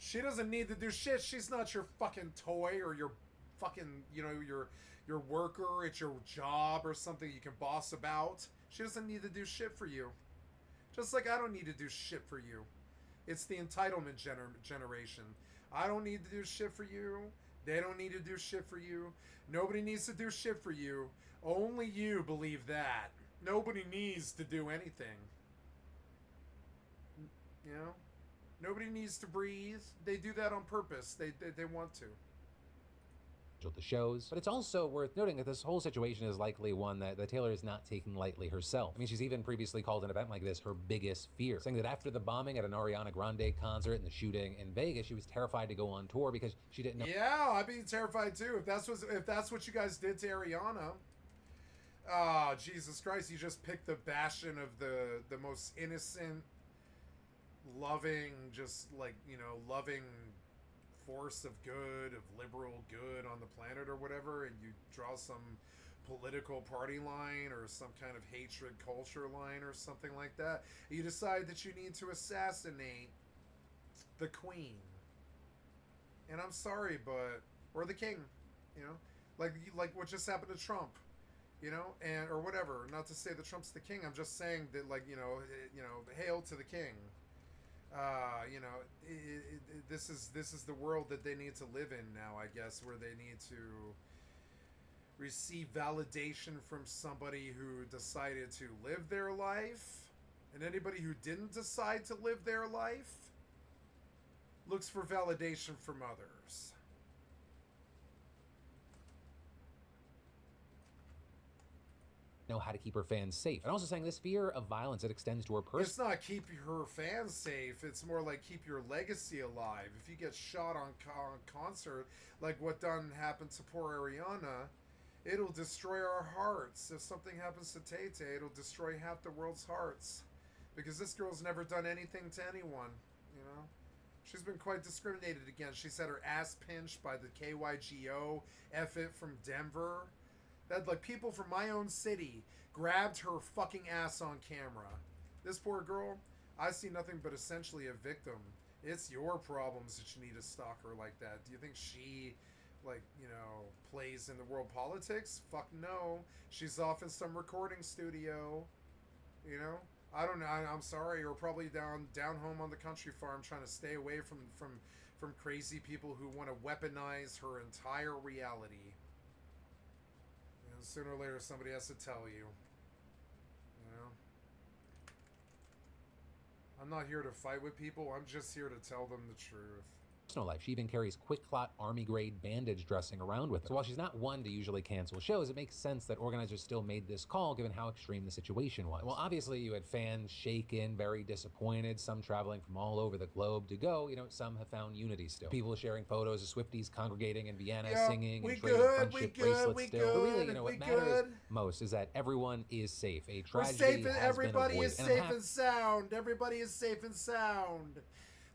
She doesn't need to do shit. She's not your fucking toy or your fucking, your worker at your job or something you can boss about. She doesn't need to do shit for you. Just like I don't need to do shit for you. It's the entitlement generation. I don't need to do shit for you. They don't need to do shit for you. Nobody needs to do shit for you. Only you believe that. Nobody needs to do anything. You know? Nobody needs to breathe. They do that on purpose. They want to. The shows, but it's also worth noting that this whole situation is likely one that Taylor is not taking lightly herself. I mean, she's even previously called an event like this her biggest fear, saying that after the bombing at an Ariana Grande concert and the shooting in Vegas, she was terrified to go on tour because she didn't know. Yeah, I'd be terrified too if that's what you guys did to Ariana. Oh, Jesus Christ, you just picked the bastion of the most innocent, loving, just like, you know, loving force of good, of liberal good on the planet or whatever, and you draw some political party line or some kind of hatred culture line or something like that. You decide that you need to assassinate the queen. And I'm sorry, but... Or the king, you know? Like what just happened to Trump. You know, and or whatever. Not to say that Trump's the king. I'm just saying that, like, you know, hail to the king. You know, this is the world that they need to live in now, I guess, where they need to receive validation from somebody who decided to live their life, and anybody who didn't decide to live their life looks for validation from others. Know how to keep her fans safe. And also saying this fear of violence, it extends to her person. It's not keep her fans safe. It's more like keep your legacy alive. If you get shot on concert, like what done happened to poor Ariana, it'll destroy our hearts. If something happens to Tay-Tay, it'll destroy half the world's hearts. Because this girl's never done anything to anyone, you know? She's been quite discriminated against. She's had her ass pinched by the KYGO F-It from Denver. That, like, people from my own city grabbed her fucking ass on camera. This poor girl, I see nothing but essentially a victim. It's your problems that you need to stalk her like that. Do you think she, like, you know, plays in the world politics? Fuck no. She's off in some recording studio. You know? I don't know. I'm sorry. Or probably down home on the country farm trying to stay away from crazy people who want to weaponize her entire reality. Sooner or later, somebody has to tell you. You know? I'm not here to fight with people. I'm just here to tell them the truth. Personal life. She even carries quick clot army grade bandage dressing around with her. So while she's not one to usually cancel shows, it makes sense that organizers still made this call given how extreme the situation was. Well, obviously you had fans shaken, very disappointed, some traveling from all over the globe to go. You know, some have found unity still. People sharing photos of Swifties congregating in Vienna, singing and trading friendship bracelets still. But really, you know, what matters most is that everyone is safe. A tragedy has everybody been is safe and sound. Everybody is safe and sound.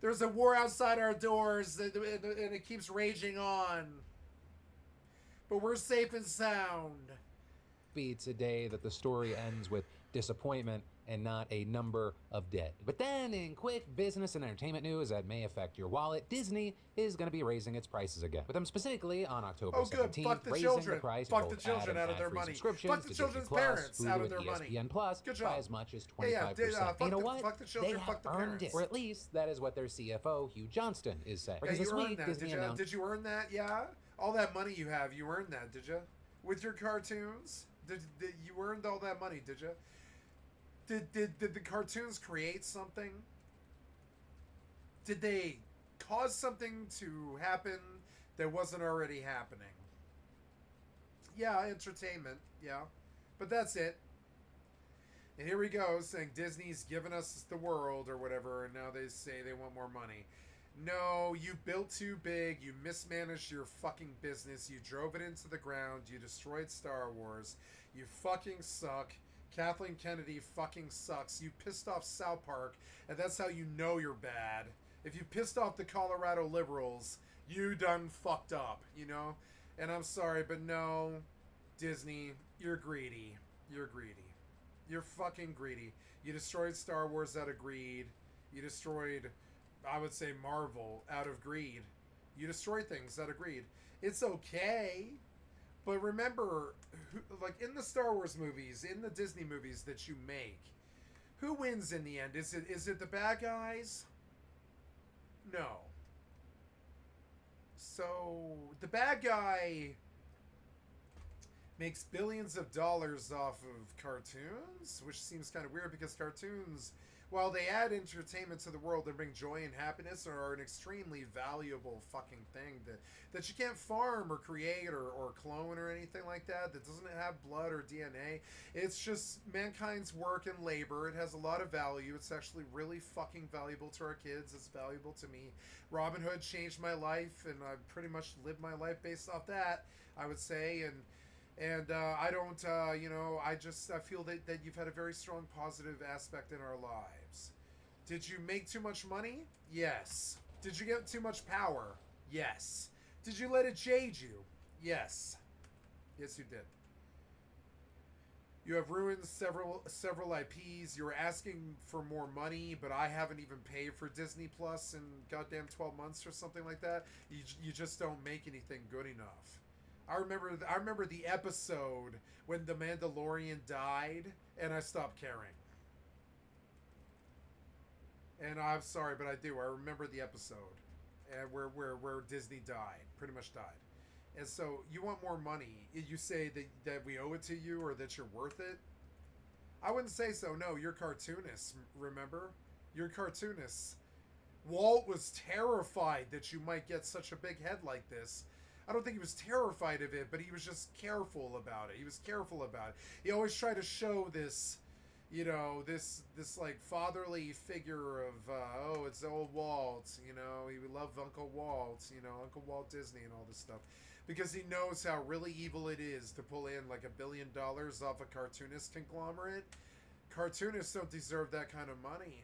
There's a war outside our doors, and it keeps raging on. But we're safe and sound. It's a day that the story ends with disappointment and not a number of dead. But then, in quick business and entertainment news that may affect your wallet, Disney is going to be raising its prices again. With them specifically on October 17th, raising the price Fuck of the both children out of their money. Fuck the children's parents out of their money. ESPN Plus Good job. by as much as 25%. You know what? Fuck the children, they have fuck the earned parents. it. Or at least that is what their CFO, Hugh Johnston, is saying. Yeah, Because you this earned week, that. Disney announced... Did you earn that? Yeah? All that money you have, you earned that, did you? With your cartoons? Did you earned all that money, did you? Did the cartoons create something? Did they cause something to happen that wasn't already happening? Yeah, entertainment, yeah. But that's it. And here we go, saying Disney's given us the world or whatever, and now they say they want more money. No, you built too big, you mismanaged your fucking business, you drove it into the ground, you destroyed Star Wars, you fucking suck. Kathleen Kennedy fucking sucks. You pissed off South Park, and that's how you know you're bad. If you pissed off the Colorado liberals, you done fucked up, you know? And I'm sorry, but no, Disney, you're greedy. You're greedy. You're fucking greedy. You destroyed Star Wars out of greed. You destroyed, I would say, Marvel out of greed. You destroy things out of greed. It's okay. But remember, like in the Star Wars movies, in the Disney movies that you make, who wins in the end? Is it the bad guys? No. So the bad guy makes billions of dollars off of cartoons, which seems kind of weird because cartoons, while they add entertainment to the world, they bring joy and happiness, are an extremely valuable fucking thing that you can't farm or create or clone or anything like that. That doesn't have blood or DNA. It's just mankind's work and labor. It has a lot of value. It's actually really fucking valuable to our kids. It's valuable to me. Robin Hood changed my life, and I pretty much lived my life based off that, I would say. And And I don't, you know, I feel that you've had a very strong positive aspect in our lives. Did you make too much money? Yes. Did you get too much power? Yes. Did you let it jade you? Yes. Yes, you did. You have ruined several IPs. You're asking for more money, but I haven't even paid for Disney Plus in goddamn 12 months or something like that. You just don't make anything good enough. I remember the episode when the Mandalorian died, and I stopped caring. And I'm sorry, but I do. I remember the episode, and where Disney died, pretty much died. And so you want more money. You say that we owe it to you or that you're worth it. I wouldn't say so. No, you're cartoonists, remember? You're cartoonists. Walt was terrified that you might get such a big head like this. I don't think he was terrified of it, but he was just careful about it. He was careful about it. He always tried to show this, you know, this like fatherly figure of, oh, it's old Walt, you know, he would love Uncle Walt, you know, Uncle Walt Disney and all this stuff. Because he knows how really evil it is to pull in like $1 billion off a cartoonist conglomerate. Cartoonists don't deserve that kind of money.